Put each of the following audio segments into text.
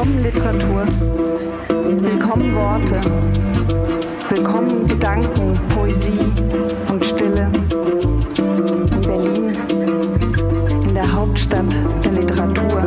Willkommen Literatur, willkommen Worte, willkommen Gedanken, Poesie und Stille. In Berlin, in der Hauptstadt der Literatur.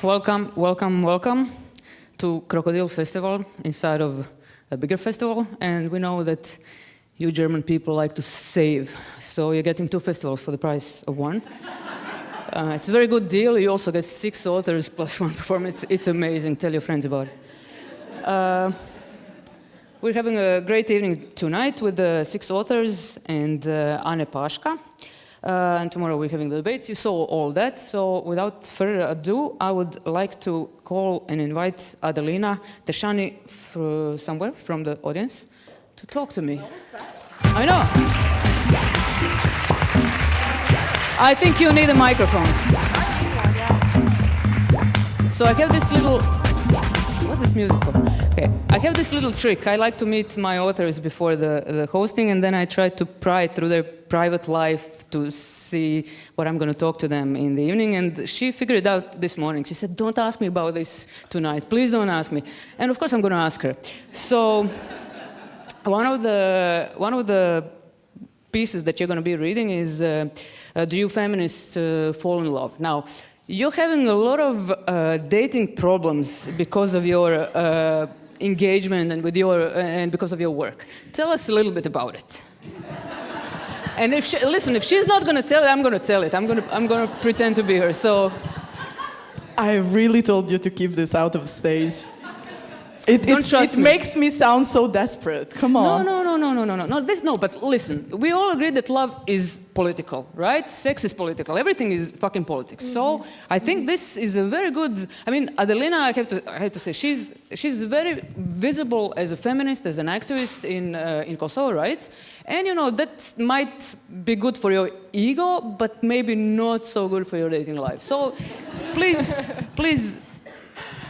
Welcome, welcome, welcome to KROKODIL Festival inside of a bigger festival. And we know that you German people like to save, so you're getting 2 festivals for the price of 1. It's a very good deal. You also get 6 authors plus 1 performance. It's amazing. Tell your friends about it. We're having a great evening tonight with the 6 authors and Paška. And tomorrow we're having the debates. You saw all that. So without further ado, I would like to call and invite Adelina Tërshani somewhere from the audience to talk to me. I know. I think you need a microphone. So I have this little... What's this music for? Okay, I have this little trick. I like to meet my authors before the hosting, and then I try to pry through their private life to see what I'm going to talk to them in the evening. And she figured it out this morning. She said, "Don't ask me about this tonight. Please don't ask me." And of course, I'm going to ask her. So one of the pieces that you're going to be reading is "Do You Feminists Fall in Love?" Now, you're having a lot of dating problems because of your engagement and and because of your work. Tell us a little bit about it. And if she's not going to tell it, I'm going to tell it. I'm going to pretend to be her. So I really told you to keep this out of the stage. It makes me sound so desperate. Come on. No, but listen. We all agree that love is political, right? Sex is political. Everything is fucking politics. So I think this is a very good... I mean, Adelina, I have to say, she's very visible as a feminist, as an activist in Kosovo, right? And, you know, that might be good for your ego, but maybe not so good for your dating life. So please...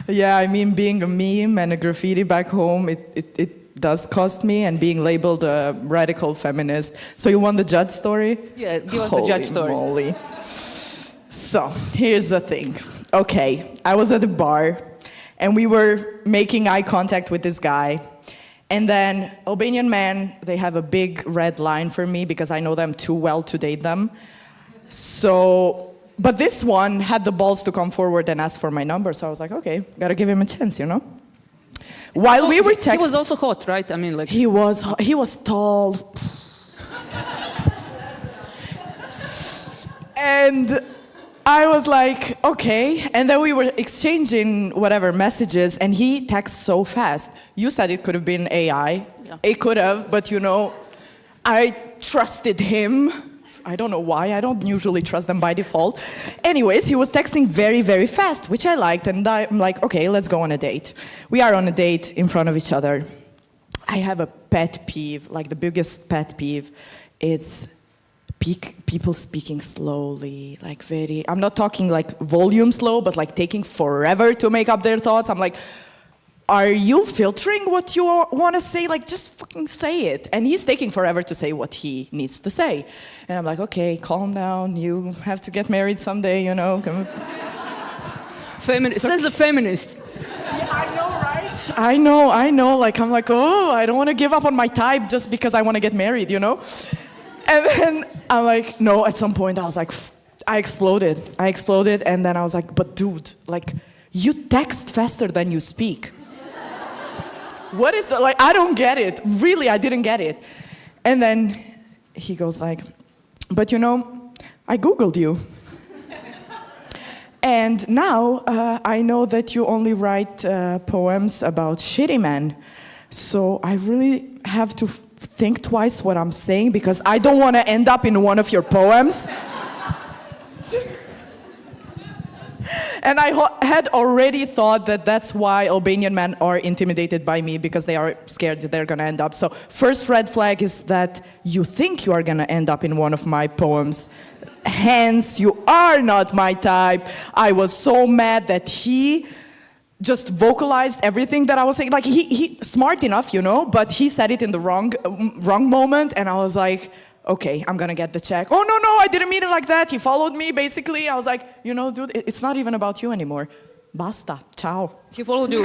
Yeah, I mean, being a meme and a graffiti back home, it does cost me, and being labeled a radical feminist. So you want the judge story? Yeah, give us the judge story. Holy moly. So, here's the thing. Okay, I was at a bar, and we were making eye contact with this guy. And then, Albanian men, they have a big red line for me because I know them too well to date them. So... But this one had the balls to come forward and ask for my number, so I was like, okay, gotta give him a chance, you know? While we were texting... He was also hot, right? I mean, like... He was tall. And I was like, okay. And then we were exchanging whatever messages, and he texts so fast. You said it could have been AI. Yeah. It could have, but you know, I trusted him. I don't know why. I don't usually trust them by default. Anyways, he was texting very, very fast, which I liked. And I'm like, okay, let's go on a date. We are on a date in front of each other. I have a pet peeve, like the biggest pet peeve. It's people speaking slowly, like I'm not talking like volume slow, but like taking forever to make up their thoughts. I'm like, are you filtering what you want to say? Like, just fucking say it. And he's taking forever to say what he needs to say. And I'm like, okay, calm down. You have to get married someday, you know. Feminist. Says a feminist. Yeah, I know, right? I know. Like, I'm like, oh, I don't want to give up on my type just because I want to get married, you know? And then I'm like, no, at some point I was like, I exploded. And then I was like, but dude, like, you text faster than you speak. What is that? Like, I don't get it. Really, I didn't get it. And then he goes like, but you know, I Googled you. And now I know that you only write poems about shitty men. So I really have to think twice what I'm saying because I don't want to end up in one of your poems. And I had already thought that that's why Albanian men are intimidated by me because they are scared that they're going to end up. So first red flag is that you think you are going to end up in one of my poems. Hence, you are not my type. I was so mad that he just vocalized everything that I was saying. Like, he smart enough, you know, but he said it in the wrong moment. And I was like, okay, I'm gonna get the check. Oh, no, I didn't mean it like that. He followed me, basically. I was like, you know, dude, it's not even about you anymore. Basta, ciao. He followed you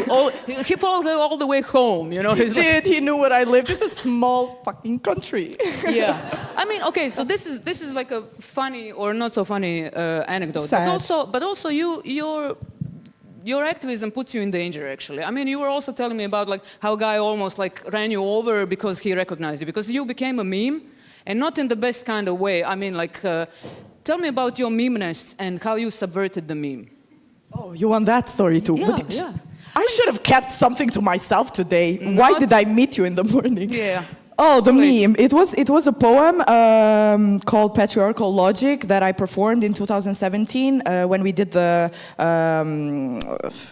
he followed you all the way home, you know. He did, he knew where I lived. It's a small fucking country. Yeah. I mean, okay, so this is like a funny or not so funny anecdote. Sad. But also your activism puts you in danger, actually. I mean, you were also telling me about like how a guy almost like ran you over because he recognized you, because you became a meme. And not in the best kind of way. I mean, like, tell me about your memeness and how you subverted the meme. Oh, you want that story too? Yeah, But yeah. I should have kept something to myself today. Why did I meet you in the morning? Yeah. Oh, the meme. It was a poem called Patriarchal Logic that I performed in 2017 when we did the,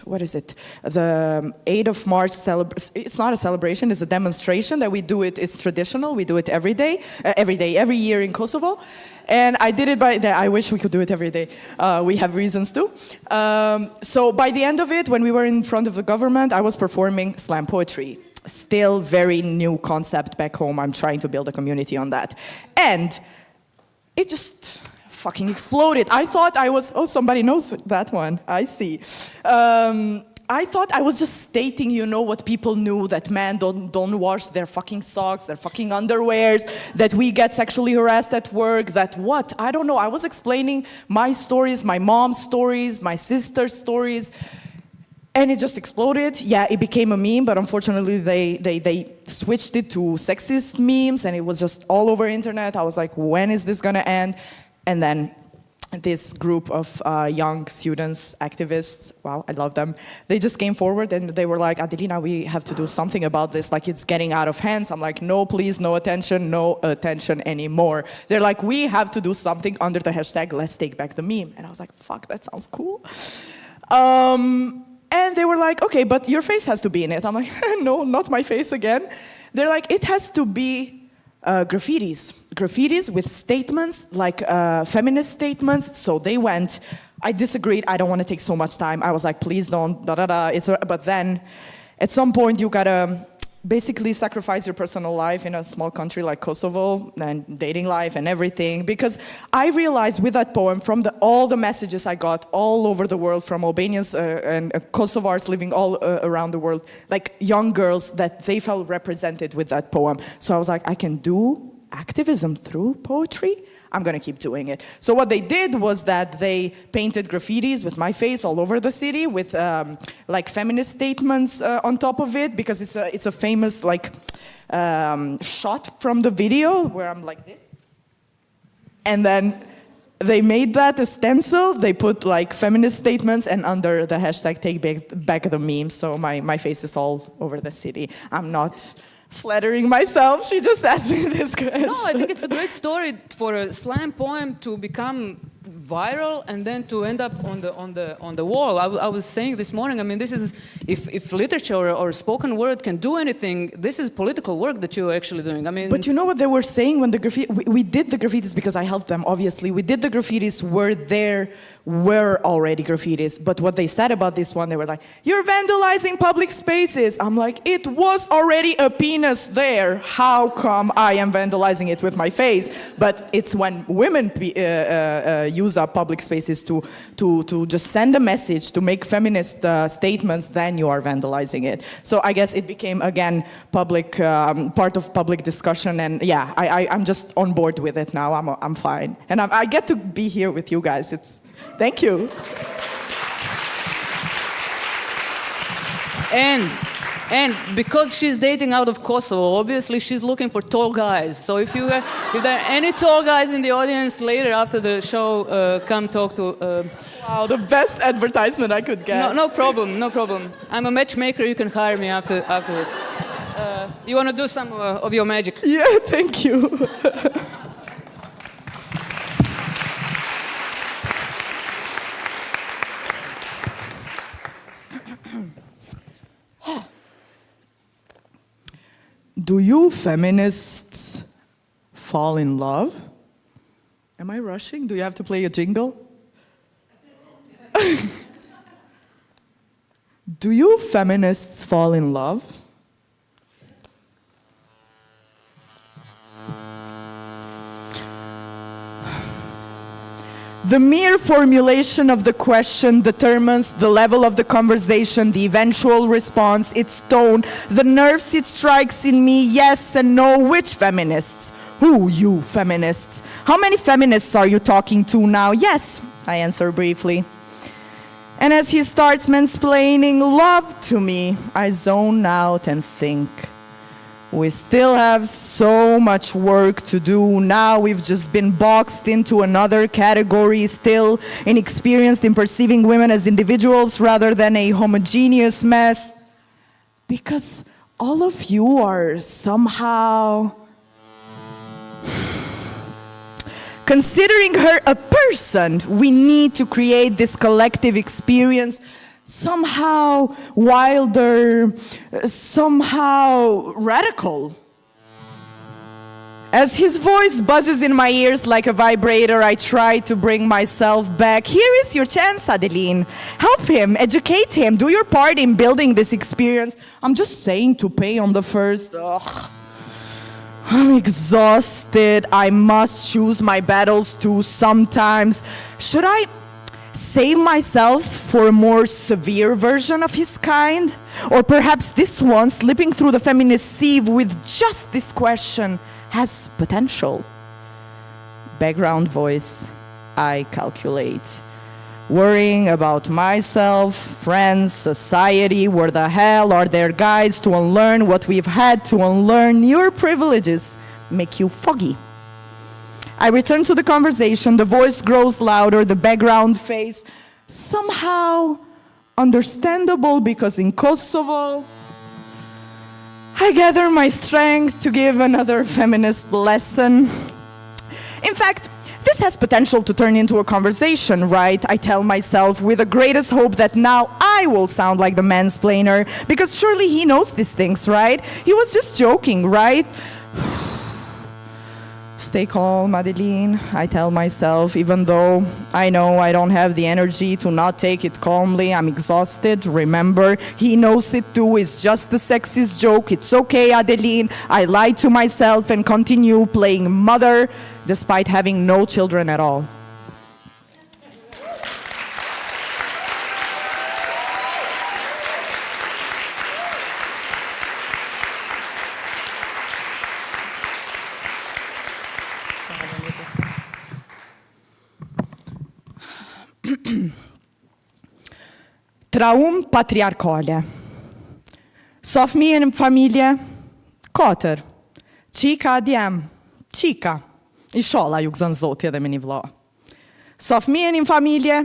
what is it? The 8th of March celebration. It's not a celebration, it's a demonstration that we do it. It's traditional. We do it every year in Kosovo. And I did it I wish we could do it every day. We have reasons to. So by the end of it, when we were in front of the government, I was performing slam poetry. Still very new concept back home. I'm trying to build a community on that. And it just fucking exploded. I thought I was, oh, somebody knows that one. I see. I thought I was just stating, you know, what people knew, that men don't wash their fucking socks, their fucking underwears, that we get sexually harassed at work, that what? I don't know. I was explaining my stories, my mom's stories, my sister's stories. And it just exploded. Yeah, it became a meme, but unfortunately they switched it to sexist memes, and it was just all over internet. I was like, when is this gonna end? And then this group of young students, activists, wow, I love them. They just came forward and they were like, Adelina, we have to do something about this. Like, it's getting out of hands. I'm like, no, please, no attention anymore. They're like, we have to do something under the hashtag, let's take back the meme. And I was like, fuck, that sounds cool. And they were like, okay, but your face has to be in it. I'm like, no, not my face again. They're like, it has to be graffitis with statements, like feminist statements. So they went, I disagreed, I don't want to take so much time. I was like, please don't, but then at some point you gotta basically sacrifice your personal life in a small country like Kosovo, and dating life and everything, because I realized with that poem, from all the messages I got all over the world from Albanians and Kosovars living all around the world, like young girls, that they felt represented with that poem. So I was like, I can do activism through poetry. I'm gonna keep doing it. So what they did was that they painted graffitis with my face all over the city with like feminist statements on top of it, because it's a famous like shot from the video where I'm like this. And then they made that a stencil. They put like feminist statements, and under the hashtag take back the meme. So my face is all over the city. I'm not flattering myself. She just asked me this question. No, I think it's a great story for a slam poem to become viral and then to end up on the wall. I was saying this morning, I mean, this is, if literature or spoken word can do anything, this is political work that you're actually doing. I mean, but you know what they were saying when the graffiti, we did the graffitis because I helped them, obviously. We did the graffitis where there were already graffitis, but what they said about this one, they were like, you're vandalizing public spaces. I'm like, it was already a penis there. How come I am vandalizing it with my face? But it's when women use up public spaces to just send a message, to make feminist statements, then you are vandalizing it. So I guess it became, again, public, part of public discussion, and yeah, I'm just on board with it now. I'm fine. And I get to be here with you guys. Thank you. And because she's dating out of Kosovo, obviously she's looking for tall guys. So if there are any tall guys in the audience later after the show, come talk to... Wow, the best advertisement I could get. No problem, no problem. I'm a matchmaker, you can hire me after this. You want to do some of your magic? Yeah, thank you. Do you feminists fall in love? Am I rushing? Do you have to play a jingle? Do you feminists fall in love? The mere formulation of the question determines the level of the conversation, the eventual response, its tone, the nerves it strikes in me, yes and no. Which feminists? Who, you feminists? How many feminists are you talking to now? Yes, I answer briefly. And as he starts mansplaining love to me, I zone out and think. We still have so much work to do. Now we've just been boxed into another category, still inexperienced in perceiving women as individuals rather than a homogeneous mass. Because all of you are somehow considering her a person. We need to create this collective experience somehow wilder, somehow radical. As his voice buzzes in my ears like a vibrator, I try to bring myself back. Here is your chance, Adeline. Help him, educate him, do your part in building this experience. I'm just saying to pay on the first. Ugh. I'm exhausted. I must choose my battles too sometimes. Should I save myself for a more severe version of his kind? Or perhaps this one, slipping through the feminist sieve with just this question, has potential. Background voice, I calculate. Worrying about myself, friends, society, where the hell are their guides to unlearn what we've had to unlearn? Your privileges make you foggy. I return to the conversation, the voice grows louder, the background face somehow understandable, because in Kosovo, I gather my strength to give another feminist lesson. In fact, this has potential to turn into a conversation, right? I tell myself with the greatest hope that now I will sound like the mansplainer, because surely he knows these things, right? He was just joking, right? Stay calm, Adeline, I tell myself, even though I know I don't have the energy to not take it calmly. I'm exhausted. Remember, he knows it too. It's just a sexist joke. It's okay, Adeline. I lied to myself and continue playing mother despite having no children at all. Traum patriarkale. Sa fëmijën në familje, 4. Qika djem, qika. Inshallah ju gëzon Zoti edhe me një vlla. Sa fëmijën në familje,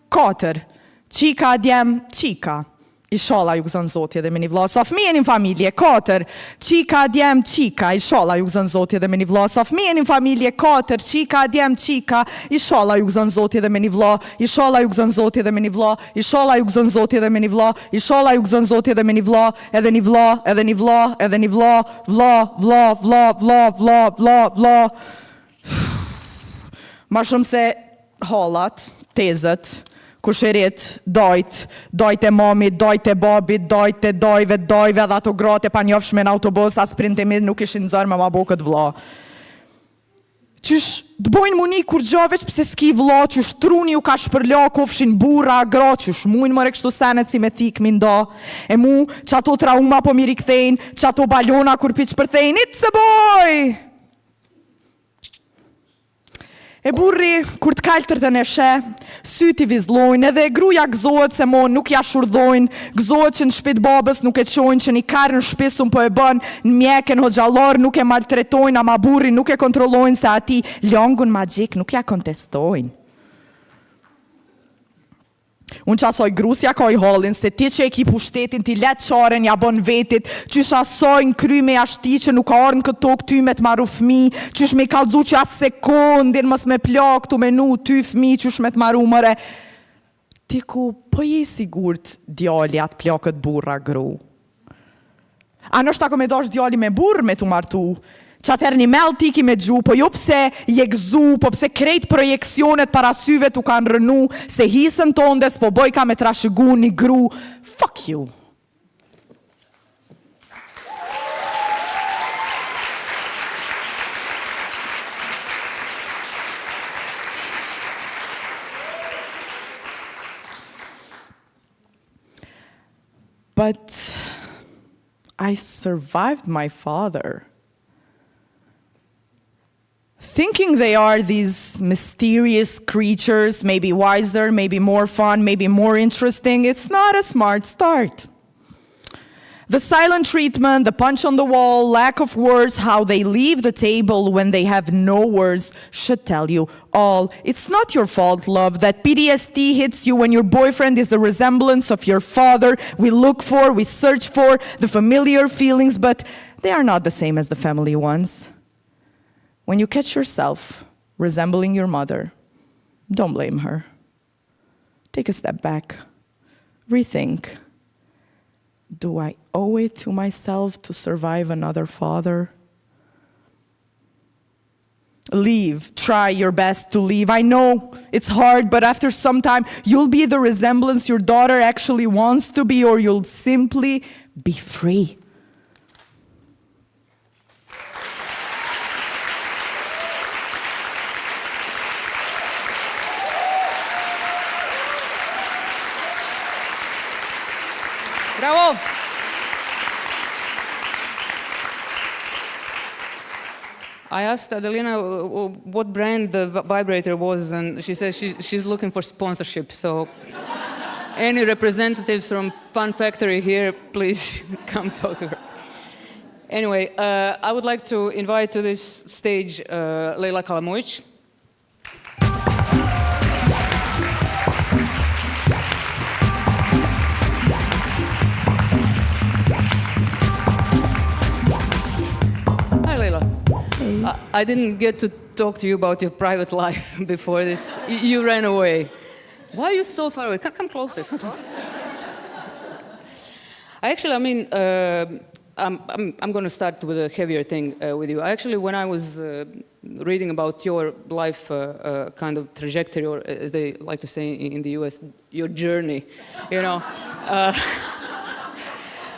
4. Qika djem, qika. Inshallah ju gëzon Zoti edhe me një vlla. Sa fëmijë në familje 4, çika djem çika, inshallah ju gëzon Zoti edhe me një vlla. Sa fëmijë në familje 4, çika djem çika, inshallah ju gëzon Zoti edhe me një vlla. Inshallah ju gëzon Zoti edhe me një vlla. Inshallah ju gëzon Zoti edhe me një vlla. Inshallah ju gëzon Zoti edhe me një vlla, edhe një vlla, edhe një vlla, edhe një vlla, vlla. Ma shumë se hallat, tezët, kusherit, dojt e mamit, dojt e babit, dojt e dojve, edhe ato gratë e panjofshme në autobus, as printemi nuk ishin zërë me ma bo këtë vlla. Qysh të bojnë muni kur gjaveq pëse s'ki vlla, qysh truni ju ka shpërla, kofshin burra, gra, qysh mujnë mëre kështu senet si me thik minda, e mu që ato trauma po mi rikthejnë, që ato balona kur piq përthejnë, it's a boy! E burri, kur të kaltër të neshe, syti vizlojnë, edhe gruja gëzohet se mo nuk ja shurdhojnë, gëzohet që në shpit babës nuk e qojnë, që një karë në shpisum po e bën, në mjeken hoxhallar nuk e maltretojnë, ama burri nuk e kontrollojnë se ati ljongun magjik nuk ja kontestojnë. Unë që asoj grusja ka i hallin, se ti që e ki pushtetin, ti let qaren ja bon vetit, qysh asoj në kry me ashti që nuk arën këtë tokë ty me të maru fmi, qysh me i kalzu që as sekundin mës me plak të menu ty fmi, qysh me të maru mëre. Ti ku po je sigurt djali atë plakët burra gru. A nështë ako me dash djali me burr me të martu, që atër një mel tiki me gju, po jo pse je gëzu, po pse krejt projekcionet para syve tu kanë rënu, se hisën tondes, po boj ka me trashëgu një gru. Fuck you. But I survived my father. Thinking they are these mysterious creatures, maybe wiser, maybe more fun, maybe more interesting, it's not a smart start. The silent treatment, the punch on the wall, lack of words, how they leave the table when they have no words should tell you all. It's not your fault, love, that PTSD hits you when your boyfriend is a resemblance of your father. We look for, we search for the familiar feelings, but they are not the same as the family ones. When you catch yourself resembling your mother, don't blame her. Take a step back. Rethink. Do I owe it to myself to survive another father? Leave. Try your best to leave. I know it's hard, but after some time, you'll be the resemblance your daughter actually wants to be, or you'll simply be free. Bravo! I asked Adelina what brand the vibrator was, and she said she's looking for sponsorship. So, any representatives from Fun Factory here, please come talk to her. Anyway, I would like to invite to this stage Lejla Kalamujić. I didn't get to talk to you about your private life before this. You ran away. Why are you so far away? Come closer. Come closer. I'm going to start with a heavier thing with you. Actually, when I was reading about your life kind of trajectory, or as they like to say in the US, your journey, you know.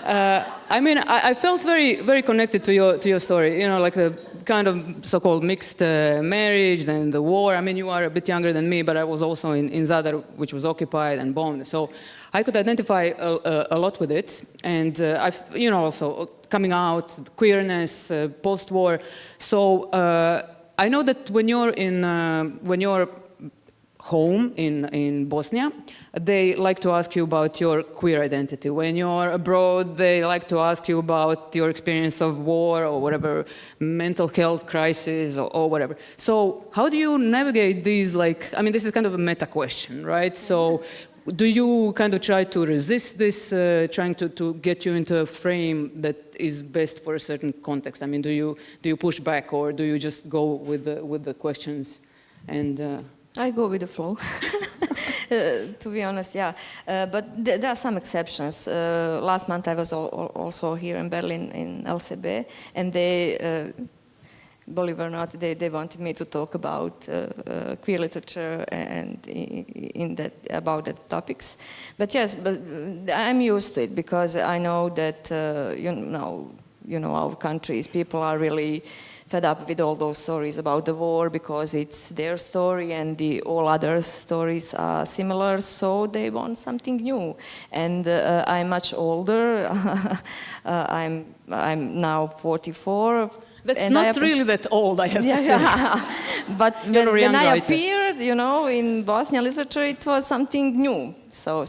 I felt very, very connected to your story. You know, like the kind of so-called mixed marriage, then the war. I mean, you are a bit younger than me, but I was also in Zadar, which was occupied and bombed. So I could identify a lot with it. And also coming out, queerness, post-war. So I know that when you're home in Bosnia, they like to ask you about your queer identity. When you're abroad, they like to ask you about your experience of war or whatever, mental health crisis or whatever. So how do you navigate these, this is kind of a meta question, right? So do you kind of try to resist this, trying to get you into a frame that is best for a certain context? I mean, do you push back, or do you just go with the questions? And I go with the flow. To be honest, yeah. But there are some exceptions. Last month I was also here in Berlin in LCB, and they, believe it or not, they wanted me to talk about queer literature and about that topics. But yes, but I'm used to it because I know that you know our countries, people are really fed up with all those stories about the war because it's their story and all other stories are similar, so they want something new. And I'm much older. I'm now 44. That's not really that old, I have to say. But when I appeared, in Bosnian literature, it was something new. So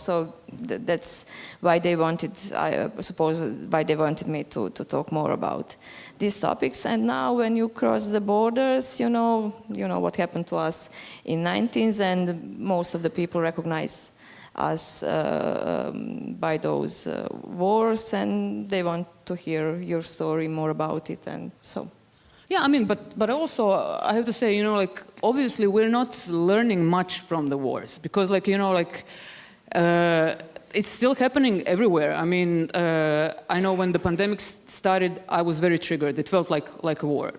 that's why they wanted, I suppose, why they wanted me to talk more about these topics. And now, when you cross the borders, you know what happened to us in 19th, and most of the people recognize us by those wars, and they want to hear your story more about it, and so. Yeah, I mean, but also I have to say, obviously we're not learning much from the wars because, it's still happening everywhere. I mean, I know when the pandemic started, I was very triggered. It felt like a war.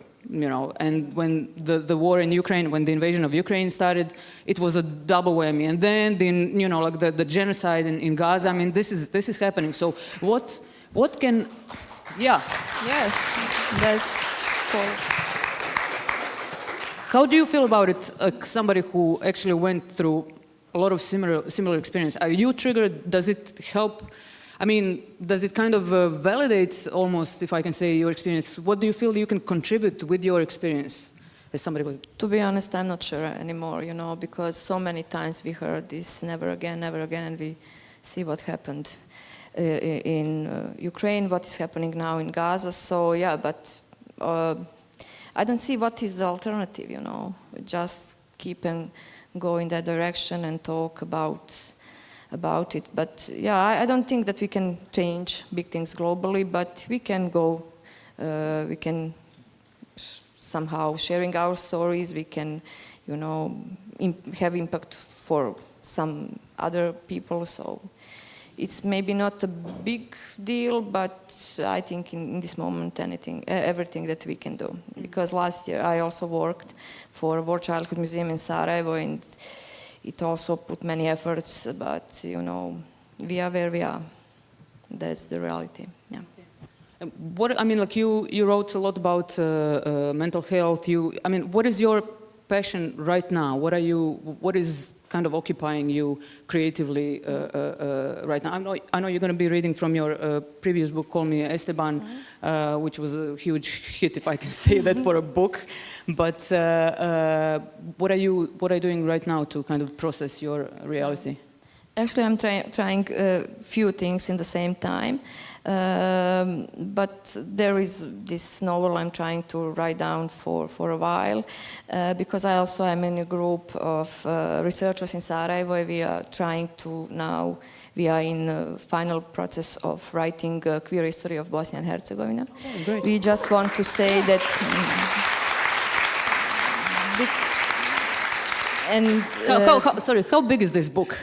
And when the war in Ukraine, when the invasion of Ukraine started, it was a double whammy. And then the genocide in Gaza. I mean, this is happening. So what can, yeah. Yes, that's cool. How do you feel about it? Somebody who actually went through a lot of similar experience. Are you triggered? Does it help? I mean, does it kind of validate almost, if I can say, your experience? What do you feel you can contribute with your experience as somebody who... To be honest, I'm not sure anymore, because so many times we heard this never again, and we see what happened in Ukraine, what is happening now in Gaza. So, yeah, but I don't see what is the alternative, just keep and go in that direction and talk about it. But yeah, I don't think that we can change big things globally, but we can we can somehow sharing our stories, we can, have impact for some other people. So it's maybe not a big deal, but I think in this moment, everything that we can do. Because last year I also worked for War Childhood Museum in Sarajevo, and it also put many efforts, but we are where we are. That's the reality. Yeah. You wrote a lot about mental health. What is your passion right now? What is kind of occupying you creatively right now? I know you're going to be reading from your previous book, Call Me Esteban, which was a huge hit, if I can say that, for a book. But what are you doing right now to kind of process your reality? Actually, I'm trying a few things in the same time. But there is this novel I'm trying to write down for a while, because I also am in a group of researchers in Sarajevo. We are trying to now, we are in the final process of writing a queer history of Bosnia and Herzegovina. Oh, great. We just want to say that... How big is this book?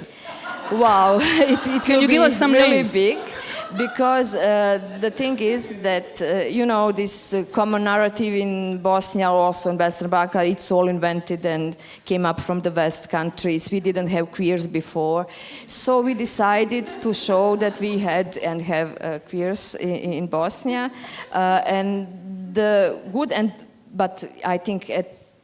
Wow, it Can you give us some really names? Big. Because the thing is that, this common narrative in Bosnia, also in Western Balkans, it's all invented and came up from the West countries. We didn't have queers before. So we decided to show that we had and have queers in Bosnia. And the good but I think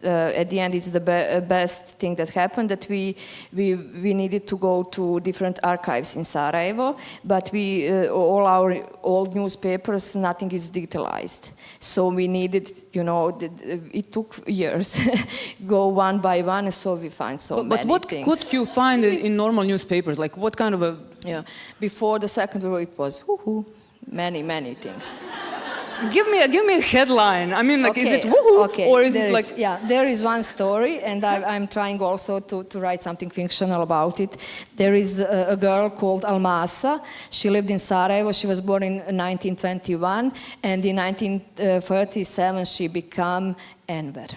at the end it's the best thing that happened, that we needed to go to different archives in Sarajevo, but all our old newspapers, nothing is digitalized. So we needed, it took years, go one by one, so we find so many things. But what could you find in normal newspapers? Like what kind of a... Yeah, before the Second World War it was many things. Give me a headline. I mean, like, is it woohoo, or is it like... Yeah, there is one story, and I'm trying also to write something fictional about it. There is a girl called Almasa. She lived in Sarajevo. She was born in 1921, and in 1937 she became Enver.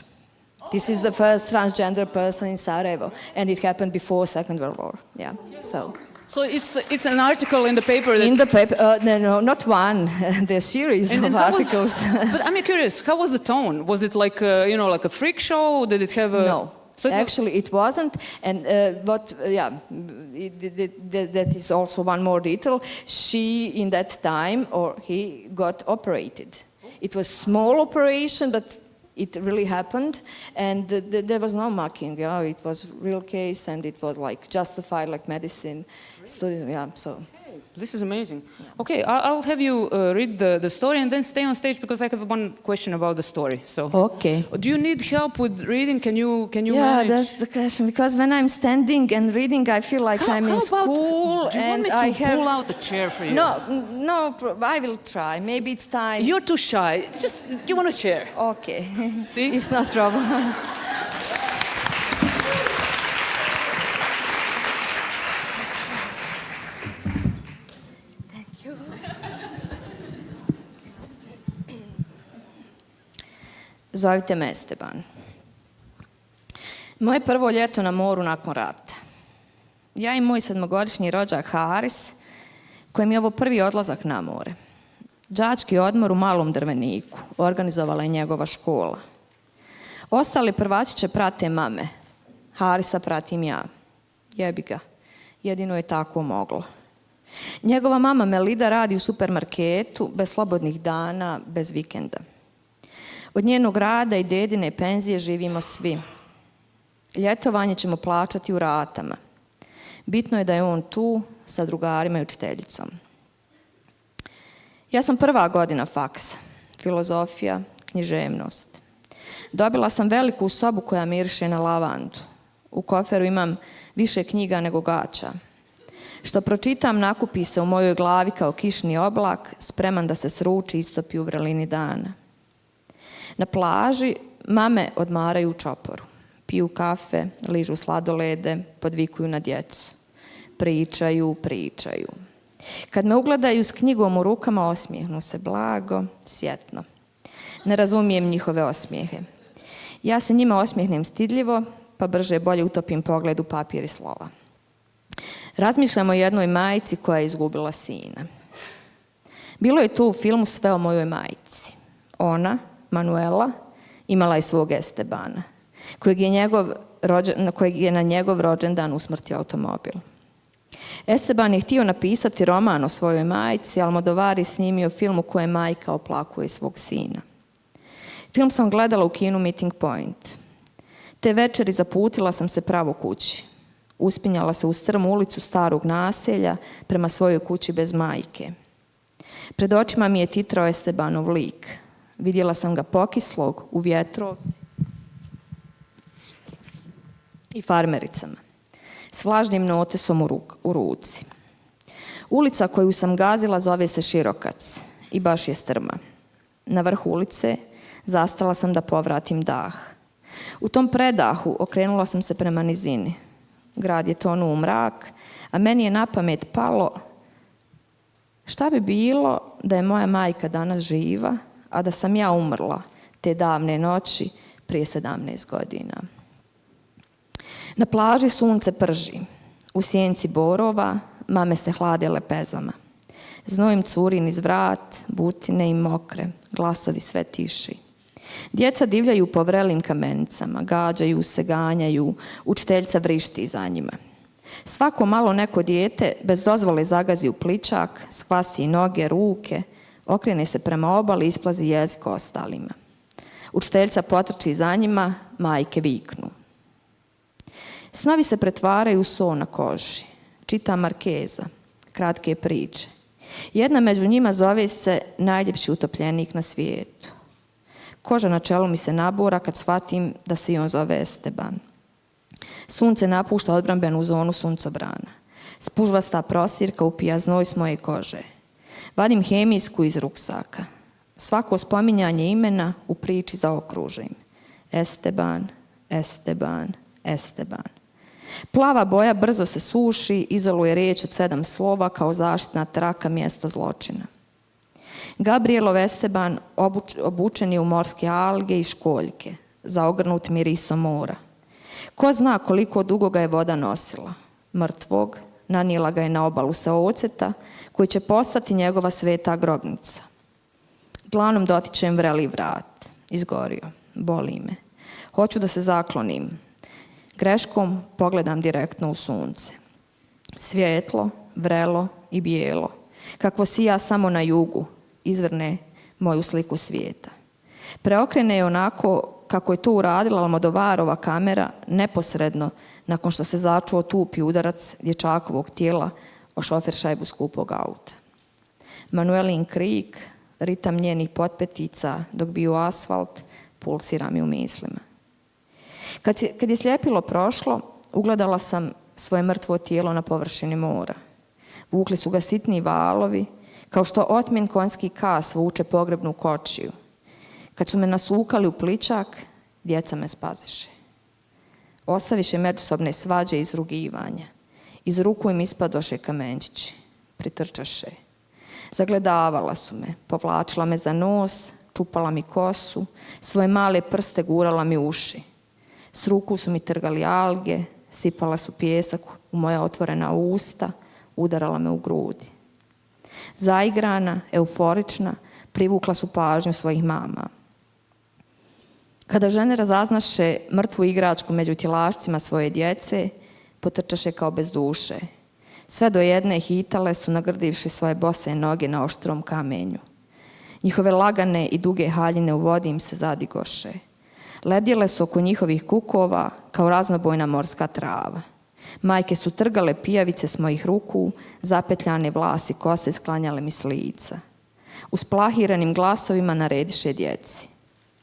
This is the first transgender person in Sarajevo, and it happened before Second World War. Yeah, so it's an article in the paper. In the paper, no, not one. There's series of articles. But I'm curious, how was the tone? Was it like like a freak show? Did it have a... No. Actually, it wasn't, and that is also one more detail. She, in that time, or he, got operated. It was small operation, but it really happened, and there was no mocking. Yeah, it was real case, and it was like justified, like medicine. Student, yeah. So. This is amazing. Okay, I'll have you read the story and then stay on stage because I have one question about the story. So. Okay. Do you need help with reading? Can you Yeah, manage? that's the question. Because when I'm standing and reading, I feel like I'm in school, do you and want me to I have. pull out the chair for you? No, I will try. Maybe it's time. You're too shy. It's just you want a chair. Okay. See? It's not trouble. Zovite me Esteban. Moje prvo ljeto na moru nakon rata. Ja i moj 7-godišnji rođak Haris, kojem je ovo prvi odlazak na more. Đački odmor u malom Drveniku, organizovala je njegova škola. Ostali prvačiće prate mame, Harisa pratim ja. Jebi ga, jedino je tako moglo. Njegova mama Melida radi u supermarketu, bez slobodnih dana, bez vikenda. Od njenog rada i dedine penzije živimo svi. Ljetovanje ćemo plaćati u ratama. Bitno je da je on tu sa drugarima i učiteljicom. Ja sam prva godina faksa. Filozofija, književnost. Dobila sam veliku sobu koja miriše na lavandu. U koferu imam više knjiga nego gaća. Što pročitam, nakupi se u mojoj glavi kao kišni oblak, spreman da se sruči i istopi u vrelini dana. Na plaži mame odmaraju u čoporu. Piju kafe, ližu sladolede, podvikuju na djecu. Pričaju. Kad me ugledaju s knjigom u rukama, osmijehnu se blago, sjetno. Ne razumijem njihove osmijehe. Ja se njima osmijehnem stidljivo, pa brže bolje utopim pogled u papir i slova. Razmišljam o jednoj majci koja je izgubila sina. Bilo je to u filmu Sve o mojoj majci. Ona, Manuela, imala je svog Estebana, kojeg je na njegov rođendan usmrtio automobil. Esteban je htio napisati roman o svojoj majci, Almodovar je snimio film u kojem majka oplakuje svog sina. Film sam gledala u kinu Meeting Point. Te večeri zaputila sam se pravo kući. Uspinjala se u strmu ulicu starog naselja prema svojoj kući bez majke. Pred očima mi je titrao Estebanov lik. Vidjela sam ga pokislog u vjetrovci i farmericama, s vlažnim notesom u ruci. Ulica koju sam gazila zove se Širokac i baš je strma. Na vrhu ulice zastala sam da povratim dah. U tom predahu okrenula sam se prema nizini. Grad je tonuo u mrak, a meni je na pamet palo šta bi bilo da je moja majka danas živa, a da sam ja umrla te davne noći prije 17 godina. Na plaži sunce prži. U sjenci borova mame se hlade lepezama. Znojim curi niz vrat, butine i mokre, glasovi sve tiši. Djeca divljaju po vrelim kamenicama, gađaju se, ganjaju, učiteljica vrišti za njima. Svako malo neko dijete bez dozvole zagazi u pličak, skvasi noge, ruke, okrene se prema obali i isplazi jezik ostalima. Učiteljica potrči za njima, majke viknu. Snovi se pretvaraju u so na koži. Čita Markeza, kratke priče. Jedna među njima zove se Najljepši utopljenik na svijetu. Koža na čelu mi se nabora kad shvatim da se i on zove Esteban. Sunce napušta odbrambenu zonu suncobrana. Spužvasta prostirka upija znoj s moje kože. Vadim hemijsku iz ruksaka. Svako spominjanje imena u priči zaokruži im. Esteban, Esteban, Esteban. Plava boja brzo se suši, izoluje riječ od 7 slova kao zaštitna traka mjesto zločina. Gabrielov Esteban obučen je u morske alge i školjke, zaogrnut mirisom mora. Ko zna koliko dugo ga je voda nosila? Mrtvog, nanijela ga je na obalu sa oceta, koji će postati njegova sveta grobnica. Dlanom dotičem vreli vrat. Izgorio. Boli me. Hoću da se zaklonim. Greškom pogledam direktno u sunce. Svijetlo, vrelo i bijelo. Kakvo sija samo na jugu, izvrne moju sliku svijeta. Preokrene je onako kako je to uradila Almodovarova kamera neposredno nakon što se začuo tupi udarac dječakovog tijela o šofer šajbu skupog auta. Manuelin krik, ritam njenih potpetica dok biju asfalt, pulsira mi u mislima. Kad je sljepilo prošlo, ugledala sam svoje mrtvo tijelo na površini mora. Vukli su ga sitni valovi, kao što otmjen konjski kas vuče pogrebnu kočiju. Kad su me nasukali u pličak, djeca me spaziše. Ostaviše međusobne svađe i izrugivanja. Iz ruku im ispadoše kamenčići. Pritrčaše. Zagledavala su me, povlačila me za nos, čupala mi kosu, svoje male prste gurala mi uši. S ruku su mi trgali alge, sipala su pijesak u moja otvorena usta, udarala me u grudi. Zaigrana, euforična, privukla su pažnju svojih mama. Kada žene razaznaše mrtvu igračku među tjelašcima svoje djece, potrčaše kao bez duše. Sve do jedne hitale su nagrdivši svoje bose noge na oštrom kamenju. Njihove lagane i duge haljine u vodi im se zadigoše. Lebdjele su oko njihovih kukova kao raznobojna morska trava. Majke su trgale pijavice s mojih ruku, zapetljane vlasi kose sklanjale mi s lica. Usplahiranim glasovima narediše djeci.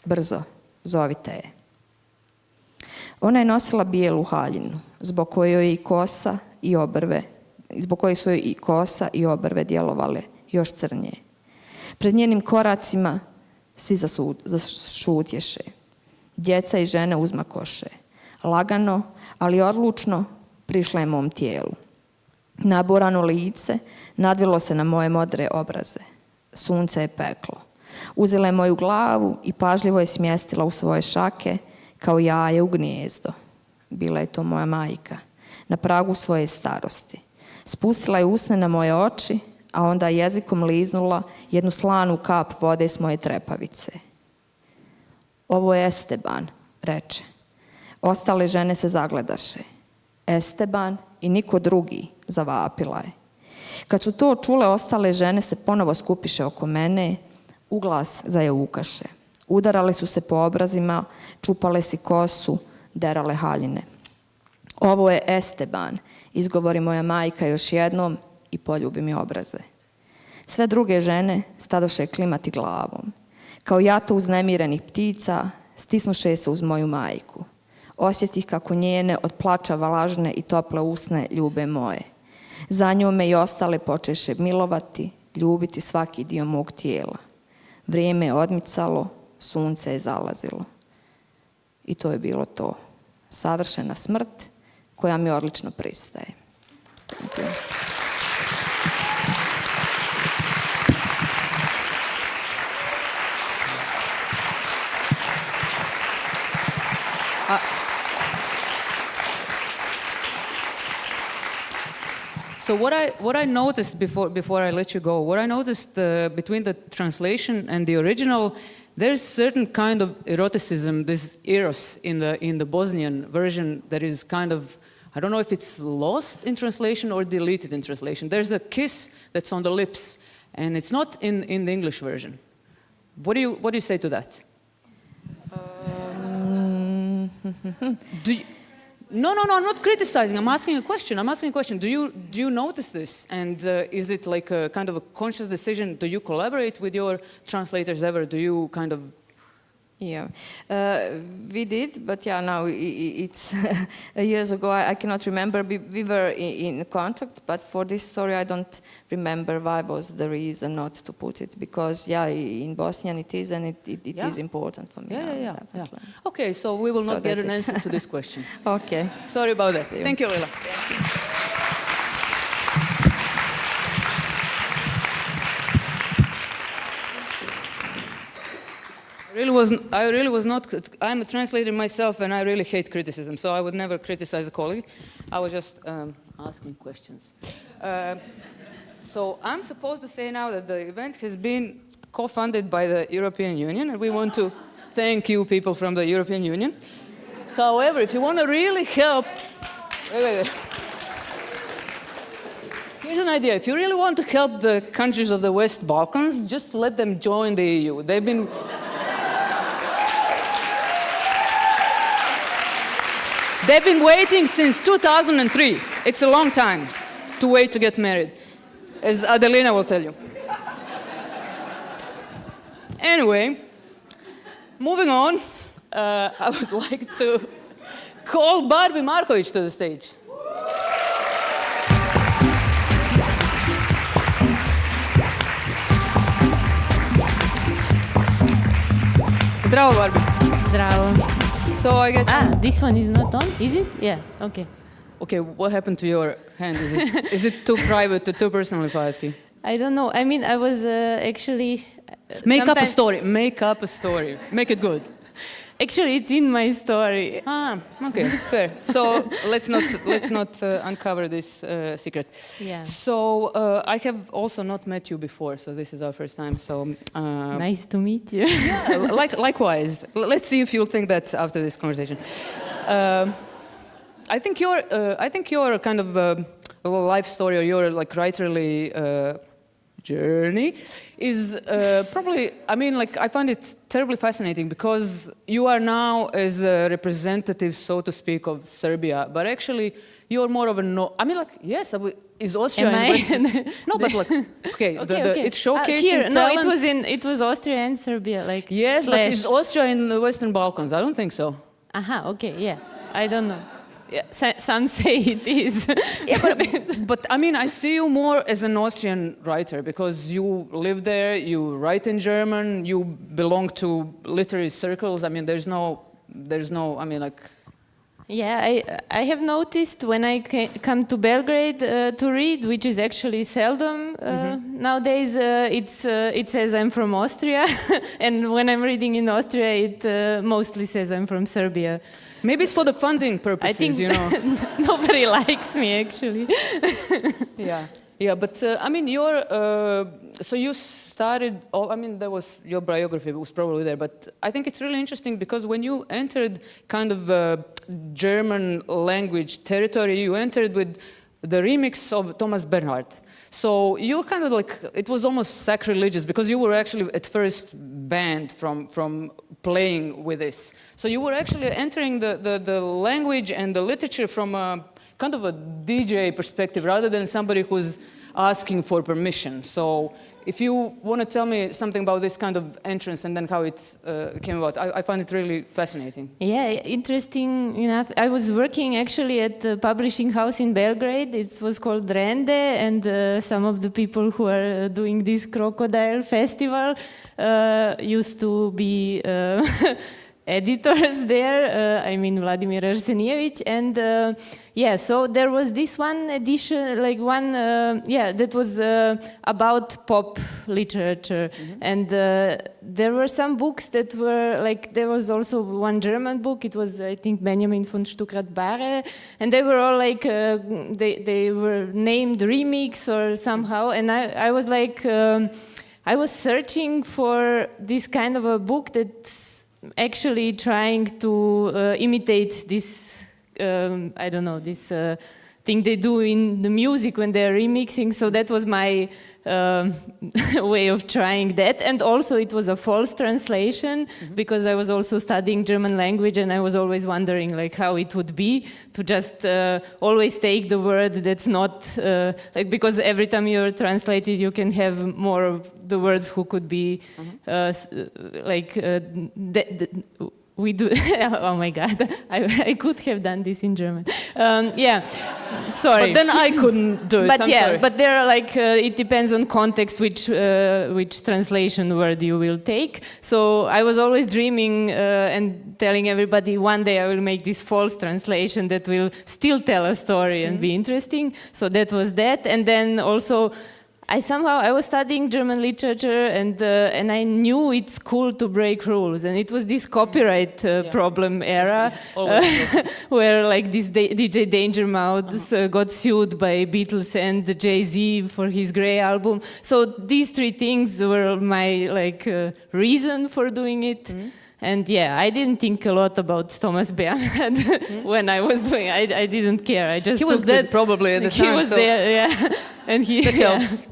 Brzo, zovite je. Ona je nosila bijelu haljinu, zbog koje joj su joj i kosa i obrve djelovale još crnje. Pred njenim koracima svi zašutješe. Djeca i žene uzmakoše. Lagano, ali odlučno prišla je mom tijelu. Naborano lice nadvilo se na moje modre obraze. Sunce je peklo. Uzela je moju glavu i pažljivo je smjestila u svoje šake kao jaje u gnijezdo. Bila je to moja majka, na pragu svoje starosti. Spustila je usne na moje oči, a onda jezikom liznula jednu slanu kap vode s moje trepavice. Ovo je Esteban, reče. Ostale žene se zagledaše. Esteban i niko drugi, zavapila je. Kad su to čule, ostale žene se ponovo skupiše oko mene, uglas zajaukaše. Udarale su se po obrazima, čupale si kosu, derale haljine. Ovo je Esteban, izgovori moja majka još jednom i poljubi mi obraze. Sve druge žene stadoše klimati glavom. Kao jato uznemirenih ptica, stisnuše se uz moju majku. Osjetih kako njene od plača vlažne i tople usne ljube moje. Za njome i ostale počeše milovati, ljubiti svaki dio mog tijela. Vrijeme je odmicalo, sunce je zalazilo. I to je bilo to. Savršena smrt koja mi odlično pristaje. Thank you. So what I noticed before I let you go, what I noticed between the translation and the original, there's certain kind of eroticism, this eros in the Bosnian version that is kind of, I don't know if it's lost in translation or deleted in translation. There's a kiss that's on the lips, and it's not in the English version. What do you say to that? No, I'm not criticizing. I'm asking a question. Do you notice this? And is it like a kind of a conscious decision? Do you collaborate with your translators ever? Do you kind of Yeah, we did, but yeah, now it's years ago. I cannot remember. We were in contact, but for this story, I don't remember why was the reason not to put it, because yeah, in Bosnian it is, and it is important for me. Yeah. Okay, so we will not get an answer to this question. Okay. Sorry about that. Thank you, Lejla. I really was not. I'm a translator myself, and I really hate criticism. So I would never criticize a colleague. I was just asking questions. So I'm supposed to say now that the event has been co-funded by the European Union, and we want to thank you, people from the European Union. However, if you want to really help, wait. Here's an idea. If you really want to help the countries of the West Balkans, just let them join the EU. They've been waiting since 2003. It's a long time to wait to get married, as Adelina will tell you. Anyway, moving on, I would like to call Barbi Marković to the stage. Zdravo, Barbi. Zdravo. So I guess... this one is not on, is it? Yeah, okay. Okay, what happened to your hand? Is it too private, too personal, if I ask you? I don't know. I mean, I was actually... Make up a story. Make up a story. Make it good. Actually, it's in my story. Okay, fair. So let's not uncover this secret. Yeah. So I have also not met you before, so this is our first time. So nice to meet you. Yeah, likewise. Let's see if you'll think that after this conversation. I think your kind of life story, or your like writerly journey is probably, I find it terribly fascinating, because you are now as a representative, so to speak, of Serbia, but actually you're more of a yes, is Austria no, but like, okay. It's showcasing talent. It was Austria and Serbia, like. Yes, but is Austria in the Western Balkans? I don't think so. Okay, yeah, I don't know. Yeah, some say it is. Yeah, but I see you more as an Austrian writer, because you live there, you write in German, you belong to literary circles. There's no, Yeah, I have noticed when I come to Belgrade to read, which is actually seldom nowadays, it says I'm from Austria, and when I'm reading in Austria, it mostly says I'm from Serbia. Maybe it's for the funding purposes, I think you know. Nobody likes me, actually. Yeah, but so you started, there was, your biography was probably there, but I think it's really interesting, because when you entered kind of German language territory, you entered with the remix of Thomas Bernhard. So you're kind of like, it was almost sacrilegious, because you were actually at first banned from playing with this. So you were actually entering the language and the literature from a kind of a DJ perspective, rather than somebody who's asking for permission. So if you want to tell me something about this kind of entrance and then how it came about, I find it really fascinating. Yeah, interesting enough. I was working actually at the publishing house in Belgrade. It was called Rende, and some of the people who are doing this KROKODIL festival used to be editors there, Vladimir Arsenijević, and so there was this one edition, that was about pop literature, and there were some books that were, there was also one German book, it was, I think, Benjamin von Stuckrad-Barre, and they were all they were named remix or somehow, and I was I was searching for this kind of a book that's actually trying to imitate this, this thing they do in the music when they're remixing. So that was my way of trying that. And also it was a false translation because I was also studying German language and I was always wondering like how it would be to just always take the word that's not, like, because every time you're translated you can have more of the words who could be we do. Oh my God, I could have done this in German. Yeah, sorry. But then I couldn't do it. But I'm yeah, sorry. but there are like it depends on context which translation word you will take. So I was always dreaming and telling everybody one day I will make this false translation that will still tell a story and be interesting. So that was that, and then also. I was studying German literature and I knew it's cool to break rules, and it was this copyright problem era where like this DJ Danger Mouse got sued by Beatles and Jay-Z for his Grey album. So these three things were my reason for doing it. And yeah, I didn't think a lot about Thomas Bernhard when I was doing. I didn't care. I just he was dead probably at the time. He was there, yeah, and he that helps.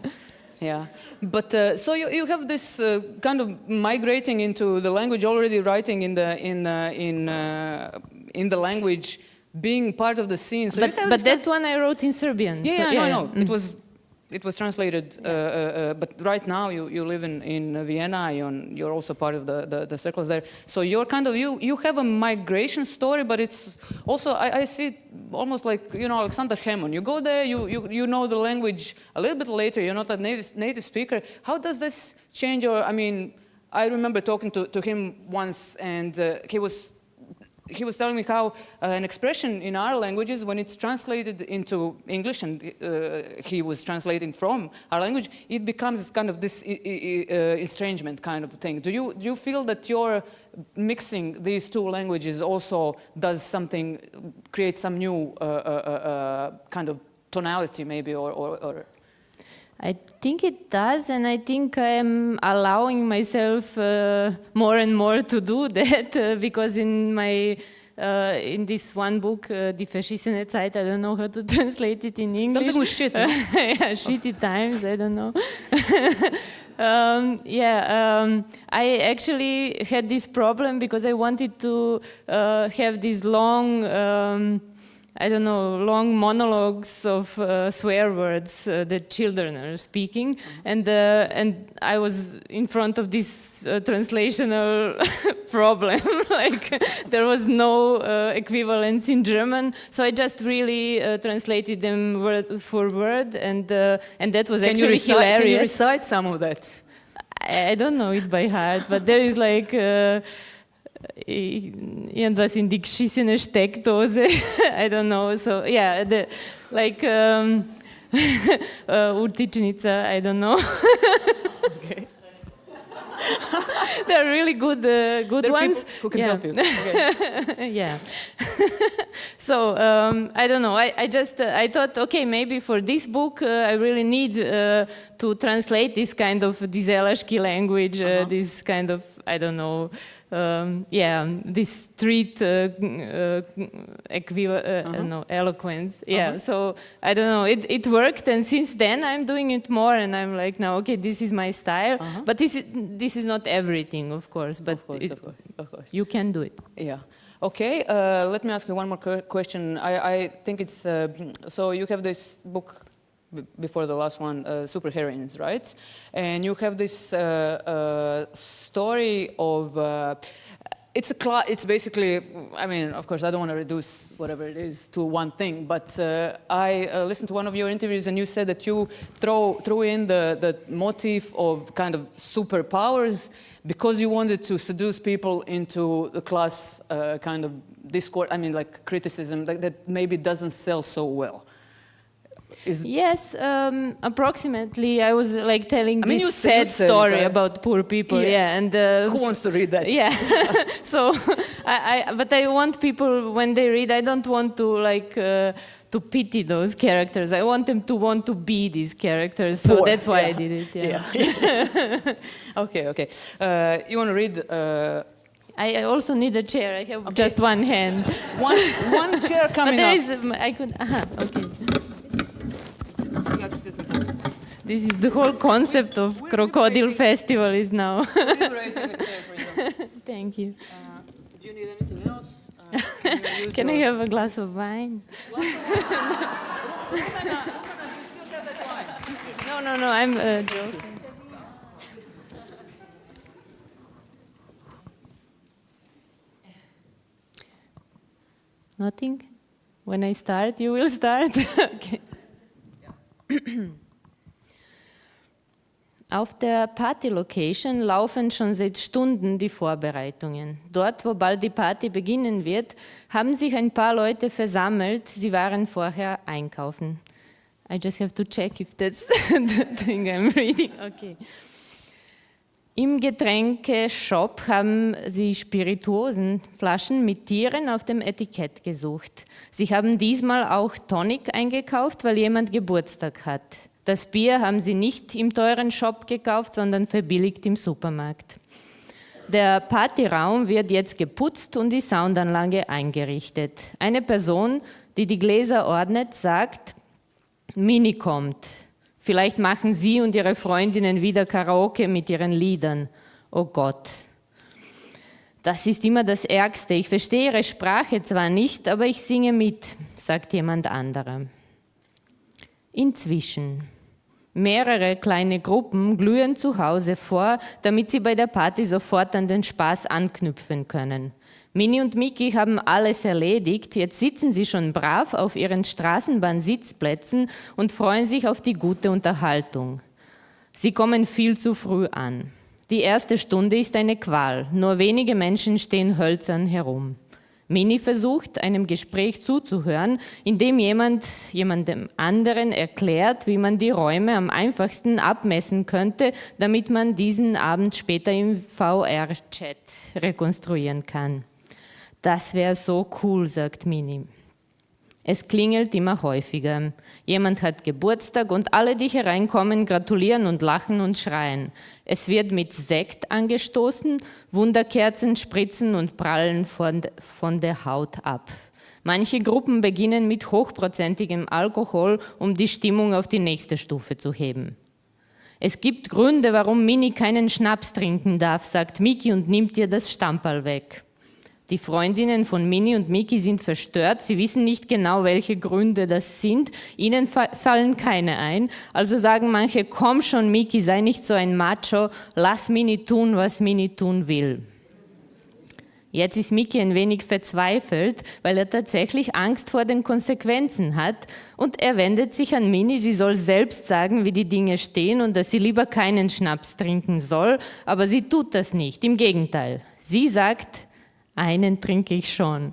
Yeah, but so you have this kind of migrating into the language, already writing in the language, being part of the scene. So but that one I wrote in Serbian. Yeah, so, no. It was translated, but right now you live in Vienna. You're also part of the circles there. So you're kind of you have a migration story, but it's also I see it almost like Alexander Hammond. You go there, you know the language a little bit later. You're not a native speaker. How does this change your? I mean, I remember talking to him once, and he was telling me how an expression in our languages, when it's translated into English, and he was translating from our language, it becomes kind of this estrangement kind of thing. Do you feel that your mixing these two languages also does something, create some new kind of tonality maybe, or? I think it does, and I think I'm allowing myself more and more to do that because in this one book, Die verschissene Zeit, I don't know how to translate it in English. Something with shit. No? Yeah, shitty times, I don't know. I actually had this problem because I wanted to have these long long monologues of swear words that children are speaking, and I was in front of this translational problem. Like there was no equivalence in German, so I just really translated them word for word, and that was actually hilarious. Can you recite some of that? I don't know it by heart, but there is like. Irgendwas in die geschissene Steckdose. I don't know. So yeah, Urtičnica. I don't know. Okay. They're really good there ones. Who can help you? Okay. Yeah. So I don't know. I thought, okay, maybe for this book I really need to translate this kind of dizelaški language, this kind of, I don't know. This street eloquence. Yeah, so I don't know. It worked, and since then I'm doing it more, and I'm like, now, okay, this is my style. But this is not everything, of course. But of course. You can do it. Yeah. Okay. Let me ask you one more question. I think it's so you have this book. Before the last one, Super Heroines, right? And you have this story of it's basically, I mean, of course, I don't want to reduce whatever it is to one thing, but I listened to one of your interviews, and you said that you threw in the motif of kind of superpowers because you wanted to seduce people into the class kind of discourse. I mean, like criticism that maybe doesn't sell so well. Yes, approximately. I was like telling this sad story about poor people. Yeah, and who wants to read that? Yeah. So, but I want people when they read. I don't want to to pity those characters. I want them to want to be these characters. So that's why I did it. Yeah. Okay. You want to read I also need a chair. I have just one hand. One chair coming But there up. is, I could, okay. This is the whole concept of KROKODIL Festival is now. Thank you. Do you need anything else? Can I have a glass of wine? No, I'm joking. Nothing? When I start, you will start? Okay. Auf der Party-Location laufen schon seit Stunden die Vorbereitungen. Dort, wo bald die Party beginnen wird, haben sich ein paar Leute versammelt. Sie waren vorher einkaufen. I just have to check if that's the thing I'm reading. Okay. Im Getränkeshop haben sie Spirituosenflaschen mit Tieren auf dem Etikett gesucht. Sie haben diesmal auch Tonic eingekauft, weil jemand Geburtstag hat. Das Bier haben sie nicht im teuren Shop gekauft, sondern verbilligt im Supermarkt. Der Partyraum wird jetzt geputzt und die Soundanlage eingerichtet. Eine Person, die die Gläser ordnet, sagt, Mini kommt. Vielleicht machen sie und ihre Freundinnen wieder Karaoke mit ihren Liedern. Oh Gott. Das ist immer das Ärgste. Ich verstehe ihre Sprache zwar nicht, aber ich singe mit, sagt jemand anderer. Inzwischen. Mehrere kleine Gruppen glühen zu Hause vor, damit sie bei der Party sofort an den Spaß anknüpfen können. Mini und Miki haben alles erledigt, jetzt sitzen sie schon brav auf ihren Straßenbahnsitzplätzen und freuen sich auf die gute Unterhaltung. Sie kommen viel zu früh an. Die erste Stunde ist eine Qual, nur wenige Menschen stehen hölzern herum. Mini versucht, einem Gespräch zuzuhören, indem jemandem anderen erklärt, wie man die Räume am einfachsten abmessen könnte, damit man diesen Abend später im VR-Chat rekonstruieren kann. Das wäre so cool, sagt Mini. Es klingelt immer häufiger. Jemand hat Geburtstag und alle, die hereinkommen, gratulieren und lachen und schreien. Es wird mit Sekt angestoßen, Wunderkerzen spritzen und prallen von der Haut ab. Manche Gruppen beginnen mit hochprozentigem Alkohol, um die Stimmung auf die nächste Stufe zu heben. Es gibt Gründe, warum Mini keinen Schnaps trinken darf, sagt Miki und nimmt ihr das Stamperl weg. Die Freundinnen von Mini und Miki sind verstört, sie wissen nicht genau, welche Gründe das sind, ihnen fallen keine ein, also sagen manche, komm schon Miki, sei nicht so ein Macho, lass Mini tun, was Mini tun will. Jetzt ist Miki ein wenig verzweifelt, weil er tatsächlich Angst vor den Konsequenzen hat und er wendet sich an Mini, sie soll selbst sagen, wie die Dinge stehen und dass sie lieber keinen Schnaps trinken soll, aber sie tut das nicht, im Gegenteil. Sie sagt, einen trinke ich schon.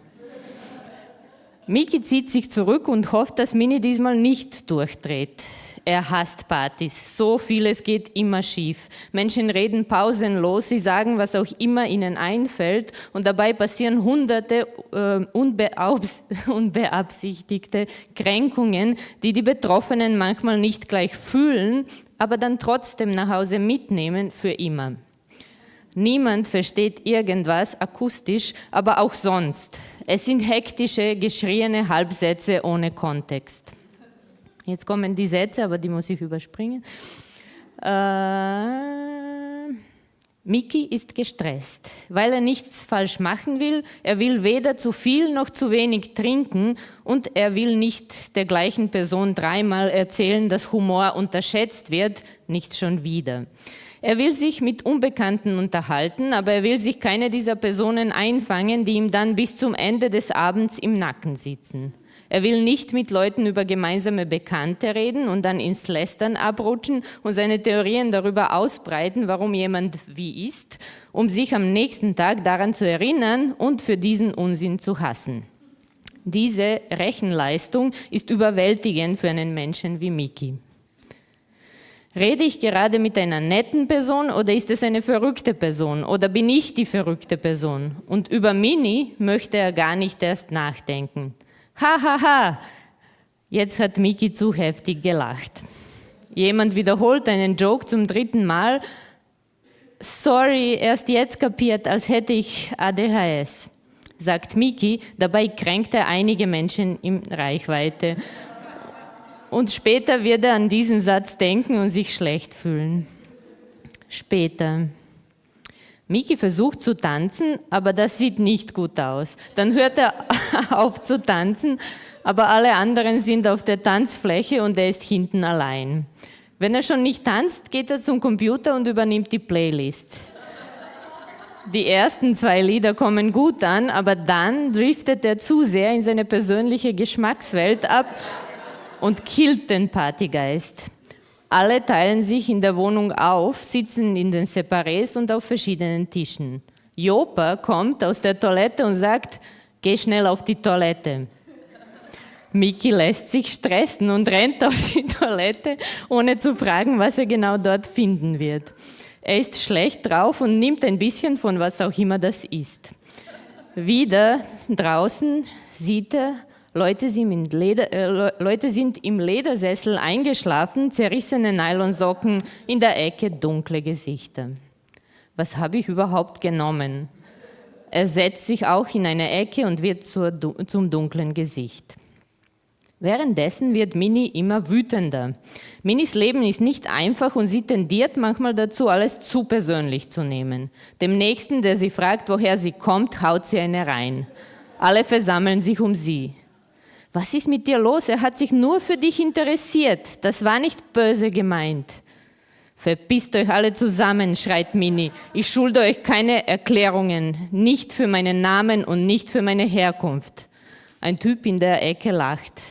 Miki zieht sich zurück und hofft, dass Mini diesmal nicht durchdreht. Er hasst Partys. So vieles geht immer schief. Menschen reden pausenlos, sie sagen, was auch immer ihnen einfällt und dabei passieren hunderte unbeabsichtigte Kränkungen, die die Betroffenen manchmal nicht gleich fühlen, aber dann trotzdem nach Hause mitnehmen für immer. Niemand versteht irgendwas akustisch, aber auch sonst. Es sind hektische, geschrieene Halbsätze ohne Kontext. Jetzt kommen die Sätze, aber die muss ich überspringen. Miki ist gestresst, weil er nichts falsch machen will. Er will weder zu viel noch zu wenig trinken und er will nicht der gleichen Person dreimal erzählen, dass Humor unterschätzt wird, nicht schon wieder. Er will sich mit Unbekannten unterhalten, aber er will sich keine dieser Personen einfangen, die ihm dann bis zum Ende des Abends im Nacken sitzen. Er will nicht mit Leuten über gemeinsame Bekannte reden und dann ins Lästern abrutschen und seine Theorien darüber ausbreiten, warum jemand wie ist, um sich am nächsten Tag daran zu erinnern und für diesen Unsinn zu hassen. Diese Rechenleistung ist überwältigend für einen Menschen wie Miki. Rede ich gerade mit einer netten Person oder ist es eine verrückte Person oder bin ich die verrückte Person? Und über Mini möchte er gar nicht erst nachdenken. Ha, ha, ha! Jetzt hat Miki zu heftig gelacht. Jemand wiederholt einen Joke zum 3. Mal. Sorry, erst jetzt kapiert, als hätte ich ADHS, sagt Miki, dabei kränkt er einige Menschen in Reichweite. Und später wird er an diesen Satz denken und sich schlecht fühlen. Später. Miki versucht zu tanzen, aber das sieht nicht gut aus. Dann hört er auf zu tanzen, aber alle anderen sind auf der Tanzfläche und er ist hinten allein. Wenn er schon nicht tanzt, geht er zum Computer und übernimmt die Playlist. Die ersten 2 Lieder kommen gut an, aber dann driftet er zu sehr in seine persönliche Geschmackswelt ab und killt den Partygeist. Alle teilen sich in der Wohnung auf, sitzen in den Separés und auf verschiedenen Tischen. Jopa kommt aus der Toilette und sagt, geh schnell auf die Toilette. Miki lässt sich stressen und rennt auf die Toilette, ohne zu fragen, was er genau dort finden wird. Er ist schlecht drauf und nimmt ein bisschen von was auch immer das ist. Wieder draußen sieht er, Leute sind im Ledersessel eingeschlafen, zerrissene Nylonsocken, in der Ecke dunkle Gesichter. Was habe ich überhaupt genommen? Er setzt sich auch in eine Ecke und wird zum dunklen Gesicht. Währenddessen wird Mini immer wütender. Minis Leben ist nicht einfach und sie tendiert manchmal dazu, alles zu persönlich zu nehmen. Dem Nächsten, der sie fragt, woher sie kommt, haut sie eine rein. Alle versammeln sich um sie. Was ist mit dir los? Er hat sich nur für dich interessiert. Das war nicht böse gemeint. Verpisst euch alle zusammen, schreit Mini. Ich schulde euch keine Erklärungen. Nicht für meinen Namen und nicht für meine Herkunft. Ein Typ in der Ecke lacht.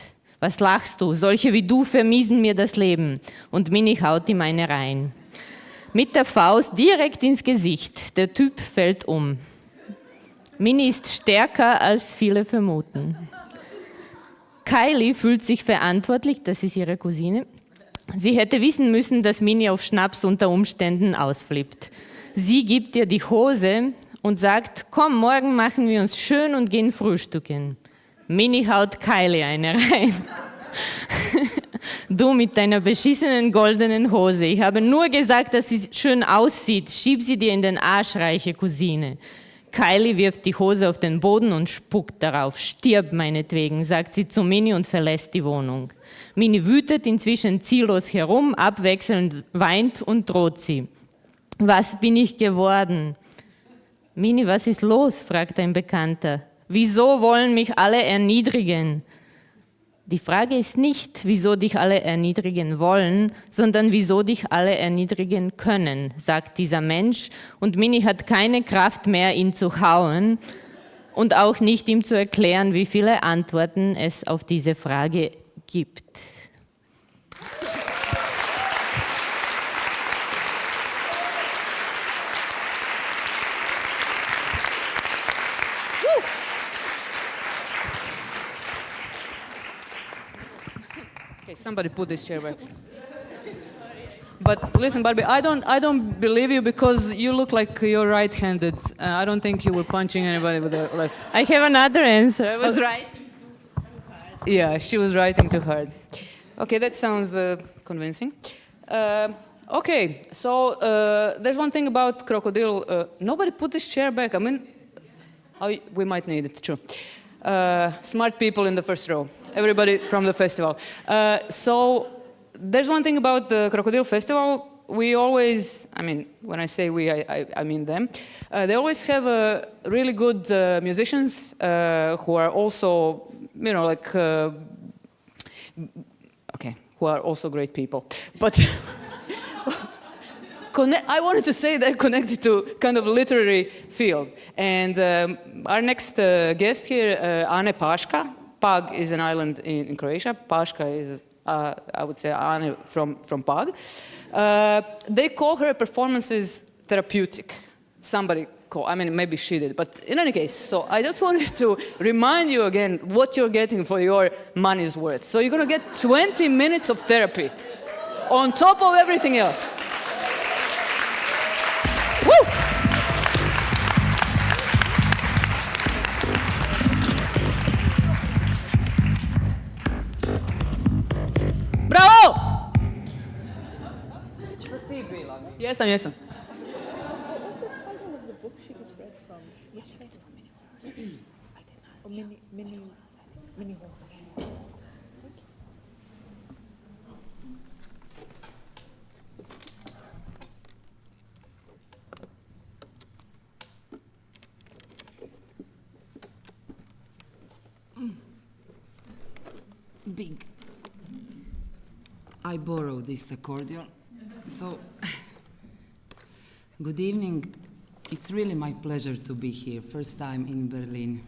Was lachst du? Solche wie du vermiesen mir das Leben. Und Mini haut ihm eine rein. Mit der Faust direkt ins Gesicht. Der Typ fällt um. Mini ist stärker, als viele vermuten. Kylie fühlt sich verantwortlich, das ist ihre Cousine. Sie hätte wissen müssen, dass Mini auf Schnaps unter Umständen ausflippt. Sie gibt ihr die Hose und sagt, komm, morgen machen wir uns schön und gehen frühstücken. Mini haut Kylie eine rein. Du mit deiner beschissenen goldenen Hose. Ich habe nur gesagt, dass sie schön aussieht. Schieb sie dir in den Arsch, reiche Cousine. Kylie wirft die Hose auf den Boden und spuckt darauf. Stirb meinetwegen, sagt sie zu Mini und verlässt die Wohnung. Mini wütet inzwischen ziellos herum, abwechselnd weint und droht sie. Was bin ich geworden? Mini, was ist los? Fragt ein Bekannter. Wieso wollen mich alle erniedrigen? Die Frage ist nicht, wieso dich alle erniedrigen wollen, sondern wieso dich alle erniedrigen können, sagt dieser Mensch. Und Mini hat keine Kraft mehr, ihn zu hauen und auch nicht ihm zu erklären, wie viele Antworten es auf diese Frage gibt. Somebody put this chair back. But listen, Barbi, I don't believe you because you look like you're right-handed. I don't think you were punching anybody with the left. I have another answer. I was writing too hard. Yeah, she was writing too hard. Okay, that sounds convincing. Okay, so there's one thing about KROKODIL. Nobody put this chair back. I mean, we might need it, true. Smart people in the first row. Everybody from the festival. So there's one thing about the KROKODIL festival. We always, I mean, when I say we, I mean them. They always have really good musicians who are also, you know, like, okay, who are also great people. But I wanted to say they're connected to kind of literary field. And our next guest here, Ane Paška. Pag is an island in Croatia. Paška is, I would say, Ane from Pag. They call her performances therapeutic. Somebody called, I mean, maybe she did, but in any case, so I just wanted to remind you again what you're getting for your money's worth. So you're gonna get 20 minutes of therapy on top of everything else. Woo! Bravo! Jesam. mini. Big. I borrowed this accordion, so good evening. It's really my pleasure to be here, first time in Berlin.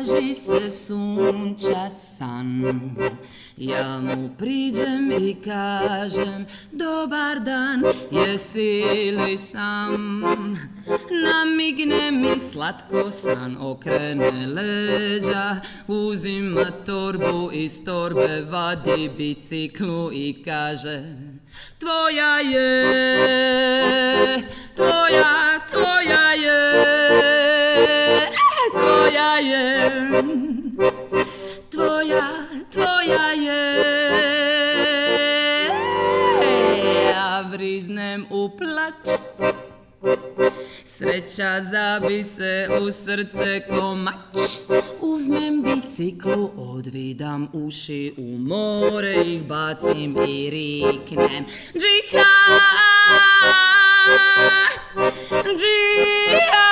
traži se sunča san. Ja mu priđem i kažem dobar dan, jesi li sam? Namigne mi slatko san, okrene leđa, uzima torbu, iz torbe vadi biciklu i kaže tvoja je, tvoja, tvoja je, tvoja je, tvoja, tvoja je. Ja vriznem u plać, sreća zabi se u srce ko mač. Uzmem biciklu, odvidam uši, u more ih bacim i riknem džihad, džihad.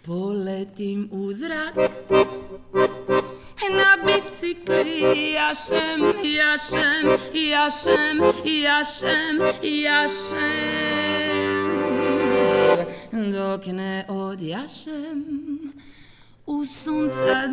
Poletim u zrak, na bicikli jašem, jašem, jašem, jašem, jašem, dok ne odjašem u suncad.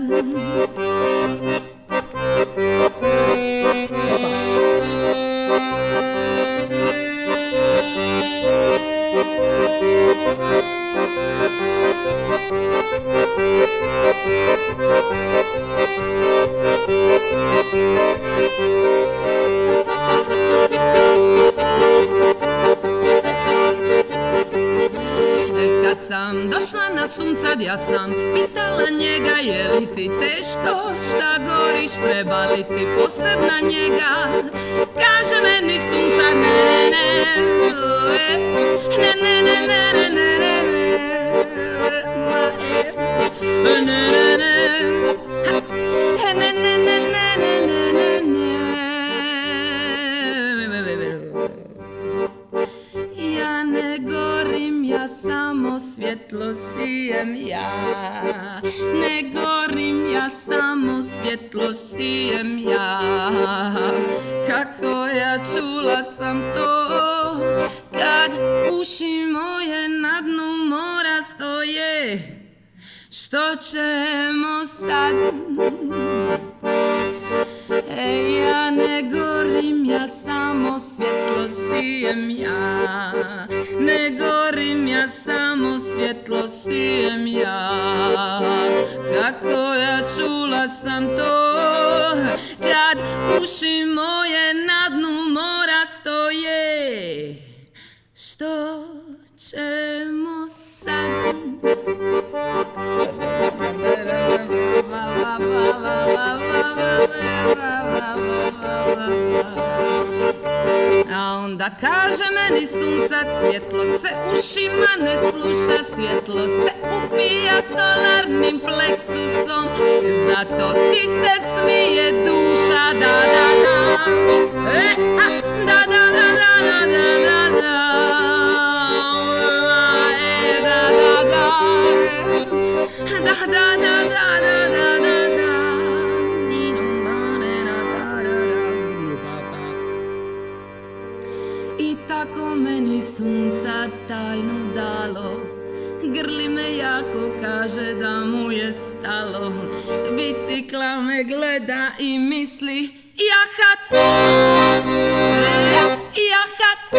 Kad sam došla na suncad, ja sam pitala njega je li ti teško, šta goriš, treba li ti posebna njega. Kaže meni suncad ne, ne, ne, ne, ne, ne, ne, ne, ja ne gorim, ja samo svjetlo sijem ja. Ne gorim, ja samo svjetlo sijem ja. Kako ja čula sam to, kad uši moje na dnu mora stoje. Što ćemo sad? Ej, ja ne gorim, ja samo svjetlo sijem ja. Ne gorim, ja samo svjetlo sijem ja. Kako ja čula sam to, kad uši moje na dnu mora stoje. Što ćemo sad? A onda kaže meni suncac, svjetlo se ušima ne sluša, svjetlo se upija solarnim pleksusom, zato ti se smije duša, da da da, da da da da da da da. Da da da da da da da da. I tako meni suncad tajnu dalo, grli me jako, kaže da mu je stalo. Bicikla me gleda i misli jahat, jahat.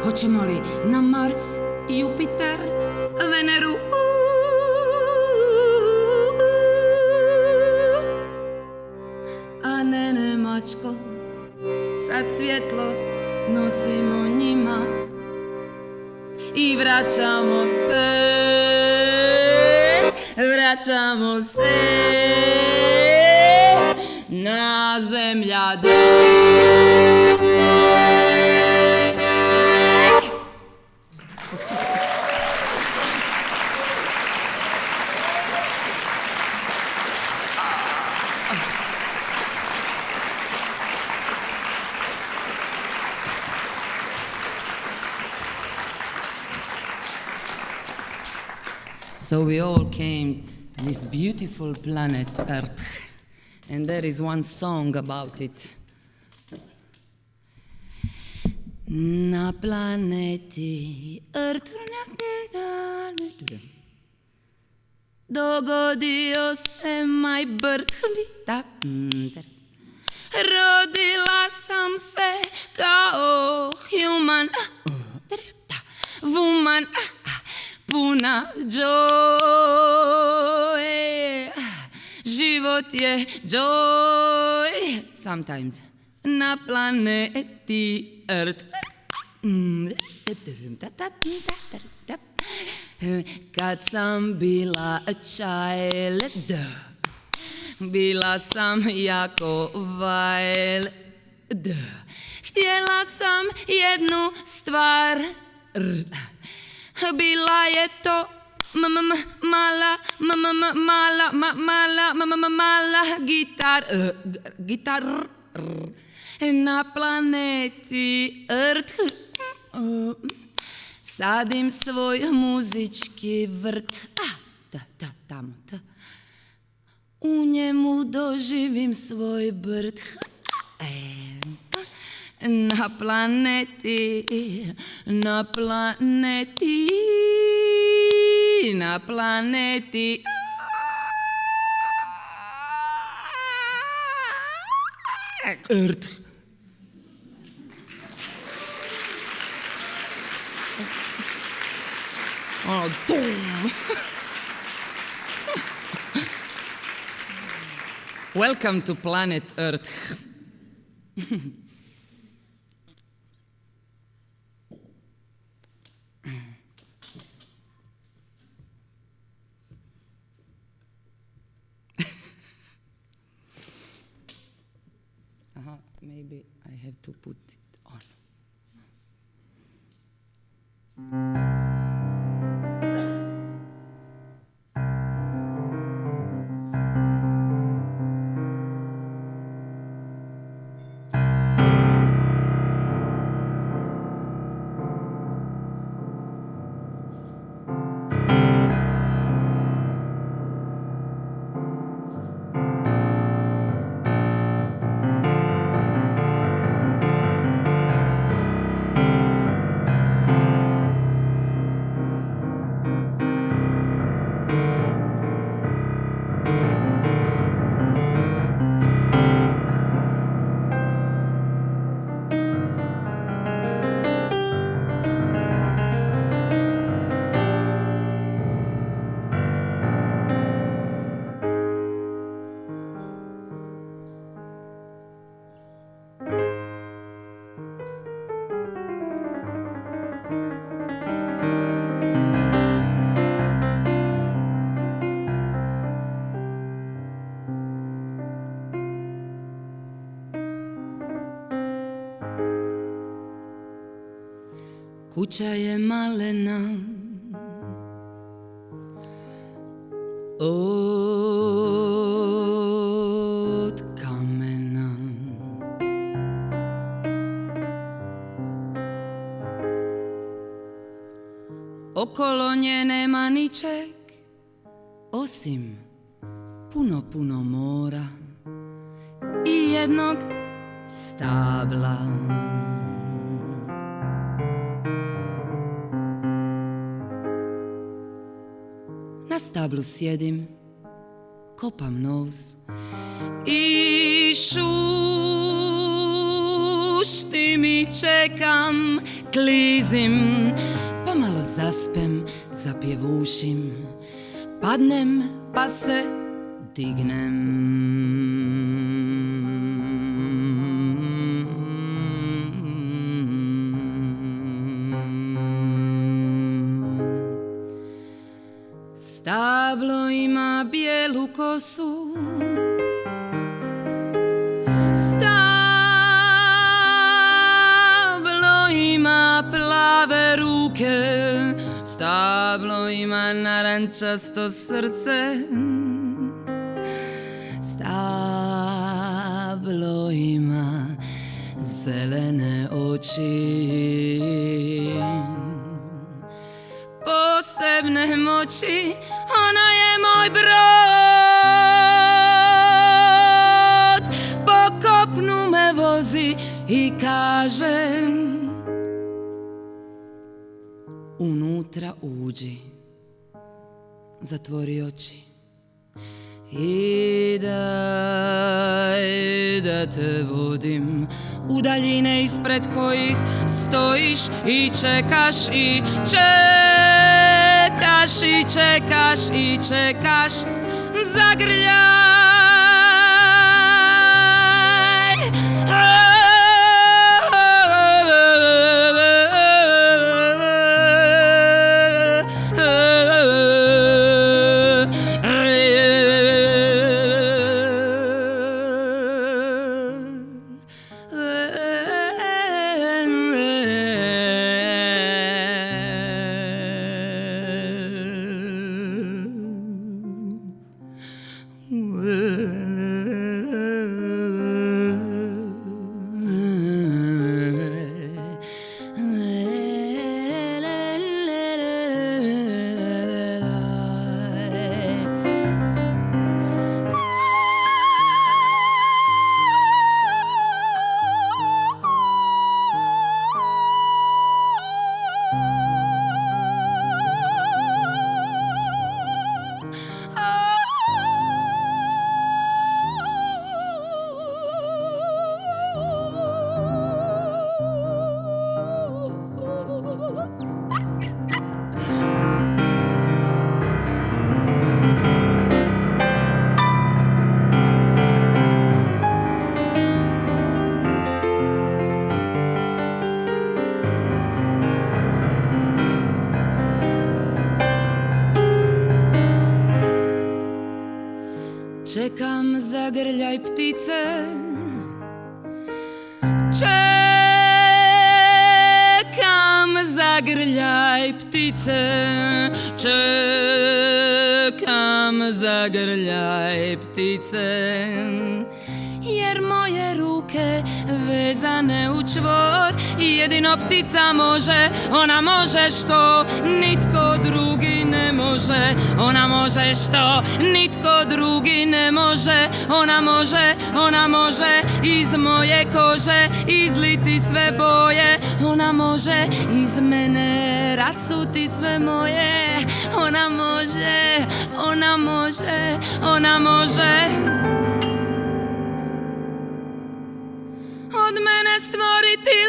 Hoćemo li na Mars, Jupiter, Veneru? A ne, ne, mačko, sad svjetlost nosimo njima i vraćamo se na zemljadu. So we all came to this beautiful planet Earth, and there is one song about it. na planeti dogodio se maj birthday. Rodila sam se kao human woman, puna joy. Život je joy sometimes na planeti Earth. Kad sam bila child, bila sam jako wild. Htjela sam jednu stvar, bila je to mala gitar na planeti Earth. Sadim svoj muzički vrt, tamo, u njemu doživim svoj brt. Na planeti, na planeti, na planeti. Earth. Oh, dum. Welcome to planet Earth. Maybe I have to put it on. Kuća je malena od kamena. Okolo nje nema ničeg osim puno mora i jednog stabla. Na stablu sjedim, kopam nos i šuštim i čekam, klizim, pa malo zaspem, zapjevušim, padnem pa se dignem. Stablo ima bijelu kosu, stablo ima plave ruke, stablo ima narančasto srce, stablo ima zelene oči, posebne moći, ona je moj brod. Po kopnu me vozi i kaže unutra uđi, zatvori oči i daj da te vodim u daljine ispred kojih stojiš i čekaš i čekaš i čekaš i čekaš. Zagrljaj čekam, zagrljaj ptice, čekam, zagrljaj ptice, čekam, zagrljaj ptice, jer moje ruke vezane u čvor i jedino ptica može, ona može što nitko drugi ne može, ona može što nitko drugi ne može, ona može iz moje kože izliti sve boje, ona može iz mene rasuti sve moje, ona može, ona može, ona može od mene stvoriti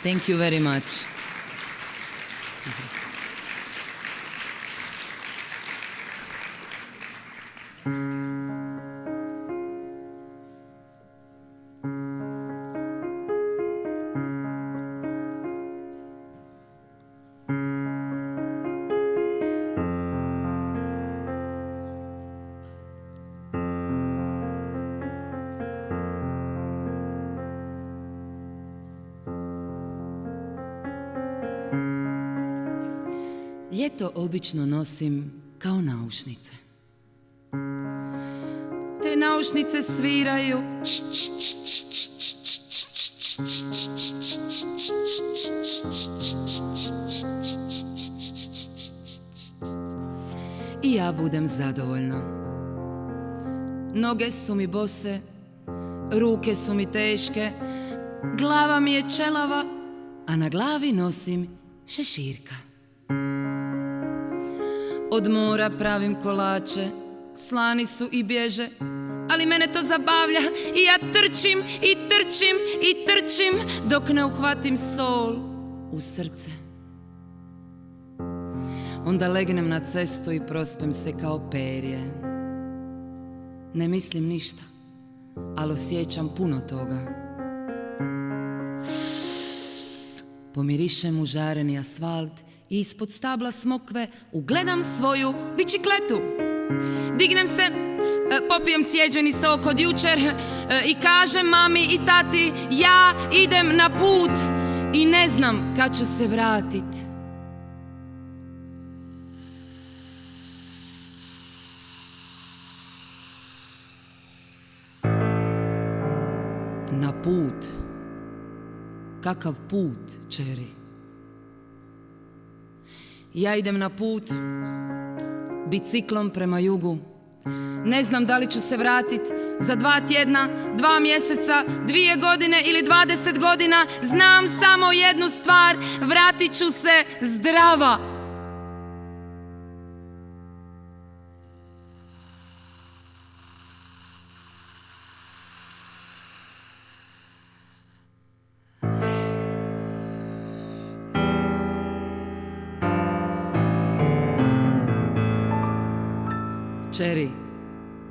Thank you very much. Ljeto obično nosim kao naušnice. Te naušnice sviraju. I ja budem zadovoljna. Noge su mi bose, ruke su mi teške, glava mi je čelava, a na glavi nosim šeširka. Od mora pravim kolače, slani su i bježe, ali mene to zabavlja i ja trčim i trčim i trčim dok ne uhvatim sol u srce. Onda legnem na cestu i prospem se kao perje. Ne mislim ništa, ali osjećam puno toga. Pomirišem užareni asfalt i ispod stabla smokve ugledam svoju bicikletu. Dignem se, popijem cijeđeni sok od jučer i kažem mami i tati, ja idem na put i ne znam kad ću se vratit. Na put. Kakav put, čeri? Ja idem na put biciklom prema jugu. Ne znam da li ću se vratit za 2 tjedna, 2 mjeseca, 2 godine ili 20 godina. Znam samo jednu stvar, vratit ću se zdrava. Čeri,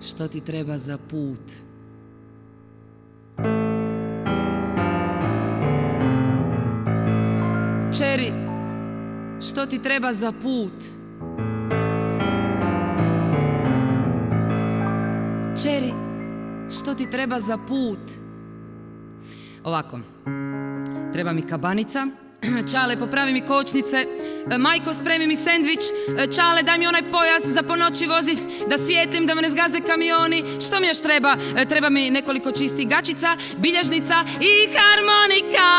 što ti treba za put? Čeri, što ti treba za put? Čeri, što ti treba za put? Ovako, treba mi kabanica, Čale, popravi mi kočnice, majko, spremi mi sendvič, Čale, daj mi onaj pojas za po noći vozit, da svijetlim, da me ne zgaze kamioni. Što mi još treba? Treba mi nekoliko čistih gačica, bilježnica i harmonika.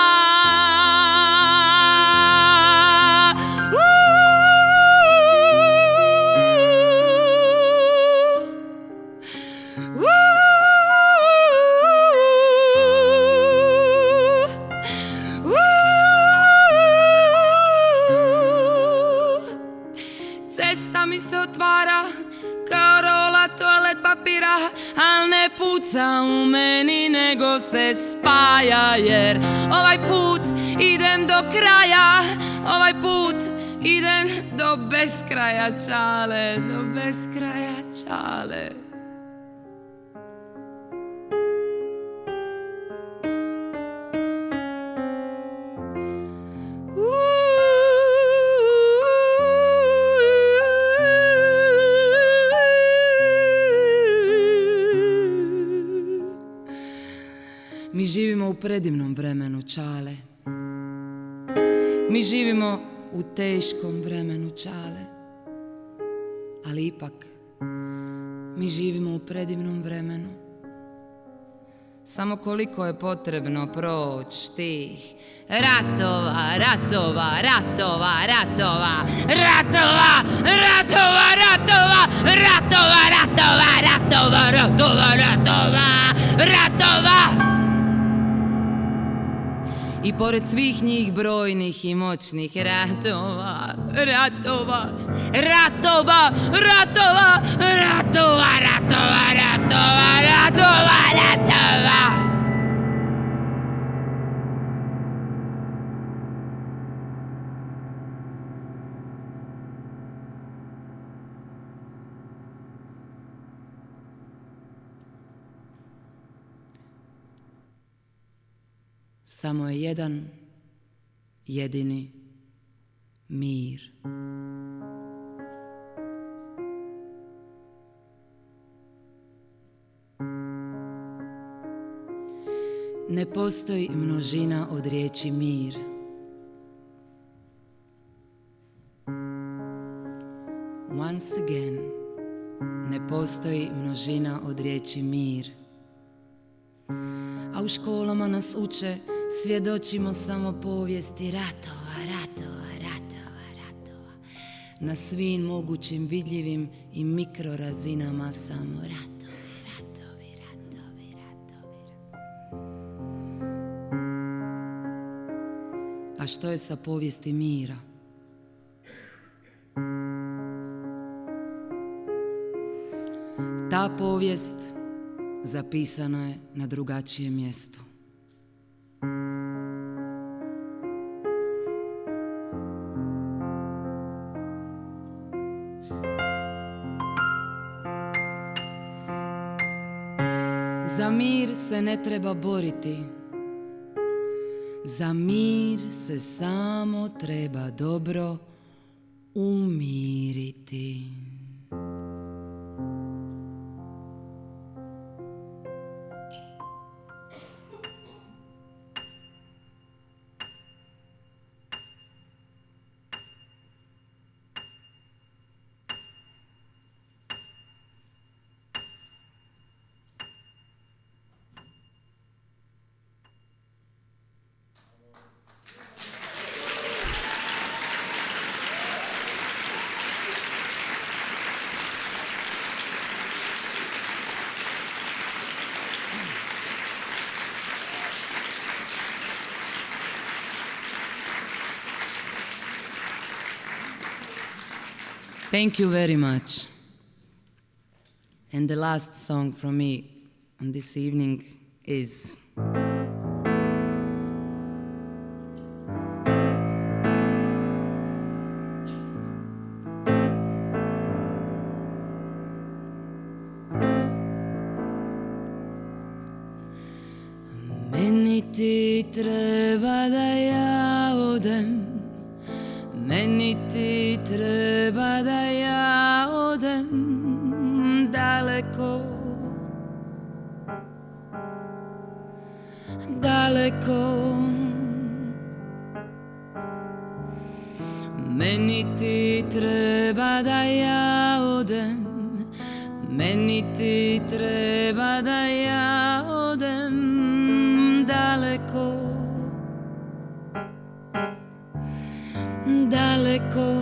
Al ne puca u meni, nego se spaja, jer ovaj put idem do kraja, ovaj put idem do beskraja, Čale, do beskraja, Čale. Mi živimo u predivnom vremenu, Čale. Mi živimo u teškom vremenu, Čale. Ali ipak, mi živimo u predivnom vremenu. Samo koliko je potrebno proći tih ratova, ratova, ratova, ratova, ratova, ratova, ratova, ratova, ratova, ratova, ratova, ratova, ratova. I pored svih njih brojnih i moćnih ratova, ratova, ratova, ratova, ratova, ratova, ratova, ratova, ratova. Samo je jedan jedini mir. Ne postoji množina od riječi mir. Once again, ne postoji množina od riječi mir. A u školama nas uče, svjedočimo samo povijesti ratova, ratova, ratova, ratova. Na svim mogućim vidljivim i mikrorazinama samo ratovi, ratovi, ratovi, ratovi. A što je sa povijesti mira? Ta povijest zapisana je na drugačijem mjestu. Za mir se ne treba boriti. Za mir se samo treba dobro umiriti. Thank you very much. And the last song from me on this evening is Meni ti treba da ja odem, meni ti treba da ja odem daleko, daleko. Meni ti treba da ja odem, meni ti treba da ja odem daleko, daleko.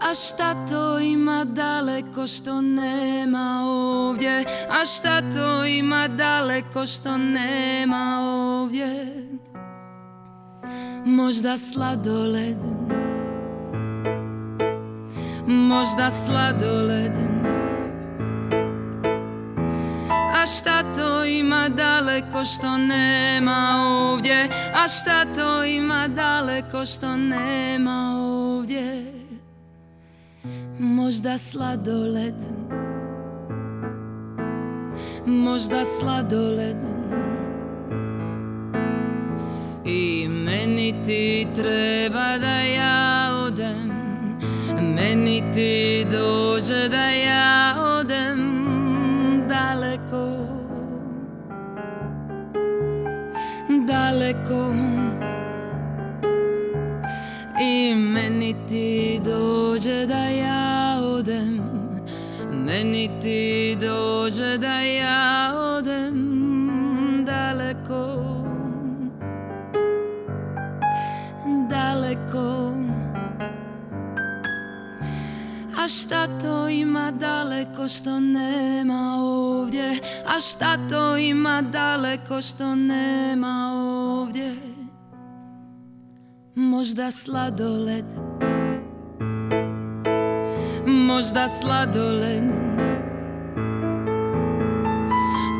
A šta to ima daleko što nema ovdje? A šta to ima daleko što nema ovdje? Možda sladoled, možda sladoled. A šta to ima daleko što nema ovdje? A šta to ima daleko što nema ovdje? Možda sladoled, možda sladoled. I meni ti treba da ja odem, meni ti dođe da ja odem daleko, daleko. I meni ti dođe da ja odem, meni ti dođe da ja odem daleko, daleko. A šta to ima daleko što nema ovdje? A šta to ima daleko što nema ovdje? Možda sladoled, možda sladoled.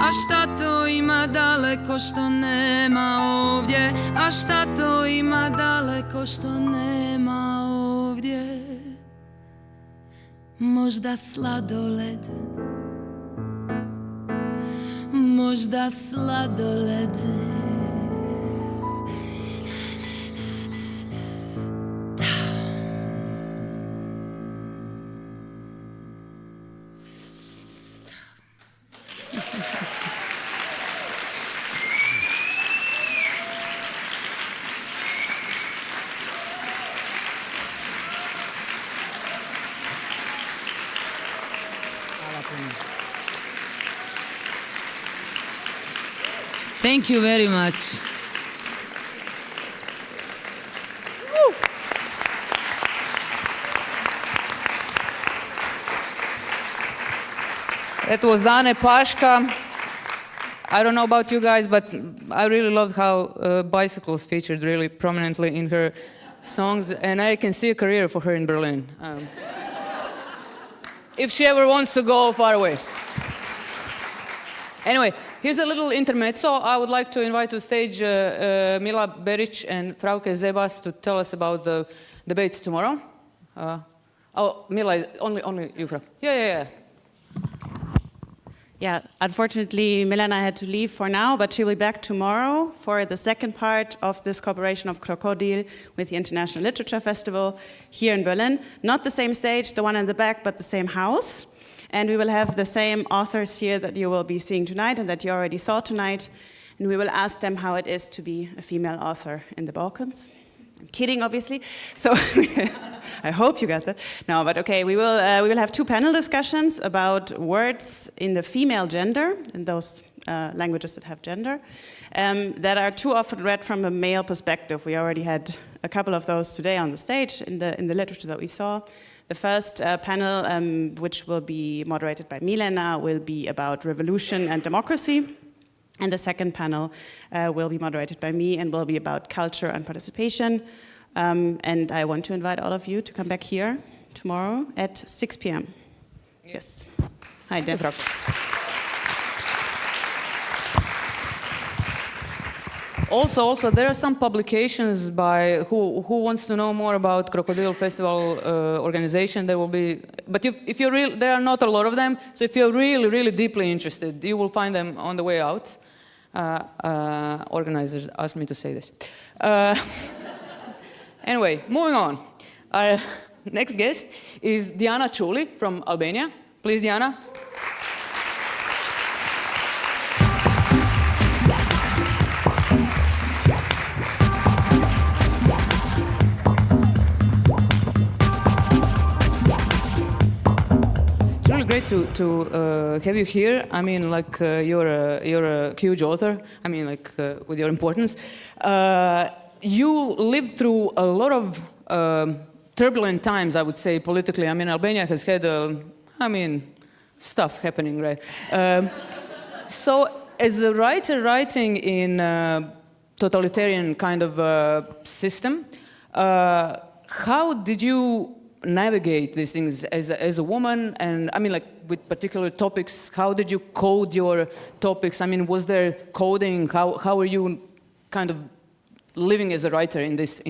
A šta to ima daleko što nema ovdje? A šta to ima daleko što nema ovdje? Možda sladoled, možda sladoled. Thank you very much. It was Anne Paška. I don't know about you guys, but I really loved how bicycles featured really prominently in her songs, and I can see a career for her in Berlin. If she ever wants to go far away. Anyway, here's a little intermezzo. I would like to invite to the stage Mila Berić and Frauke Zebas to tell us about the debates tomorrow. Mila, only you, Frauke. Yeah. Yeah, unfortunately, Milena had to leave for now, but she'll be back tomorrow for the second part of this cooperation of KROKODIL with the International Literature Festival here in Berlin. Not the same stage, the one in the back, but the same house. And we will have the same authors here that you will be seeing tonight and that you already saw tonight. And we will ask them how it is to be a female author in the Balkans. I'm kidding, obviously. So I hope you got that. No, but okay, we will have two panel discussions about words in the female gender, in those languages that have gender, that are too often read from a male perspective. We already had a couple of those today on the stage in the literature that we saw. The first panel, which will be moderated by Milena, will be about revolution and democracy. And the second panel will be moderated by me and will be about culture and participation. And I want to invite all of you to come back here tomorrow at 6 p.m. Yes. Hi, Defra. Also, there are some publications by who wants to know more about KROKODIL Festival organization. There will be, but if you're real, there are not a lot of them. So if you're really deeply interested, you will find them on the way out. Organizers asked me to say this. Anyway, moving on. Our next guest is Diana Çuli from Albania. Please, Diana. Great to have you here. I mean, like you're a huge author. I mean, like with your importance, you lived through a lot of turbulent times. I would say politically. I mean, Albania has had stuff happening, right? So, as a writer writing in a totalitarian kind of system, how did you navigate these things as a woman? And I mean, like with particular topics, how did you code your topics? I mean, was there coding? How are you kind of living as a writer in this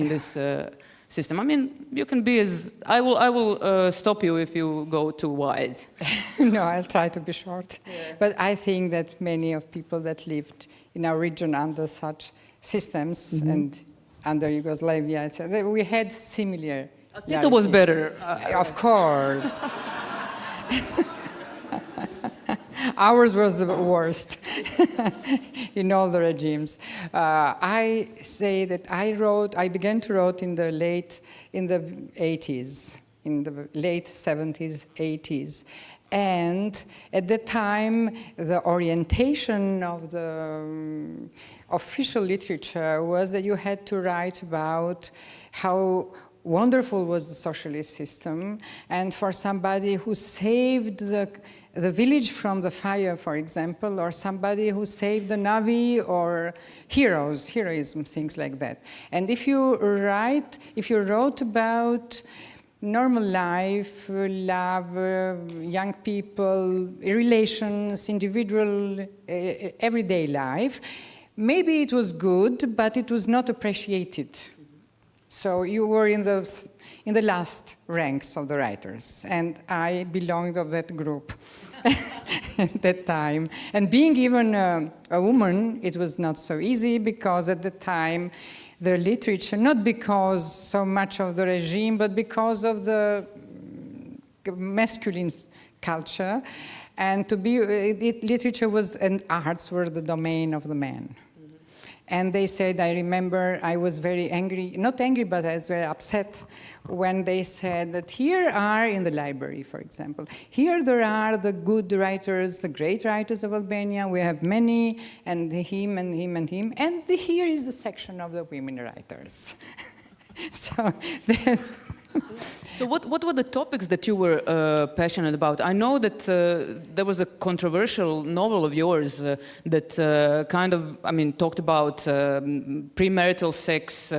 system? I mean, you can be as I will stop you if you go too wide. No, I'll try to be short. Yeah. But I think that many of people that lived in our region under such systems and under Yugoslavia, etc., we had similar. Tito was better. Of course. Ours was the worst in all the regimes. I say that I began to write in the late 80s, in the late 70s, 80s. And at the time, the orientation of the official literature was that you had to write about how wonderful was the socialist system, and for somebody who saved the village from the fire, for example, or somebody who saved the Navy, or heroism, things like that. And if you wrote about normal life, love, young people, relations, individual, everyday life, maybe it was good, but it was not appreciated. So you were in the last ranks of the writers, and I belonged to that group at that time. And being even a woman, it was not so easy, because at the time the literature, not because so much of the regime, but because of the masculine culture, and literature and arts were the domain of the men. And they said, I remember I was very angry, not angry, but I was very upset when they said that here are, in the library, for example, here there are the good writers, the great writers of Albania, we have many, and him and him and him, and here is the section of the women writers. So then... So what were the topics that you were passionate about? I know that there was a controversial novel of yours that kind of, I mean, talked about premarital sex,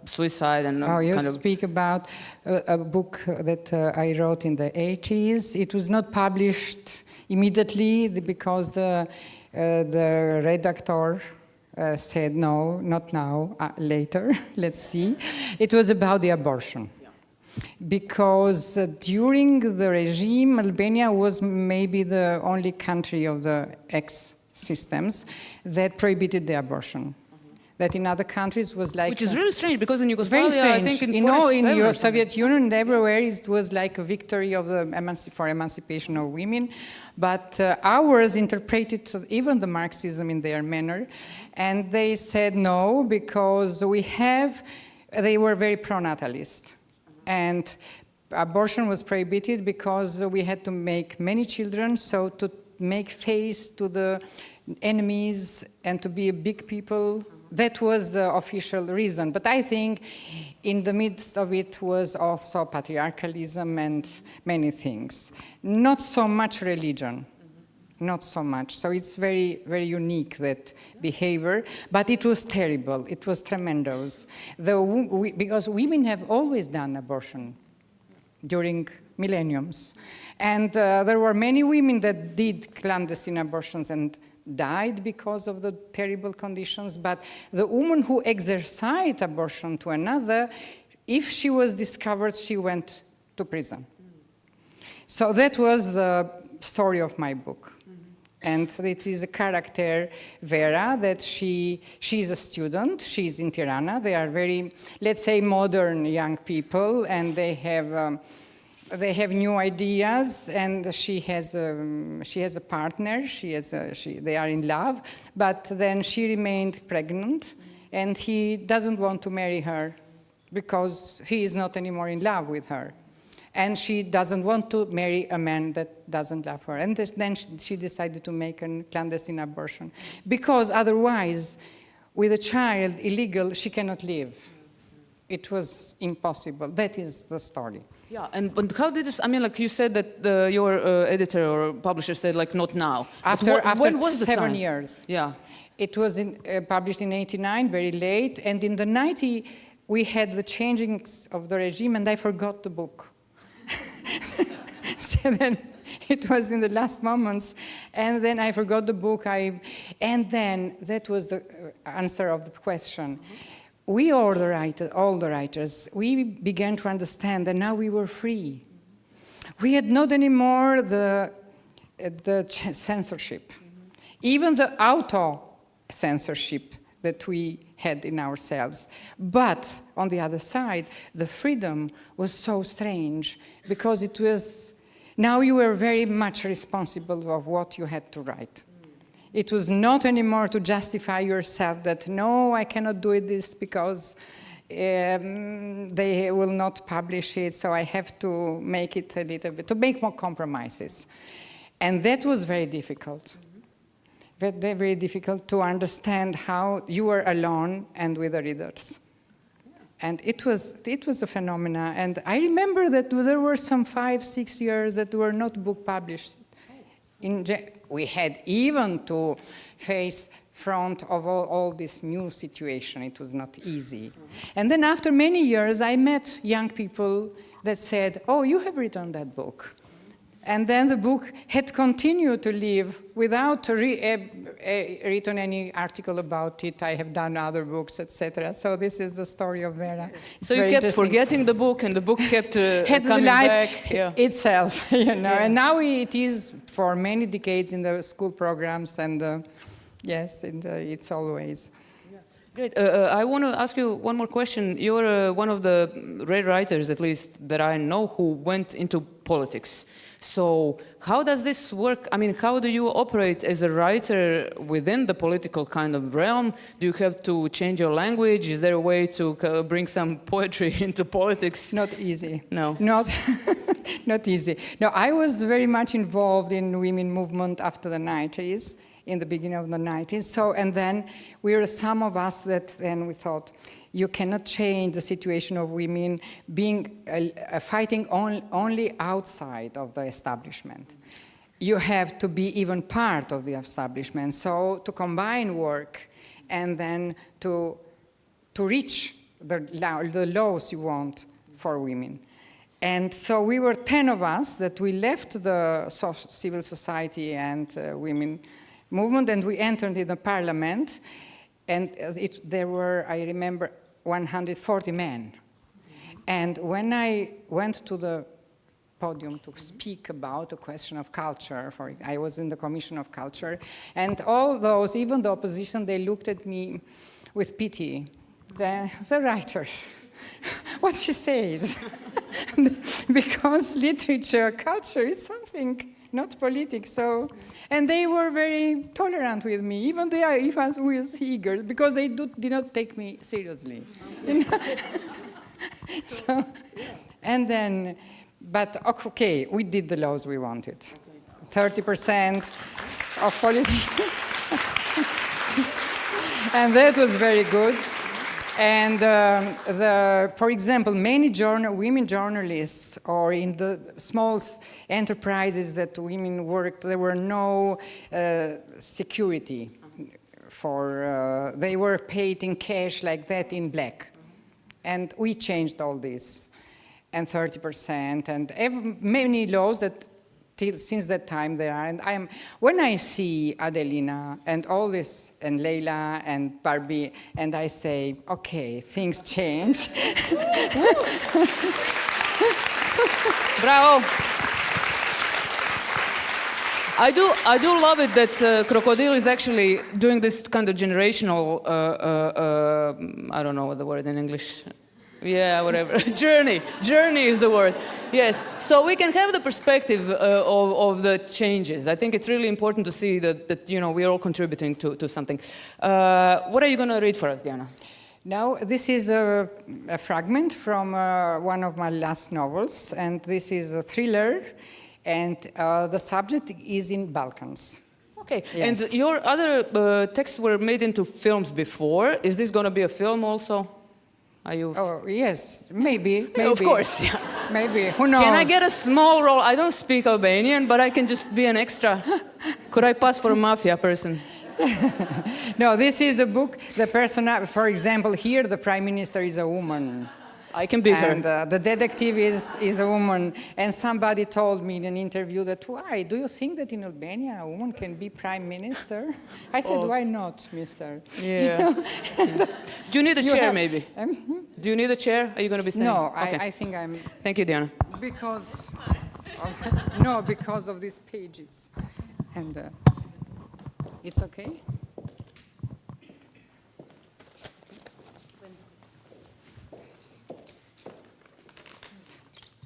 suicide, and you speak about a book that I wrote in the 80s. It was not published immediately because the redactor said, no, not now, later, let's see. It was about the abortion. Yeah. Because during the regime, Albania was maybe the only country of the ex-systems that prohibited the abortion. That in other countries was like... Which is really strange, because in Yugoslavia, very strange. I think in your Soviet Union and everywhere, it was like a victory of the for emancipation of women. But ours interpreted even the Marxism in their manner. And they said no, because they were very pro-natalist. And abortion was prohibited because we had to make many children, so to make face to the enemies and to be a big people. That was the official reason. But I think in the midst of it was also patriarchalism and many things. Not so much religion. Not so much. So it's very, very unique, that behavior. But it was terrible. It was tremendous. Because women have always done abortion during millenniums. And there were many women that did clandestine abortions and died because of the terrible conditions, but the woman who exercised abortion to another, if she was discovered, she went to prison. So that was the story of my book. And it is a character, Vera, that she's a student, she's in Tirana. They are very, let's say, modern young people, and they have new ideas, and she has a partner. They are in love, but then she remained pregnant, and he doesn't want to marry her because he is not anymore in love with her, and she doesn't want to marry a man that doesn't love her. And then she decided to make a clandestine abortion because otherwise, with a child illegal, she cannot live. It was impossible. That is the story. Yeah, but how did this, I mean, like you said that your editor or publisher said, like, not now. After when was the 7 time? years. Yeah. It was published in 89, very late, and in the 90, we had the changings of the regime, and I forgot the book. So then it was in the last moments, and then I forgot the book, and then that was the answer of the question. We all the writers, we began to understand that now we were free. We had not anymore the censorship, even the auto-censorship that we had in ourselves. But on the other side, the freedom was so strange because it was, now you were very much responsible of what you had to write. It was not anymore to justify yourself that, no, I cannot do this because they will not publish it, so I have to make it a little bit, to make more compromises. And that was very difficult. Very, very difficult to understand how you were alone and with the readers. And it was a phenomena. And I remember that there were some 5-6 years that were not book published. We had even to face front of all this new situation. It was not easy. And then after many years, I met young people that said, oh, you have written that book. And then the book had continued to live without written any article about it. I have done other books, etc. So this is the story of Vera. So you kept forgetting the book, and the book kept coming back. Yeah. Itself, you know. Yeah. And now it is for many decades in the school programs, and yes, it's always. Great. I want to ask you one more question. You're one of the rare writers, at least, that I know who went into politics. So how does this work? I mean, how do you operate as a writer within the political kind of realm? Do you have to change your language? Is there a way to bring some poetry into politics? Not easy. No. Not easy. No, I was very much involved in women movement after the 90s, in the beginning of the 90s. So, and then we were some of us that then we thought, you cannot change the situation of women being fighting only outside of the establishment. You have to be even part of the establishment. So to combine work and then to reach the laws you want for women. And so we were 10 of us that we left the civil society and women movement, and we entered in the parliament, and there were, I remember, 140 men. And when I went to the podium to speak about the question of culture, I was in the Commission of Culture, and all those, even the opposition, they looked at me with pity. The writer, what she says, because literature, culture is something, not politics. So, and they were very tolerant with me, even if I was eager, because they did not take me seriously. You know? So, and then, but okay, we did the laws we wanted. 30% of politics. And that was very good. And for example, many women journalists, or in the small enterprises that women worked, there were no security for, they were paid in cash like that in black. And we changed all this, and 30%, and many laws that since that time there are. And when I see Adelina and all this, and Lejla and Barbi, and I say, okay, things change. Bravo. I do love it that KROKODIL is actually doing this kind of generational, I don't know what the word in English. Yeah, whatever. Journey is the word. Yes. So we can have the perspective of the changes. I think it's really important to see that you know, we are all contributing to something. What are you going to read for us, Diana? Now, this is a fragment from one of my last novels, and this is a thriller, and the subject is in Balkans. Okay. Yes. And your other texts were made into films before. Is this going to be a film also? Oh, yes, maybe. Of course, yeah. Maybe, who knows? Can I get a small role? I don't speak Albanian, but I can just be an extra. Could I pass for a mafia person? No, this is a book, the person, for example, here the Prime Minister is a woman. I can be her. And the detective is a woman. And somebody told me in an interview that, why? Do you think that in Albania a woman can be prime minister? I said, why not, mister? Yeah. Do you need a chair, maybe? Do you need a chair? Are you going to be standing? No, okay. I think I'm... Thank you, Diana. Because of these pages. And it's okay?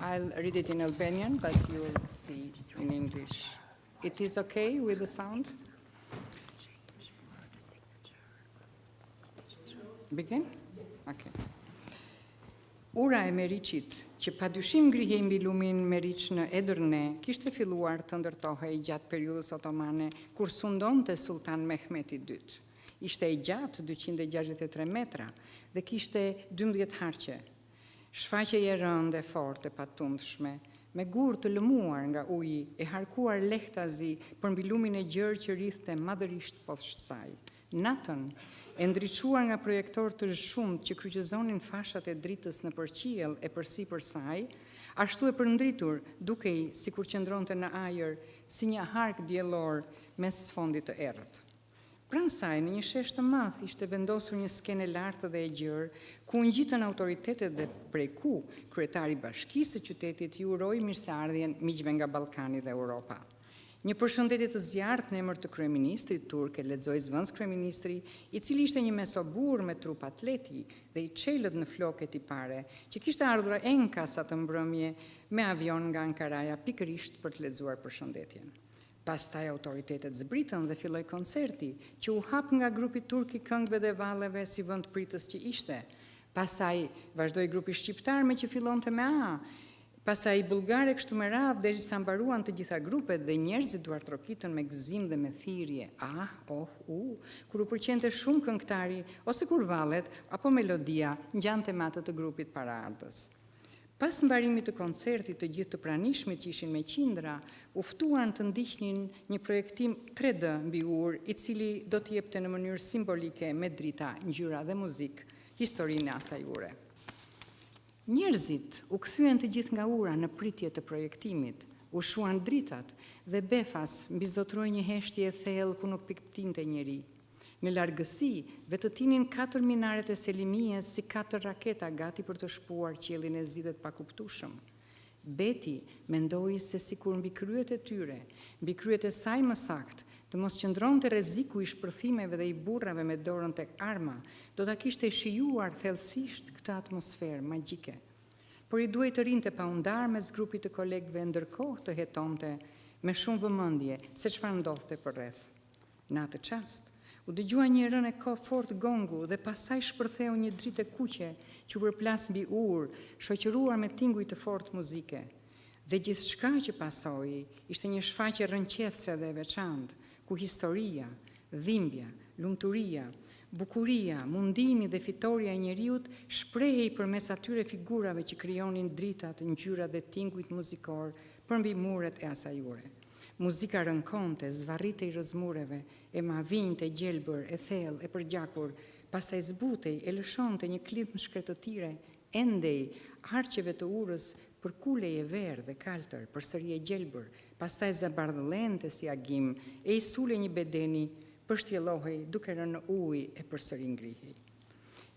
I'll read it in Albanian, but you will see in English. It is okay with the sound? Begin? Okay. Ura e Meriqit, që padyshim ngrihej mbi lumin Meriq në Edirne, kishte filluar të ndërtohej gjatë periudhës otomane, kur sundonte Sultan Mehmeti II. Ishte i gjatë 263 metra dhe kishte 12 harqe. Shfaqjeje rënde forte patundshme, me gur të lëmuar nga uji e harkuar lehtazi për mbi lumin e gjerë që rrithte madhërisht poshtë saj. Natën, e ndriçuar nga projektor të zhshumtë që kryqëzonin fashat e dritës në përqiell e përsipër saj, ashtu e përndritur, dukej sikur qëndronte në ajër si një hark diellor mes sfondit të errët. Pranë saj, në një shesh të madh, ishte vendosur një skenë lartë dhe e gjerë, ku ngjitën autoritetet dhe prej ku kryetari i bashkisë së qytetit ju uroi mirëseardhjen miqve nga Ballkani dhe Europa. Një përshëndetje të zjarrt në emër të kryeministrit turk, e lexoi zvendës kryeministri, i cili ishte një mesobur me trup atleti dhe i çelët në flokë e tipare, që kishte ardhur enkas atë mbrëmje me avion nga Ankaraja pikërisht për të lexuar përshëndetjen. Pastaj autoritetet zbritën dhe filloi koncerti, që u hap nga grupi turk i këngëve dhe valleve si vend pritës që ishte. Pastaj vazhdoi grupi shqiptar me që fillonte me A. Pastaj bullgare kështu me radhë derisa mbaruan të gjitha grupet dhe njerëzit duartrokitën me gëzim dhe me thirrje. Kur u pëlqente shumë këngëtari ose kur vallet apo melodia ngjante me atë të grupit paraardhës. Pas mbarimit të koncertit, të gjithë të pranishmit që ishin me qindra, u ftuan të ndiqnin një projektim 3D mbi ur, i cili do të jepte në mënyrë simbolike me drita, ngjyra dhe muzikë historinë e asaj ure. Njerëzit u kthyen të gjithë nga ura në pritje të projektimit, u shuan dritat dhe befas mbizotroi një heshtje e thellë ku nuk piktinte njeri. Në largësi, vetëtinin 4 minaret e Selimijes si 4 raketa gati për të shpuar qiellin e zgjidhet pa kuptueshëm. Beti mendoi se sikur mbi kryet e tyre, mbi kryet e saj më sakt, të mos qëndronte rreziku i shpërthimeve dhe i burrave me dorën tek arma, do ta kishte shijuar thellësisht këtë atmosferë magjike. Por i duhej të rinte pa u ndarë mes grupit të kolegëve, ndërkohë të hetonte me shumë vëmendje se çfarë ndodhte përreth. Në atë çast, u dëgjua një rënë fort gongu dhe pasaj shpërtheu një dritë kuqe që u përplas mbi ur, shoqëruar me tinguj të fortë muzike. Dhe gjithçka që pasoi ishte një shfaqje rënqethse dhe e veçantë, ku historia, dhimbja, lumturia, bukuria, mundimi dhe fitoria e njeriut shprehej përmes atyre figurave që krijonin dritat, ngjyrat dhe tingujt muzikor përmbi muret e asaj ure. Muzika rënkonte, zvarritej rrëzmureve, e mavinjte, gjelbër, e thellë, e përgjakur, pastaj zbutej, e lëshonte një klidhm shkretëtire, endej harqeve të urës për kulej e verë dhe kaltër, përsëri e gjelbër, pastaj zabardhëllente si agim, e i sule një bedeni, përshtjellohej duke rënë në ujë e përsëri ngrihej.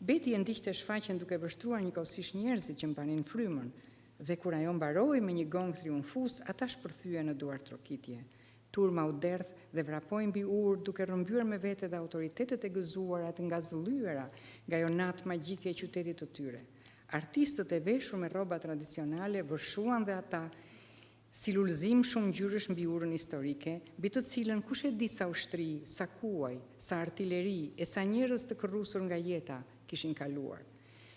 Beti e ndiqte shfaqjen duke vështruar njëkohësisht njerëzit që mbanin frymën, dhe kur ajo mbaroi me një gong triumfus, ata shpërthyen në duartrokitje. Turma u derdh dhe vrapoi mbi ur duke rrëmbyer me vete dhe autoritetet e gëzuara të ngazullyera nga ajo natë magjike e qytetit të tyre. Artistët e veshur me rroba tradicionale vërshuan dhe ata si lulëzim shumë ngjyrësh mbi urën historike, mbi të cilën kush e di sa ushtri, sa kuaj, sa artilleri e sa njerëz të kërrusur nga jeta kishin kaluar.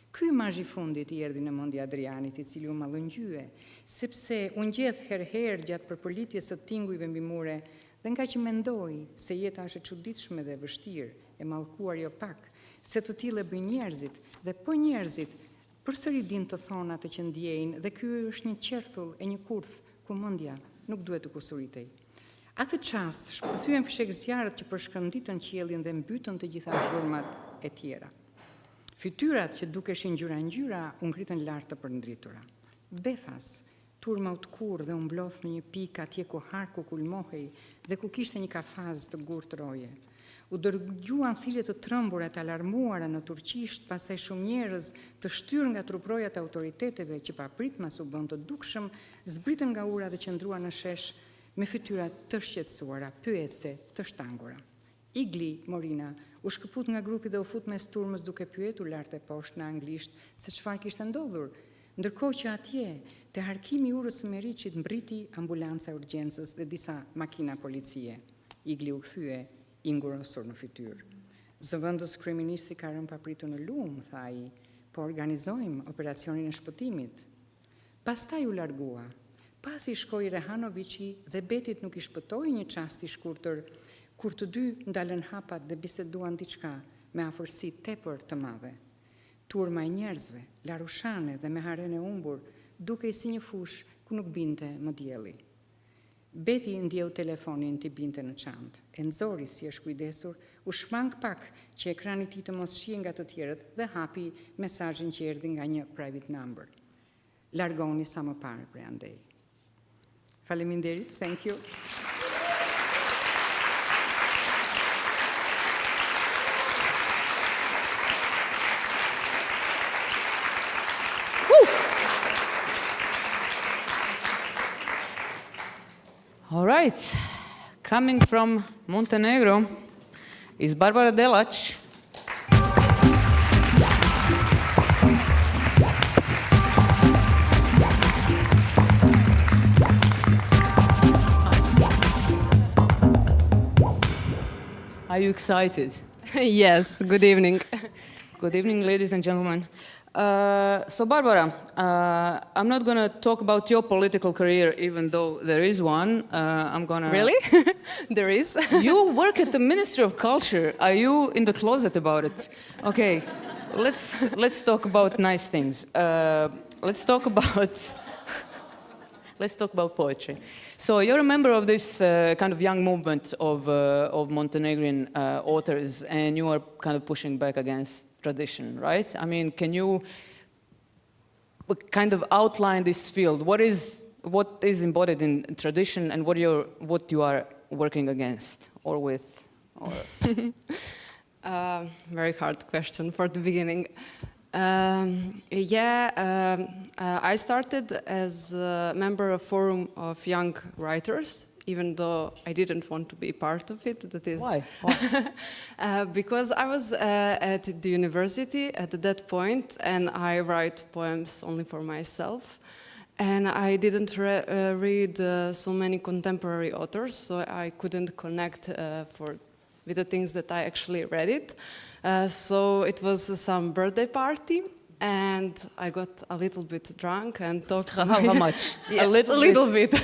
Ky imazh i fundit i erdhi në mendje Adrianit, i cili u mallëngjye, sepse u ngjeth herëherë gjatë përpolitjes së tingujve mbi mure, dhe nga që mendoi se jeta është e çuditshme dhe e vështirë, e mallkuar jo pak, se të tillë e bëjnë njerëzit, dhe po njerëzit përsëri din të thonë atë që ndjejnë, dhe ky është një qerthull e një kurth ku mendja nuk duhet të kusuritej. Atë çast shpërthyen fishek zjarët që përshkënditën qiellin dhe mbytën të gjitha zhurmat e tjera. Fytyrat që dukeshin ngjyra u ngritën lart të përndritura. Befas, turma u tkurr dhe u mblodh në një pikë atje ku harku kulmohej dhe ku kishte një kafaz të gurtë roje. U dërgjuan thirrje të trembura të alarmuara në turqisht, pastaj shumë njerëz të shtyrë nga truprojat e autoriteteve që papritmas u bën të dukshëm, zbritën nga ura dhe qëndruan në shesh me fytyra të shqetësuara, pyetse, të shtangura. Igli Morina u shkëput nga grupi dhe u fut mes turmës duke pyetur lart e poshtë në anglisht se çfarë kishte ndodhur, ndërkohë që atje, te harkimi i urës së Meriçit, mbriti ambulanca e urgjencës dhe disa makina policie. Igli u kthye i ngurosur në fytyrë. Zëvendës kryeministri ka rënë papritur në lumë, tha ai, po organizojmë operacionin e shpëtimit. Pastaj u largua. Pasi shkoi Rehanoviçi dhe Betit nuk i shpëtoi një çast i shkurtër, kur të dy ndalën hapat dhe biseduan diçka me afërsi tepër të madhe. Turma e njerëzve, larushane dhe me haren e humbur, dukej si një fush ku nuk binte më dielli. Beti ndjeu telefonin t'i binte në çantë. E nxori si është kujdesur, u shmang pak që ekrani i tij të mos shihej nga të tjerët dhe hapi mesazhin që erdhi nga një private number. Largoni sa më parë prej andej. Faleminderit, thank you. All right. Coming from Montenegro is Barbara Delać. Are you excited? Yes, good evening. Good evening, ladies and gentlemen. So Barbara, I'm not going to talk about your political career, even though there is one. I'm going to... Really? There is? You work at the Ministry of Culture. Are you in the closet about it? Okay, let's talk about nice things. Let's talk about poetry. So you're a member of this kind of young movement of Montenegrin authors, and you are kind of pushing back against tradition, right? I mean, can you kind of outline this field? What is embodied in tradition, and what you are working against or with? Or Very hard question for the beginning. I started as a member of Forum of Young Writers, even though I didn't want to be part of it. That is why? Because I was at the university at that point, and I write poems only for myself. And I didn't read so many contemporary authors, so I couldn't connect with the things that I actually read it. So it was some birthday party, and I got a little bit drunk and talked to How much? Yeah, a little bit.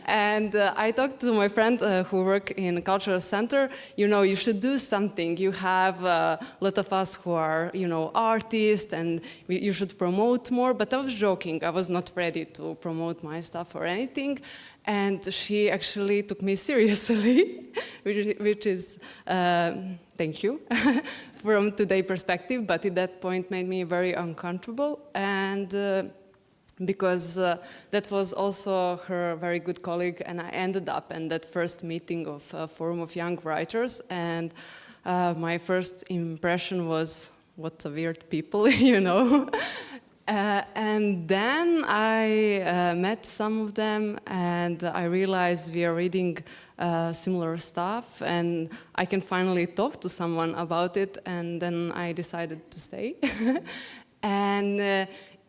And I talked to my friend who works in a cultural center. You know, you should do something. You have a lot of us who are, artists, and you should promote more. But I was joking. I was not ready to promote my stuff or anything. And she actually took me seriously, which is, thank you, from today's perspective, but at that point made me very uncomfortable. And because that was also her very good colleague, and I ended up in that first meeting of Forum of Young Writers, and my first impression was, what a weird people, And then I met some of them, and I realized we are reading similar stuff, and I can finally talk to someone about it, and then I decided to stay. And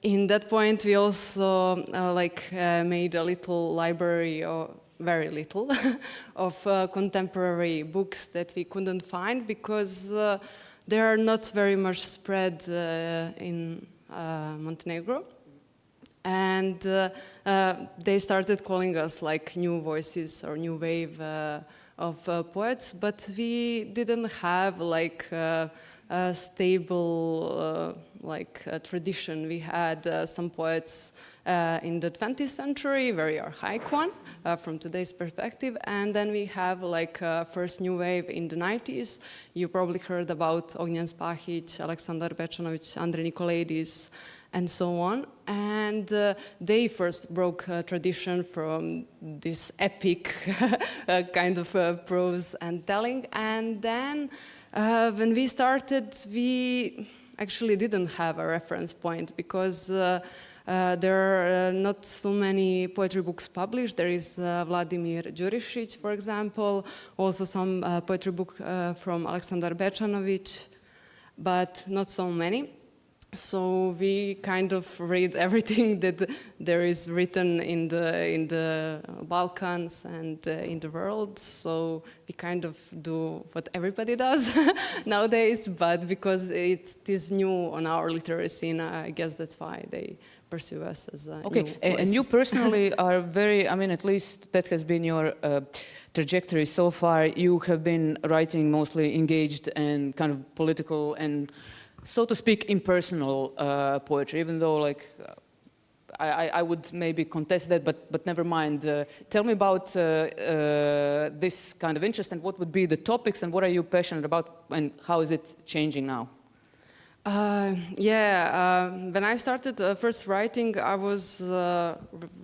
in that point, we also made a little library, or very little, of contemporary books that we couldn't find, because they are not very much spread in Montenegro, and they started calling us like new voices or new wave of poets, but we didn't have like a stable tradition. We had some poets in the 20th century, very archaic one from today's perspective, and then we have like first new wave in the 90s. You probably heard about Ognjen Spahić, Aleksandar Bečanović, Andrej Nikolaidis, and so on. And they first broke tradition from this epic kind of prose and telling. And then when we started, we actually didn't have a reference point, because there are not so many poetry books published. There is Vladimir Đurišić, for example, also some poetry book from Aleksandar Bečanović, but not so many. So we kind of read everything that there is written in the Balkans and in the world. So we kind of do what everybody does nowadays, but because it is new on our literary scene, I guess that's why they pursue us as a okay. new And you personally are very, I mean, at least that has been your trajectory so far. You have been writing mostly engaged and kind of political and, so to speak, impersonal poetry, even though I would maybe contest that, but never mind. Tell me about this kind of interest, and what would be the topics, and what are you passionate about, and how is it changing now? When I started first writing, I was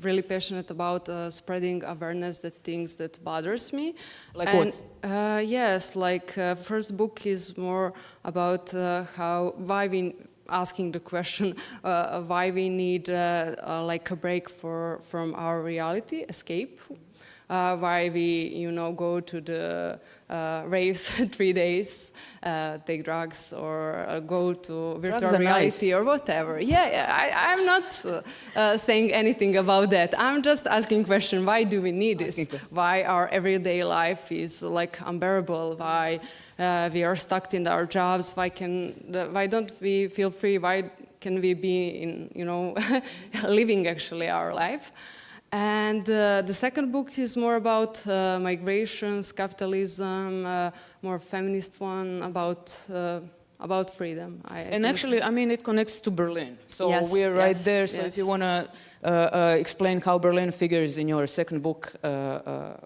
really passionate about spreading awareness that things that bothers me. Like what? Yes, first book is more about why we asking the question why we need like a break from our reality, escape. why we, go to the raves 3 days, take drugs, or go to virtual reality or whatever. I'm not saying anything about that. I'm just asking question, why do we need this? Why our everyday life is like unbearable? Why we are stuck in our jobs? Why don't we feel free? Why can we be in, living actually our life? And the second book is more about migrations, capitalism, more feminist one, about freedom. Actually, it connects to Berlin. So yes, we're right there. So if you want to explain how Berlin figures in your second book, why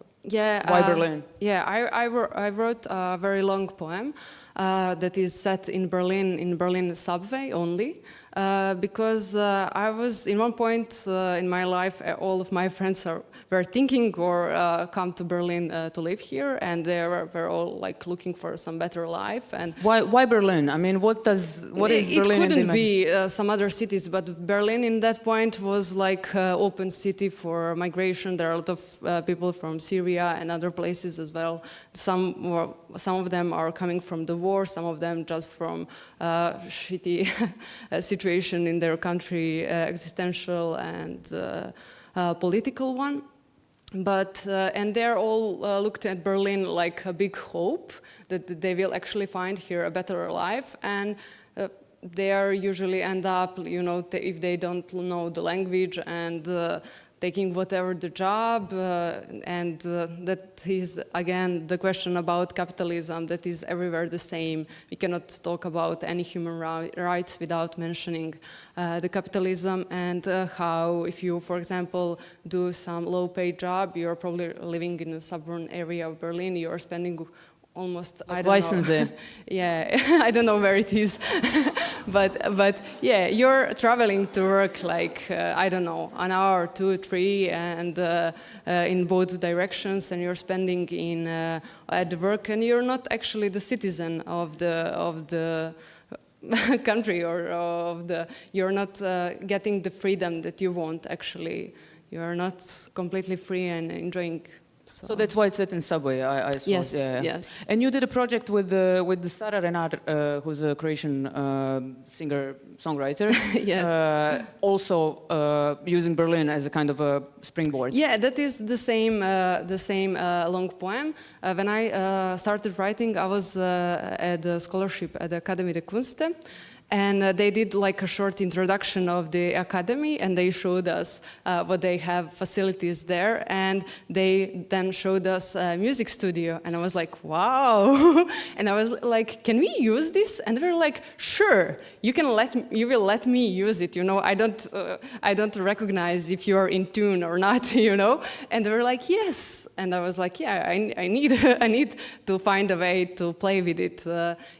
Berlin? I wrote a very long poem that is set in Berlin subway only. Because I was, in one point in my life, all of my friends were thinking or come to Berlin to live here, and they were all like looking for some better life. And why Berlin? What is Berlin? It couldn't be some other cities, but Berlin in that point was like open city for migration. There are a lot of people from Syria and other places as well. Some of them are coming from the war, some of them just from shitty situation in their country, existential and political one. But and they're all looked at Berlin like a big hope that they will actually find here a better life, and they are usually end up, if they don't know the language and taking whatever the job, and that is, again, the question about capitalism that is everywhere the same. We cannot talk about any human rights without mentioning the capitalism and how, if you, for example, do some low-paid job, you're probably living in a suburban area of Berlin, you're spending almost, I don't know. Yeah, I don't know where it is. but yeah, you're traveling to work like, I don't know, an hour, 2, 3, and in both directions, and you're spending at the work, and you're not actually the citizen of the country, or you're not getting the freedom that you want, actually. You're not completely free and enjoying. So that's why it's set in subway, I suppose. Yes. And you did a project with the Sara Renar, who's a Croatian singer-songwriter. Yes. Also using Berlin as a kind of a springboard. Yeah, that is the same long poem. When I started writing, I was at a scholarship at the Academy de Kunste. And they did like a short introduction of the academy, and they showed us what they have facilities there, and they then showed us a music studio, and I was like, wow. And I was like, can we use this? And they were like, sure, you will let me use it, I don't recognize if you're in tune or not, And they were like, yes. And I was like, yeah, I need to find a way to play with it.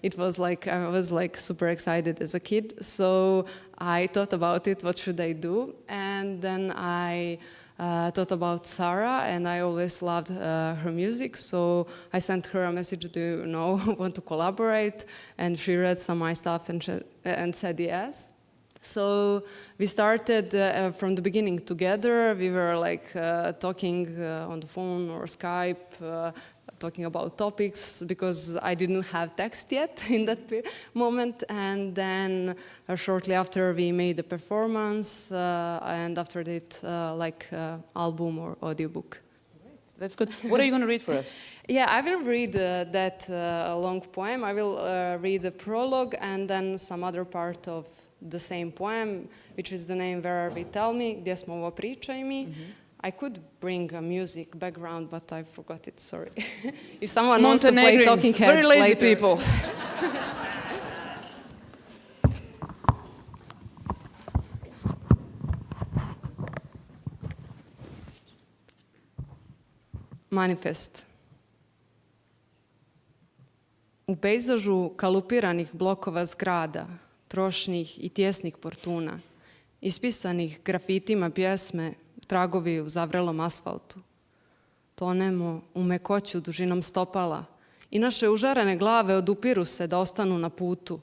It was like, I was like super excited as a kid, so I thought about it, what should I do? And then I thought about Sarah, and I always loved her music, so I sent her a message, do you want to collaborate? And she read some of my stuff and said yes. So we started from the beginning together. We were like talking on the phone or Skype, talking about topics, because I didn't have text yet in that moment. And then shortly after, we made a performance, and after that, album or audiobook. That's good. What are you going to read for us? Yeah, I will read that long poem. I will read the prologue and then some other part of the same poem, which is the name Where We Tell Me, Gdje smo ovo pričaj mi. I could bring a music background, but I forgot it, sorry. If someone wants to play Talking Heads very lazy later. people. Manifest. U pejzažu kalupiranih blokova zgrada, trošnih i tjesnih portuna, ispisanih grafitima pjesme, tragovi u zavrelom asfaltu. Tonemo u mekoću dužinom stopala i naše užarene glave odupiru se da ostanu na putu.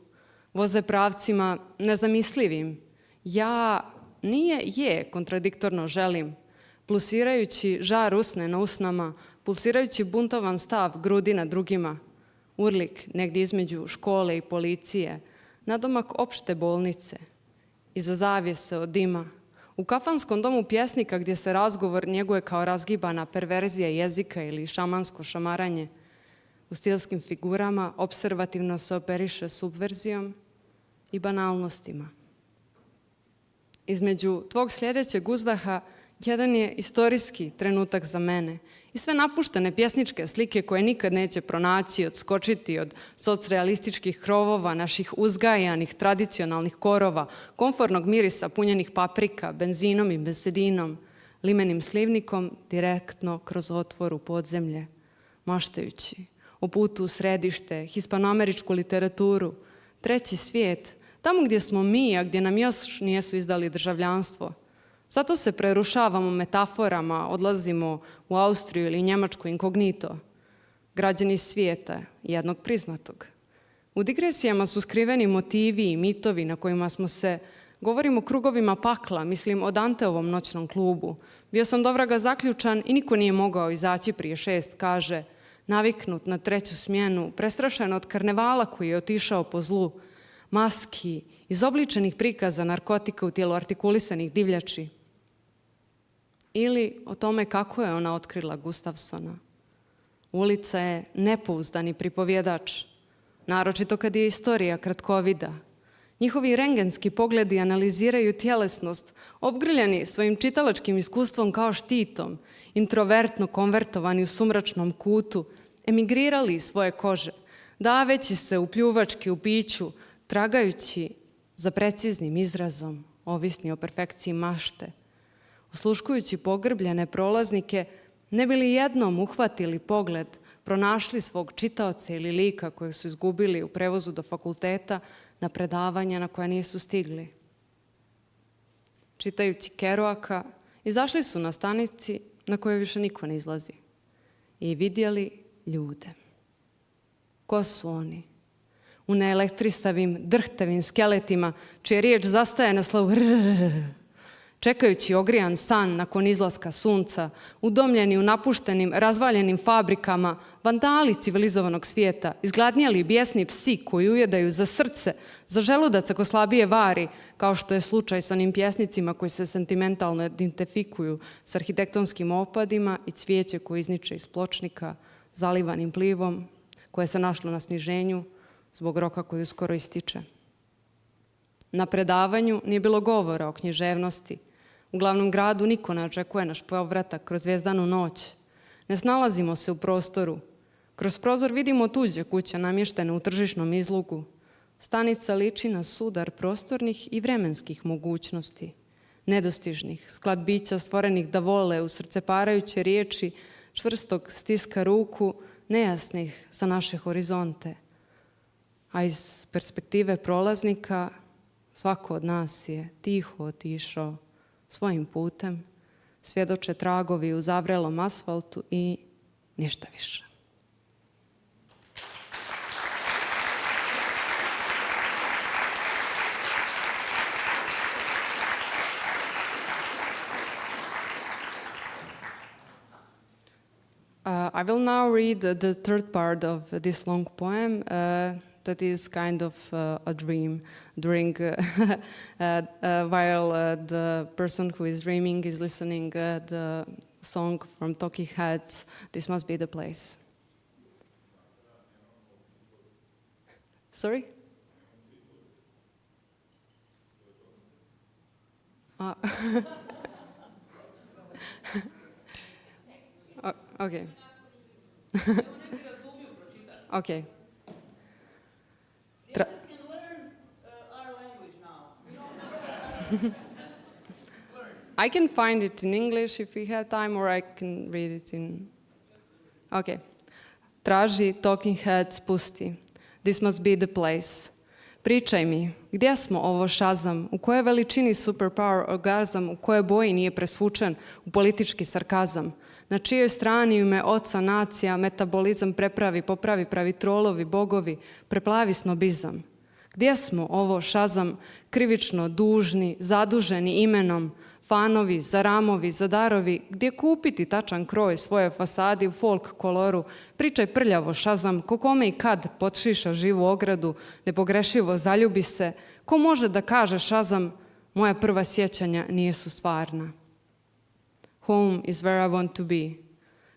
Voze pravcima nezamislivim. Ja nije kontradiktorno želim. pulsirajući žar usne na usnama, pulsirajući buntovan stav grudi na drugima, urlik negdje između škole i policije, nadomak opšte bolnice, iza zavjese od dima, u kafanskom domu pjesnika gdje se razgovor njeguje kao razgibana perverzija jezika ili šamansko šamaranje, u stilskim figurama observativno se operiše subverzijom i banalnostima. Između tvog sljedećeg uzdaha jedan je istorijski trenutak za mene i sve napuštene pjesničke slike koje nikad neće pronaći, odskočiti od socrealističkih krovova naših uzgajanih tradicionalnih korova, komfornog mirisa punjenih paprika, benzinom i besedinom, limenim slivnikom direktno kroz otvor u podzemlje, maštajući o putu u središte, hispanoameričku literaturu, treći svijet, tamo gdje smo mi, a gdje nam još nijesu izdali državljanstvo. Zato se prerušavamo metaforama, odlazimo u Austriju ili Njemačku inkognito. Građani svijeta, jednog priznatog. U digresijama su skriveni motivi i mitovi na kojima smo se, govorim o krugovima pakla, mislim o Danteovom noćnom klubu. Bio sam dovraga zaključan i niko nije mogao izaći prije 6, kaže, naviknut na 3. smjenu, prestrašen od karnevala koji je otišao po zlu, maski, izobličenih prikaza narkotika u tijelu artikulisanih divljači. Ili o tome kako je ona otkrila Gustafsona. Ulica je nepouzdani pripovjedač, naročito kad je istorija kratkovida. Njihovi rengenski pogledi analiziraju tjelesnost, obgrljeni svojim čitalačkim iskustvom kao štitom, introvertno konvertovani u sumračnom kutu, emigrirali iz svoje kože, daveći se u pljuvački u piću, tragajući za preciznim izrazom, ovisni o perfekciji mašte, osluškujući pogrbljene prolaznike, ne bi li jednom uhvatili pogled, pronašli svog čitaoca ili lika kojeg su izgubili u prevozu do fakulteta na predavanja na koja nisu stigli. Čitajući Kerouaka, izašli su na stanici na kojoj više niko ne izlazi i vidjeli ljude. Ko su oni? U neelektrisavim, drhtavim skeletima, čija riječ zastaje na slovu rrrr, čekajući ogrijan san nakon izlaska sunca, udomljeni u napuštenim, razvaljenim fabrikama, vandali civilizovanog svijeta, izgladnijeli bijesni psi koji ujedaju za srce, za želudac ako slabije vari, kao što je slučaj s onim pjesnicima koji se sentimentalno identifikuju s arhitektonskim opadima i cvijeće koje izniče iz pločnika, zalivanim plivom, koje se našlo na sniženju zbog roka koji uskoro ističe. Na predavanju nije bilo govora o književnosti. U glavnom gradu niko ne očekuje naš povratak kroz zvijezdanu noć. Ne snalazimo se u prostoru. Kroz prozor vidimo tuđe kuće namještene u tržišnom izlugu. Stanica liči na sudar prostornih i vremenskih mogućnosti. Nedostižnih, sklad bića stvorenih da vole u srceparajuće riječi, čvrstog stiska ruku, nejasnih za naše horizonte. A iz perspektive prolaznika svako od nas je tiho otišao svojim putem, svjedoče tragovi u zavrelom asfaltu i ništa više. I will now read the third part of this long poem. That is kind of a dream during while the person who is dreaming is listening the song from Talking Heads, This Must Be the Place. Sorry? Okay. Okay. I can find it in English if we have time, or I can read it in... Okay. Traži Talking Heads, pusti. This must be the place. Pričaj mi, gdje smo ovo šazam, u kojoj veličini superpower orgazam, u kojoj boji nije presvučen u politički sarkazam, na čijoj strani u ime oca nacija metabolizam prepravi, popravi, pravi trolovi, bogovi, preplavi snobizam. Gdje smo ovo šazam, krivično dužni, zaduženi imenom, fanovi, za ramovi, za darovi, gdje kupiti tačan kroj svoje fasadi u folk koloru, pričaj prljavo Šazam, ko kome i kad potšiša živu ogradu, nepogrešivo zaljubi se, ko može da kaže Šazam, moja prva sjećanja nijesu stvarna. Home is where I want to be.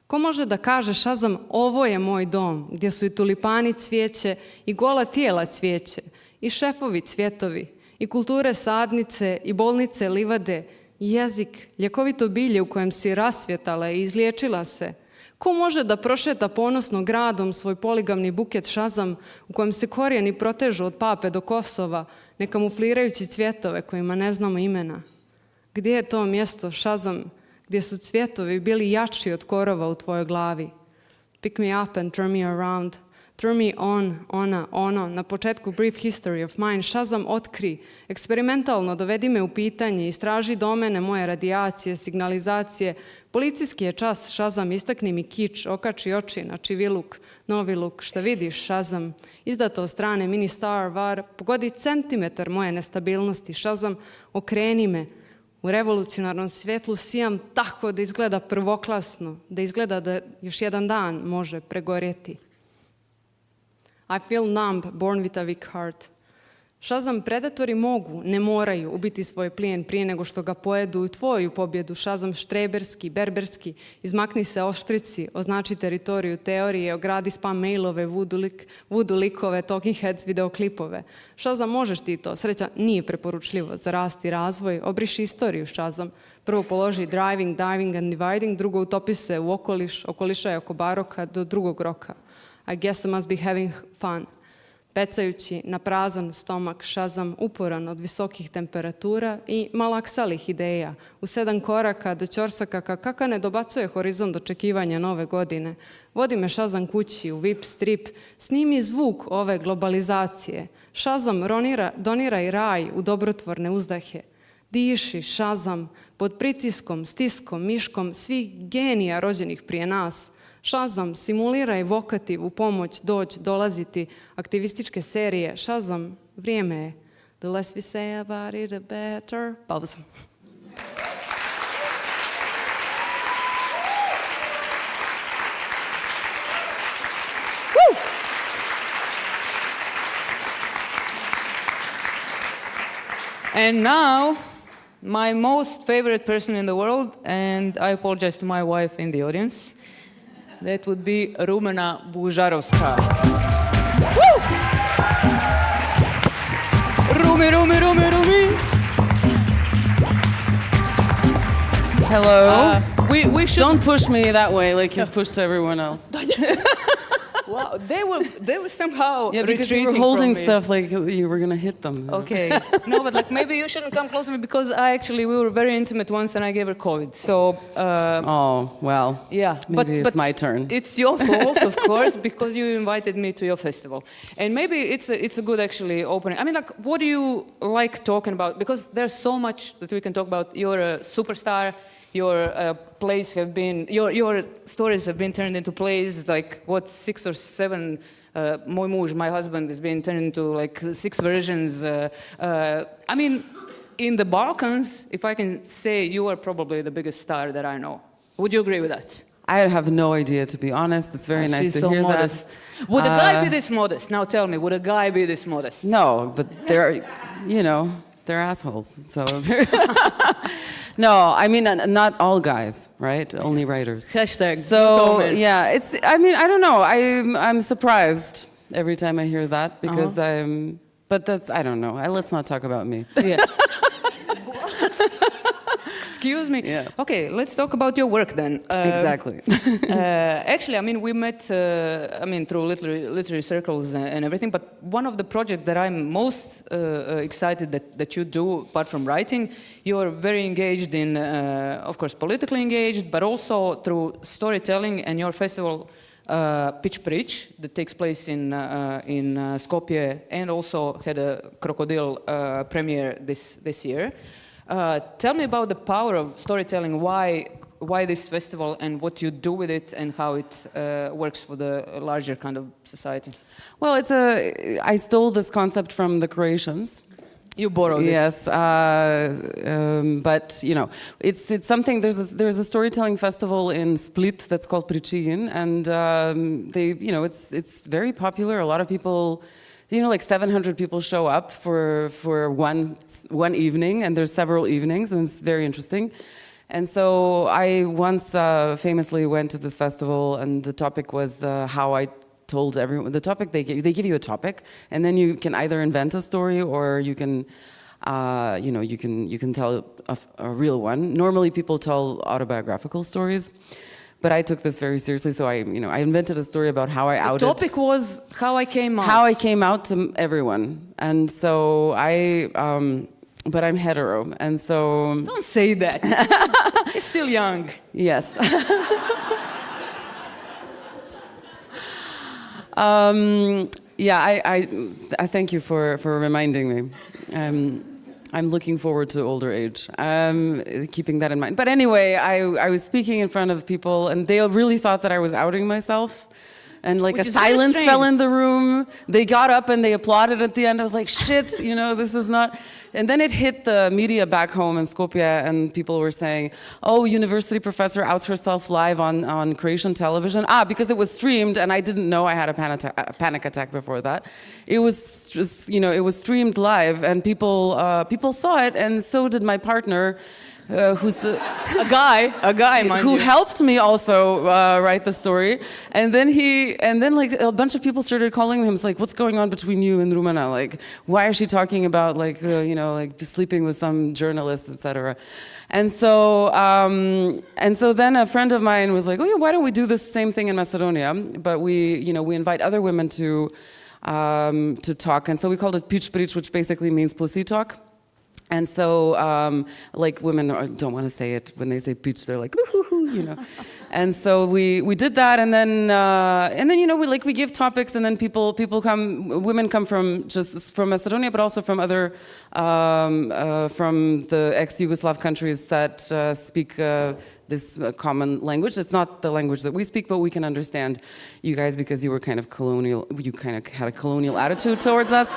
Ko može da kaže Šazam, ovo je moj dom, gdje su i tulipani cvijeće, i gola tijela cvijeće, i šefovi cvjetovi, i kulture sadnice, i bolnice livade, i jezik, ljekovito bilje u kojem si rasvjetala i izliječila se. Ko može da prošeta ponosno gradom svoj poligamni buket Šazam, u kojem se korijeni protežu od Pape do Kosova, ne kamuflirajući cvjetove kojima ne znamo imena? Gdje je to mjesto Šazam, gdje su cvjetovi bili jači od korova u tvojoj glavi? Pick me up and turn me around. Turn me on, ona, ono, na početku Brief History of Mine, Šazam otkri, eksperimentalno dovedi me u pitanje, istraži domene moje radijacije, signalizacije, policijski je čas, Šazam, istakni mi kič, okači oči na čiviluk, novi luk, šta vidiš, Šazam, izdato od strane mini star, var, pogodi centimetar moje nestabilnosti, Šazam, okreni me, u revolucionarnom svjetlu sijam tako da izgleda prvoklasno, da izgleda da još jedan dan može pregorjeti. I feel numb, born with a weak heart. Šazam, predatori mogu, ne moraju ubiti svoj plijen prije nego što ga pojedu u tvoju pobjedu. Šazam, štreberski, berberski, izmakni se oštrici, označi teritoriju teorije, ogradi spam mailove, voodoo likove, talking heads, videoklipove. Šazam, možeš ti to, sreća nije preporučljivo za rast i razvoj, obriši istoriju, Šazam. Prvo položi driving, diving and dividing, drugo utopi se u okoliš, okolišaj oko baroka do drugog roka. I guess I must be having fun. Pecajući na prazan stomak, Šazam, uporan od visokih temperatura i malaksalih ideja. U 7 koraka do ćorsaka kaka ne dobacuje horizont očekivanja nove godine. Vodi me Šazam kući u VIP strip, snimi zvuk ove globalizacije. Šazam, doniraj raj u dobrotvorne uzdahe. Diši, Šazam, pod pritiskom, stiskom, miškom svih genija rođenih prije nas. Šazam, simuliraj vokativ u pomoć dolaziti aktivističke serije. Šazam, vrijeme je. The less we say about it, the better. Pauza. And now, my most favorite person in the world, and I apologize to my wife in the audience. That would be Rumena Bužarovska. Woo! Rumi. Hello. We should... Don't push me that way like you've pushed everyone else. Wow, they were somehow Yeah, because you retreating were holding from me. stuff like you were gonna hit them. Okay. No, but like maybe you shouldn't come close to me because we were very intimate once and I gave her COVID. So. Oh well. Yeah. Maybe it's my turn. It's your fault, of course, because you invited me to your festival, and maybe it's a good actually opening. I mean, like, what do you like talking about? Because there's so much that we can talk about. You're a superstar. Your plays have been, your stories have been turned into plays, like, 6 or 7, Moj muž, my husband, has been turned into, like, 6 versions. I mean, in the Balkans, if I can say, you are probably the biggest star that I know. Would you agree with that? I have no idea, to be honest. It's very nice to hear modest. that. Would a guy be this modest? Now tell me, would a guy be this modest? No, but they're assholes. So no, I mean, not all guys, right? Only writers. Hashtag. So yeah, I don't know. I'm surprised every time I hear that because but I don't know. Let's not talk about me. Yeah. Excuse me. Yeah. Okay, let's talk about your work then. Exactly. Actually, I mean, we met, through literary circles and everything, but one of the projects that I'm most excited that you do, apart from writing, you're very engaged in, of course, politically engaged, but also through storytelling and your festival, Pitch Prič, that takes place in Skopje, and also had a KROKODIL premiere this year. Tell me about the power of storytelling, why this festival and what you do with it and how it works for the larger kind of society. Well, I stole this concept from the Croatians. You borrowed it. Yes, but you know, it's something. There's a storytelling festival in Split that's called Pričijin, and it's very popular. A lot of people, like 700 people show up for one evening, and there's several evenings, and it's very interesting. And so I once famously went to this festival, and the topic was how I told everyone. The topic they give you a topic, and then you can either invent a story or you can, you can tell a real one. Normally, people tell autobiographical stories, but I took this very seriously. So I invented a story about how I outed. The topic was how I came out. How I came out to everyone, and so but I'm hetero, and so. Don't say that. You're still young. Yes. I thank you for reminding me. I'm looking forward to older age, keeping that in mind. But anyway, I was speaking in front of people, and they really thought that I was outing myself. And like a silence fell in the room. They got up and they applauded at the end. I was like, shit, this is not... And then it hit the media back home in Skopje, and people were saying, oh, university professor outs herself live on Croatian television. Because it was streamed, and I didn't know I had a panic attack before that. It was just, it was streamed live, and people saw it, and so did my partner, who's a guy, mind who helped me also write the story, and then like a bunch of people started calling him. It's like, what's going on between you and Rumena? Like, why is she talking about like sleeping with some journalist, etc. And so then a friend of mine was like, oh yeah, why don't we do this same thing in Macedonia? But we invite other women to talk, and so we called it Pić Prič, which basically means pussy talk. And so, like, women don't want to say it when they say pitch. They're like, woo-hoo-hoo, And so we did that, and then we give topics, and then women come from Macedonia, but also from other from the ex-Yugoslav countries that speak this common language. It's not the language that we speak, but we can understand you guys because you were kind of colonial. You kind of had a colonial attitude towards us.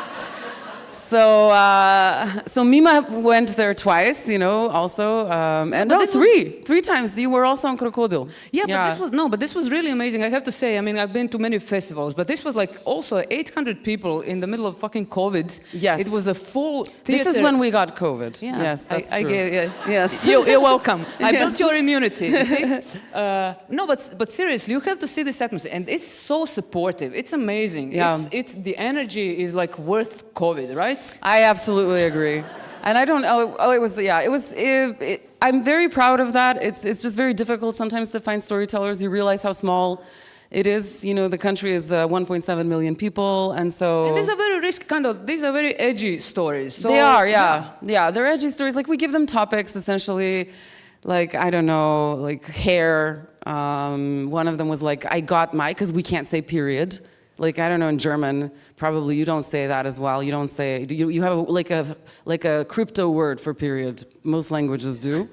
So Mima went there twice, also, and three times. You were also on KROKODIL. Yeah, but this was really amazing. I have to say, I mean, I've been to many festivals, but this was like also 800 people in the middle of fucking COVID. Yes. It was a full theater. This is when we got COVID. Yeah. Yes, that's true. Yes. You're welcome. I built your immunity, you see? No, but seriously, you have to see this atmosphere, and it's so supportive. It's amazing. Yeah. It's the energy is like worth COVID, right? I absolutely agree. And I don't know, I'm very proud of that. It's just very difficult sometimes to find storytellers. You realize how small it is. The country is 1.7 million people, and so... And these are very these are very edgy stories. So, they are, yeah. They're edgy stories. Like, we give them topics, essentially, like, I don't know, like hair. One of them was like, I got my, because we can't say period. Like, I don't know, in German, probably you don't say that as well. You don't say, you have like a crypto word for period. Most languages do.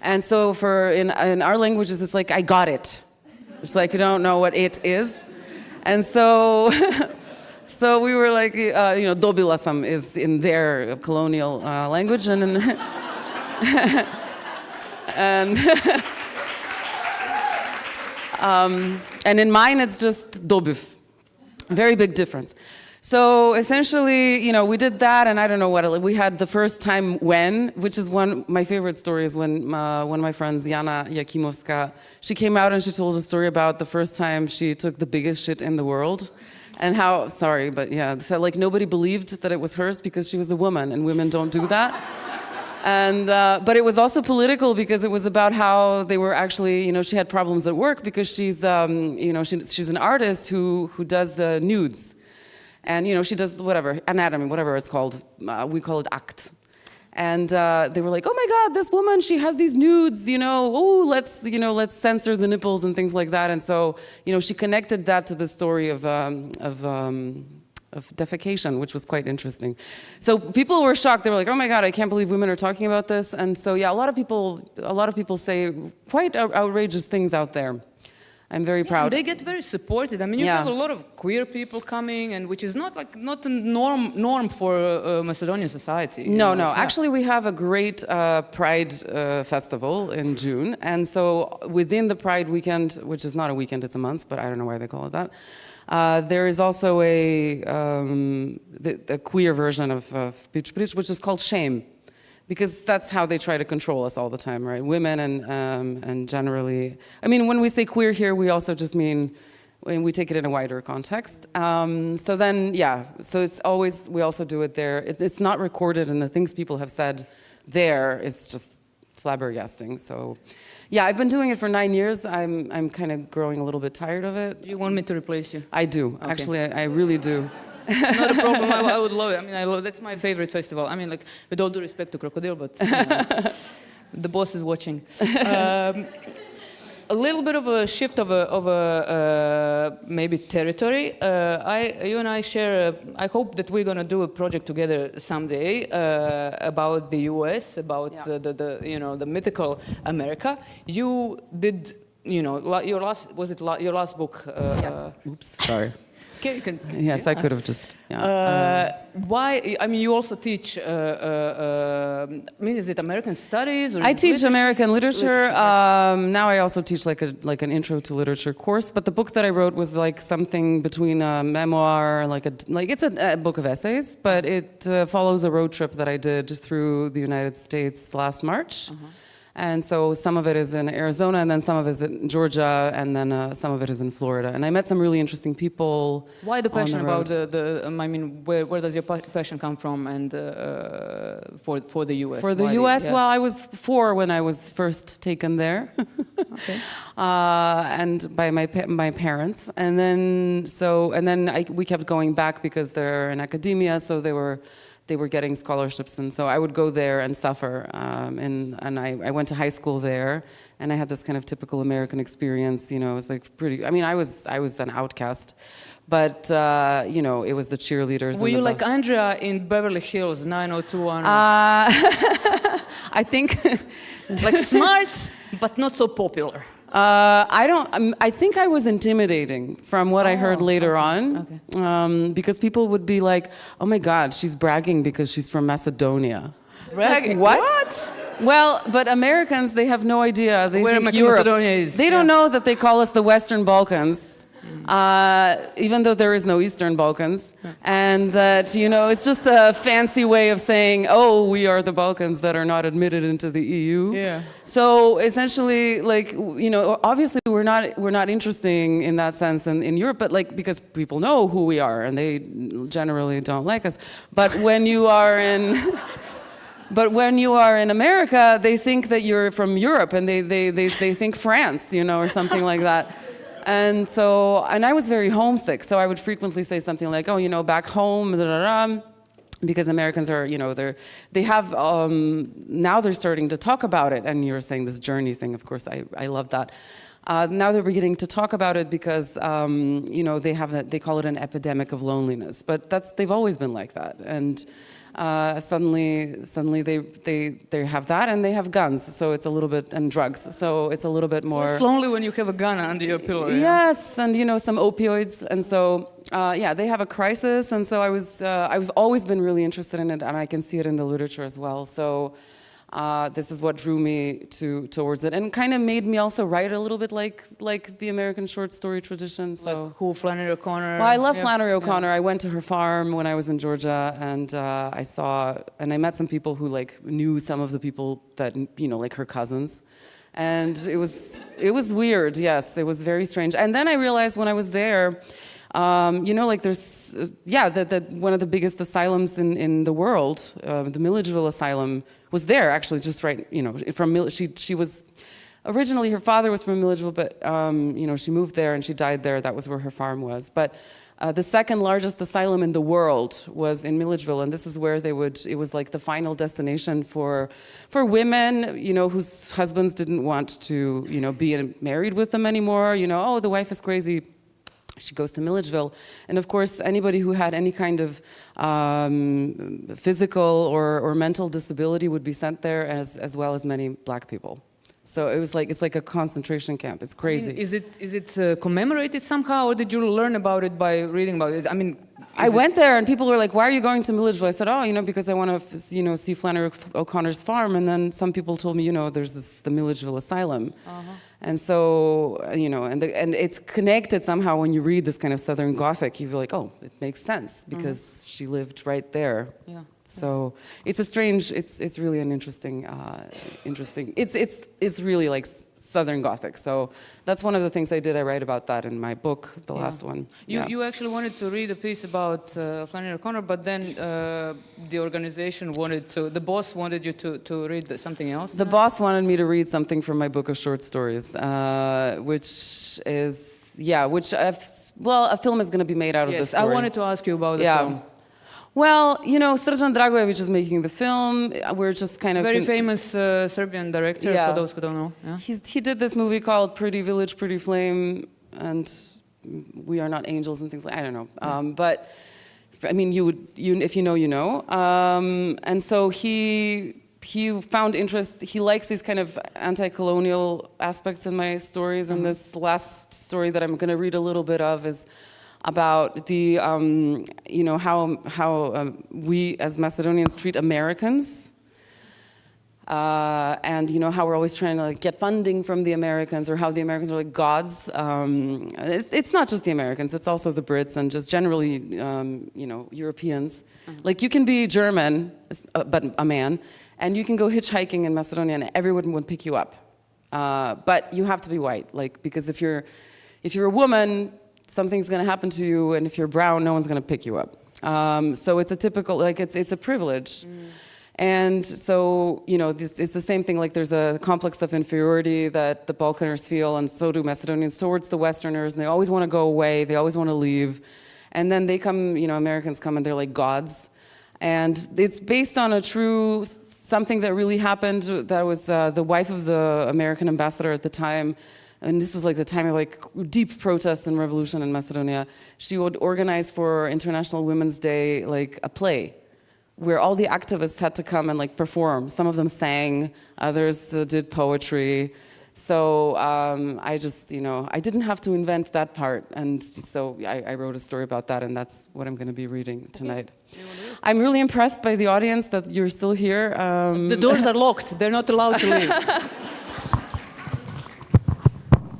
And so in our languages, it's like, I got it. It's like, you don't know what it is. And so, so we were like, dobila sam is in their colonial language. And and in mine, it's just dobiv. Very big difference. So essentially, we did that, and I don't know what we had the first time which is my favorite story is when one of my friends, Jana Jakimovska, she came out and she told a story about the first time she took the biggest shit in the world, and how, sorry, but yeah, so like nobody believed that it was hers because she was a woman, and women don't do that. And but it was also political because it was about how they were actually, she had problems at work because she's, she's an artist who does nudes, and she does whatever anatomy, whatever it's called. We call it act. And they were like, oh my God, this woman, she has these nudes, let's censor the nipples and things like that. And so, she connected that to the story of defecation, which was quite interesting. So people were shocked. They were like, oh my God, I can't believe women are talking about this. And so, yeah, a lot of people say quite outrageous things out there. I'm very proud. They get very supported. I mean, you have a lot of queer people coming, and which is not a norm for Macedonian society. No. Actually, we have a great Pride festival in June, and so within the Pride weekend, which is not a weekend, it's a month, but I don't know why they call it that. There is also the queer version of Pić Prić, which is called Shame, because that's how they try to control us all the time, right? Women and generally, I mean, when we say queer here, we also just mean when we take it in a wider context. So then, so it's always, we also do it there. It's not recorded, and the things people have said there is just flabbergasting. So, yeah, I've been doing it for 9 years. I'm kind of growing a little bit tired of it. Do you want me to replace you? I do. Okay. Actually, I really do. Not a problem. I would love it. I mean, that's my favorite festival. I mean, like, with all due respect to KROKODIL, but the boss is watching. A little bit of a shift of maybe territory. You and I share. I hope that we're gonna do a project together someday about the U.S., about the mythical America. You did, your last book? Yes. Oops. Sorry. Okay, you can. Yes, I could have just. Why? I mean, you also teach. Is it American studies? Or I teach American literature. Now I also teach like an intro to literature course. But the book that I wrote was like something between a memoir, it's a book of essays. But it follows a road trip that I did through the United States last March. And so some of it is in Arizona, and then some of it is in Georgia, and then some of it is in Florida. And I met some really interesting people. Why the passion about I mean, where does your passion come from, and for the U.S.? For the U.S., well, I was 4 when I was first taken there, okay. And by my parents, and then we kept going back because they're in academia, so they were getting scholarships, and so I would go there and suffer. And I went to high school there, and I had this kind of typical American experience. It was like pretty. I mean, I was an outcast, but it was the cheerleaders. Were you like Andrea in Beverly Hills 90210? I think like smart, but not so popular. I think I was intimidating from what I heard later on, because people would be like, "Oh my God, she's bragging because she's from Macedonia." Bragging? Like, what? Well, but Americans, they have no idea. They where think Europe. Macedonia is. They don't know that they call us the Western Balkans. Even though there is no Eastern Balkans, and that it's just a fancy way of saying, oh, we are the Balkans that are not admitted into the EU. Yeah. So essentially, obviously we're not interesting in that sense in Europe, but because people know who we are and they generally don't like us. But when you are in America, they think that you're from Europe, and they think France, or something like that. And I was very homesick, so I would frequently say something like, "Oh, back home," because Americans are, they have now they're starting to talk about it. And you were saying this journey thing, of course, I love that. Now they're beginning to talk about it because they call it an epidemic of loneliness, but they've always been like that. And suddenly they have that, and they have guns, so it's a little bit, and drugs, so it's a little bit more. It's lonely when you have a gun under your pillow. Yes, and some opioids, and so they have a crisis, and so I've always been really interested in it, and I can see it in the literature as well. So this is what drew me towards it, and kind of made me also write a little bit like the American short story tradition. So like who, Flannery O'Connor? Well, I love Flannery O'Connor. I went to her farm when I was in Georgia, and I met some people who knew some of the people that like her cousins, and it was weird. Yes, it was very strange. And then I realized when I was there. There's one of the biggest asylums in the world, the Milledgeville Asylum, was there actually, just right, she was, originally her father was from Milledgeville, but, she moved there and she died there. That was where her farm was. But the second largest asylum in the world was in Milledgeville, and this is where it was like the final destination for women, whose husbands didn't want to, be married with them anymore. Oh, the wife is crazy. She goes to Milledgeville, and of course, anybody who had any kind of physical or mental disability would be sent there, as well as many black people. So it's like a concentration camp. It's crazy. I mean, is it commemorated somehow, or did you learn about it by reading about it? I mean, I went there and people were like, "Why are you going to Milledgeville?" I said, "Oh, because I want to, see Flannery O'Connor's farm." And then some people told me, there's the Milledgeville Asylum, and so and it's connected somehow. When you read this kind of Southern Gothic, you feel like, oh, it makes sense because she lived right there. Yeah. So it's a strange. It's really an interesting. It's really like Southern Gothic. So that's one of the things I did. I write about that in my book, the last one. You actually wanted to read a piece about Flannery O'Connor, but then the organization the boss wanted you to read something else. The boss wanted me to read something from my book of short stories, which is a film is going to be made out of this story. I wanted to ask you about the film. Well, Srđan Dragojević is making the film. We're just kind of... Very famous Serbian director, for those who don't know. Yeah. He did this movie called Pretty Village, Pretty Flame, and We Are Not Angels and things like I don't know. But, I mean, if you know, you know. And so he found interest. He likes these kind of anti-colonial aspects in my stories. And this last story that I'm going to read a little bit of is about the, how we as Macedonians treat Americans, and how we're always trying to get funding from the Americans, or how the Americans are like gods. It's not just the Americans; it's also the Brits and just generally, Europeans. Like you can be German, but a man, and you can go hitchhiking in Macedonia, and everyone would pick you up. But you have to be white, because if you're a woman, something's going to happen to you, and if you're brown, no one's going to pick you up. So it's a typical, it's a privilege. And so, it's the same thing, there's a complex of inferiority that the Balkaners feel, and so do Macedonians towards the Westerners, and they always want to go away, they always want to leave. And then they come, Americans come, and they're like gods. And it's based on something that really happened, that was the wife of the American ambassador at the time. And this was the time of deep protests and revolution in Macedonia. She would organize for International Women's Day a play where all the activists had to come and perform. Some of them sang, others did poetry. So I just, I didn't have to invent that part. And so I wrote a story about that, and that's what I'm going to be reading tonight. I'm really impressed by the audience that you're still here. The doors are locked. They're not allowed to leave.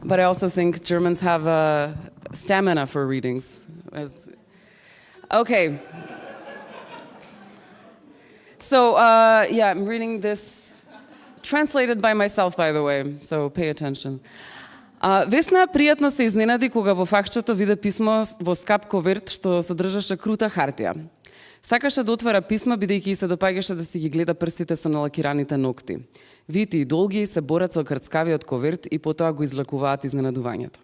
But I also think Germans have stamina for readings. Okay. So, I'm reading this, translated by myself, by the way, so pay attention. Весна пријатно се изненади кога во факчето виде писмо во скап коверт што содржаше крута хартија. Сакаше да отвара писма, бидејќи и се допаѓаше да си ги гледа прстите со налакираните ногти. Вити и долги се борат со крцкавиот коверт и потоа го излакуваат изненадувањето.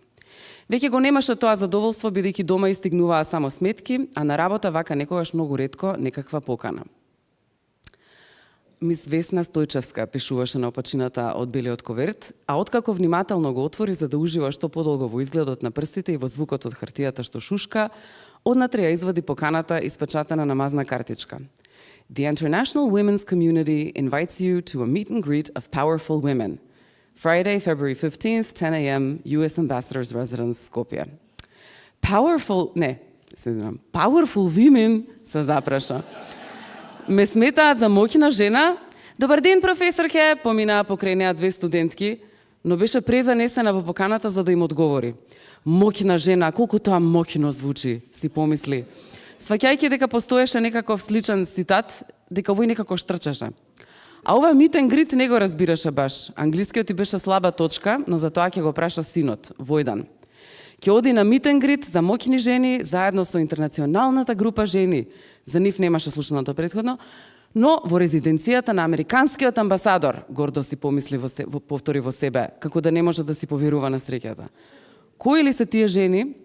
Веќе го немаше тоа задоволство, бидејќи дома истигнуваа само сметки, а на работа вака некогаш многу ретко некаква покана. Мис Весна Стојчевска пишуваше на опачината од белиот коверт, а откако внимателно го отвори за да ужива што подолго во изгледот на прстите и во звукот од хартијата што шушка, однатре ја извади поканата испечатена на мазна картичка. The International Women's Community invites you to a meet and greet of powerful women. Friday, February 15th, 10 a.m., U.S. Ambassador's Residence, Skopje. Powerful women, се запраша. Ме сметаат за моќна жена. Добар ден, професорке, поминаа покрај неа две студентки, но беше презанесена во поканата за да им одговори. Моќна жена, колку тоа моќно звучи, си помисли. Сваќајќи дека постоеше некаков сличен цитат, дека овој некако штрчеше. А ова meet and greet не го разбираше баш. Англискиот ти беше слаба точка, но затоа ќе го праша синот, Војдан. Ќе оди на meet and greet за моќни жени, заедно со интернационалната група жени. За нив немаше слушнато претходно, но во резиденцијата на американскиот амбасадор, гордо си помисли повтори во себе, како да не може да си поверува на среќата. Кои ли се тие жени?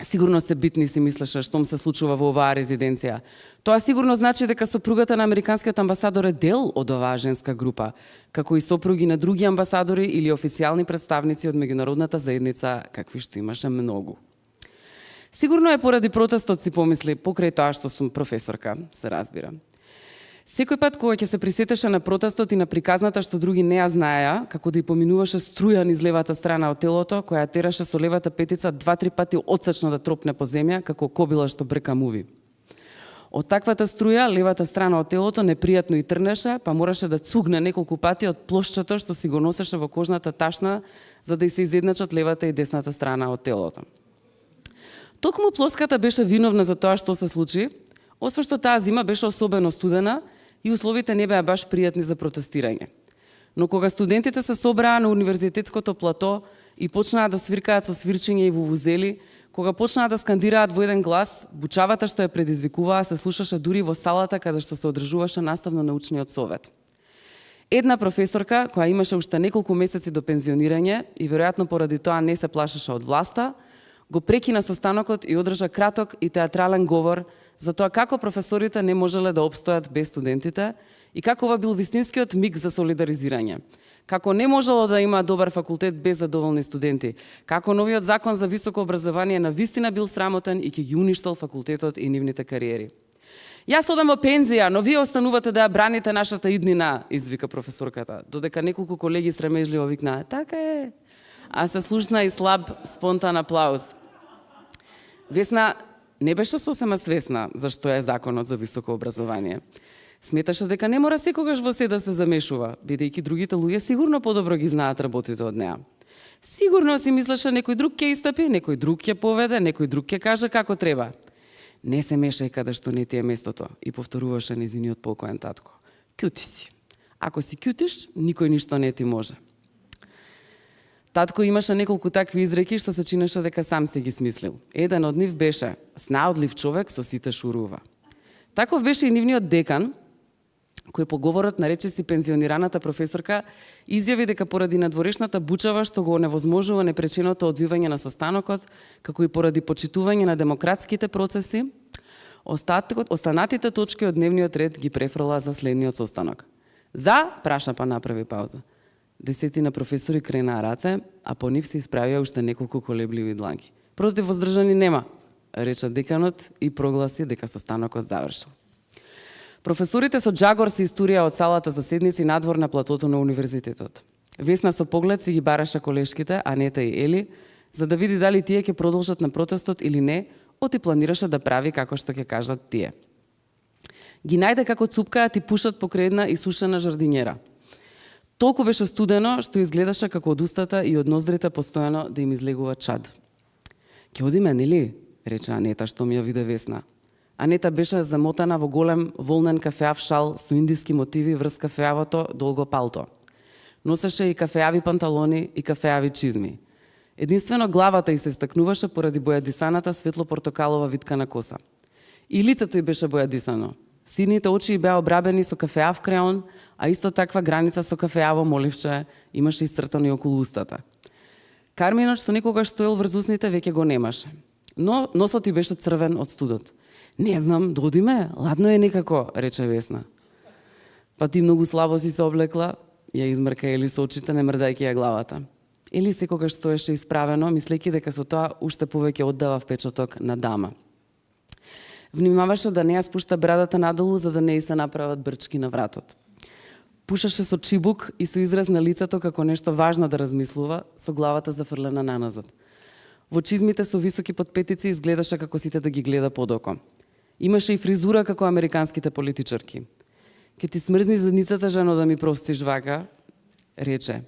Сигурно се битни, си мислеше, штом се случува во оваа резиденција. Тоа сигурно значи дека сопругата на американскиот амбасадор е дел од оваа женска група, како и сопруги на други амбасадори или официјални представници од меѓународната заедница, какви што имаше многу. Сигурно е поради протестот, си помисли, покрај тоа што сум професорка, се разбира. Секој пат кога ќе се присетеше на протестот и на приказната што други не ја знаеа, како да ја поминуваше струја низ левата страна од телото, која тераше со левата петица 2-3 пати отсечно да тропне по земја, како кобила што брка муви. Од таквата струја, левата страна од телото непријатно и трнеше, па мораше да цугне неколку пати од плошчето што си го носеше во кожната ташна, за да се изедначат левата и десната страна од телото. Токму плоската беше виновна за тоа што се случи, освен што таа зима беше особено студена и условите не беа баш пријатни за протестирање. Но кога студентите се собраа на универзитетското плато и почнаа да свиркаат со свирчиња и вувузели, кога почнаа да скандираат во еден глас, бучавата што ја предизвикуваа се слушаше дури во салата каде што се одржуваше наставно-научниот совет. Една професорка, која имаше уште неколку месеци до пензионирање и веројатно поради тоа не се плашеше од власта, го прекина состанокот и одржа краток и театрален говор за тоа како професорите не можеле да опстојат без студентите и како ова бил вистинскиот миг за солидаризирање. Како не можело да има добар факултет без задоволни студенти, како новиот закон за високо образование навистина бил срамотен и ќе ги уништил факултетот и нивните кариери. Јас одам во пензија, но вие останувате да ја браните нашата иднина, извика професорката, додека неколку колеги срамежливо викнаа, така е, а се слушна и слаб, спонтан аплауз. Весна не беше сосема свесна за што е законот за високо образование. Сметаше дека не мора секогаш во се да се замешува, бидејќи другите луѓе сигурно подобро ги знаат работите од неа. Сигурно си мислеше некој друг ќе истапи, некој друг ќе поведе, некој друг ќе каже како треба. Не се мешај каде што не ти е местото, и повторуваше незиниот покоен татко. Кјути си. Ако си кјутиш, никој ништо не ти може. Татко имаше неколку такви изреки што се чинеше дека сам се ги смислил. Еден од нив беше: снаодлив човек со сите шурува. Таков беше и нивниот декан, кој по говорот на речиси пензионираната професорка изјави дека поради надворешната бучава што го невозможува непреченото одвивање на состанокот, како и поради почитување на демократските процеси, останатите точки од дневниот ред ги префрла за следниот состанок. За, праша па направи пауза. Десетина професори кренаа раце, а по нив се исправија уште неколку колебливи дланки. Против воздржани нема, рече деканот и прогласи дека состанокот завршил. Професорите со джагор се истурија од салата за седници надвор на платото на универзитетот. Весна со поглед си ги бараше колешките, Анета и Ели, за да види дали тие ќе продолжат на протестот или не, оти планираше да прави како што ќе кажат тие. Ги најде како цупкаат и пушат покрај една исушена жардинјера. Толку беше студено што изгледаше како од устата и од ноздрите постојано да им излегува чад. Ќе одиме, нели? Рече Анета, што ми ја виде Весна. Анета беше замотана во голем волнен кафеав шал со индиски мотиви врз кафеавото долго палто. Носеше и кафеави панталони и кафеави чизми. Единствено главата ѝ се стакнуваше поради бојадисаната светло-портокалова виткана коса. И лицето ѝ беше бојадисано. Сините очи ѝ беа обрабени со кафеав креон, а исто таква граница со кафеаво моливче имаше исцртани околу устата. Карминот што некогаш стоел врз усните веќе го немаше. Но носот ѝ беше црвен од студот. Не знам, додиме, ладно е некако, рече Весна. Па ти многу слабо си се облекла, ја измрка Ели со очите, не мрдајќи ја главата. Ели секогаш стоеше исправено, мислејќи дека со тоа уште повеќе оддава впечаток на дама. Внимаваше да не ја спушта брадата надолу, за да не ѝ се направат брчки на вратот. Пушаше со чибук и со израз на лицето како нешто важно да размислува, со главата зафрлена наназад. Во чизмите со високи подпетици изгледаше како сите да ги гледа подоко. Имаше и фризура како американските политичарки. Ке ти смрзни задницата, жено, да ми простиш вака, рече.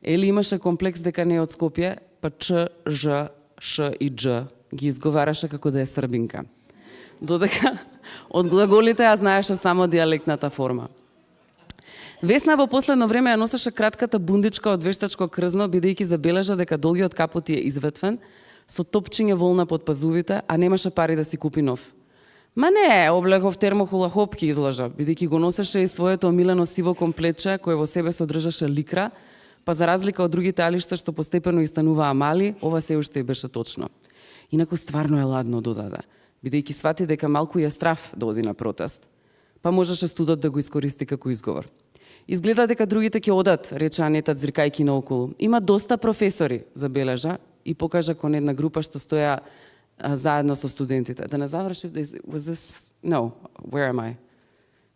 Ели имаше комплекс дека не е од Скопје, па Ч, Ж, Ш и Дж ги изговараше како да е србинка. Додека од глаголите ја знаеше само диалектната форма. Весна во последно време ја носеше кратката бундичка од вештачко крзно, бидејќи забележа дека долгиот капот е изветвен, со топчиње волна под пазувите, а немаше пари да си купи нов. Ма не, облегов термохулахопки излажа, бидејќи го носеше и своето омилено сиво комплетче, кое во себе содржаше ликра, па за разлика од другите алишта што постепено истануваа мали, ова се уште и беше точно. Инаку стварно е ладно, додаде, бидејќи свати дека малку ја страв да оди на протест, па можеше студот да го искористи како изговор. Изгледа дека другите ќе одат, рече Анета зрикајки наоколу. Има доста професори, забележа, и покажа кон една група што стоја заедно со студентите. Да не заврши, was this? No, where am I?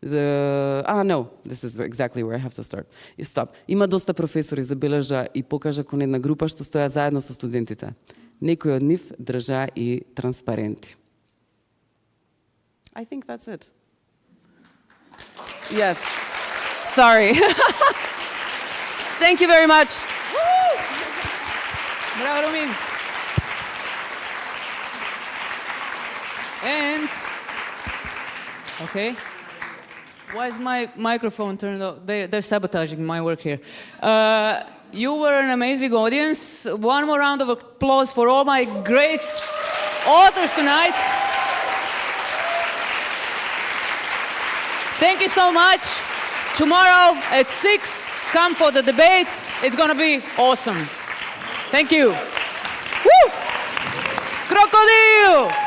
No, this is exactly where I have to start. Stop. Има доста професори, забележа и покажа кон една група што стоја заедно со студентите. Некои од нив држа и транспаренти. I think that's it. Yes. Sorry. Thank you very much. Bravo, Rumin. And, okay. Why is my microphone turned off? They're sabotaging my work here. You were an amazing audience. One more round of applause for all my great authors tonight. Thank you so much. Tomorrow at 6, come for the debates. It's going to be awesome. Thank you. Woo! KROKODIL!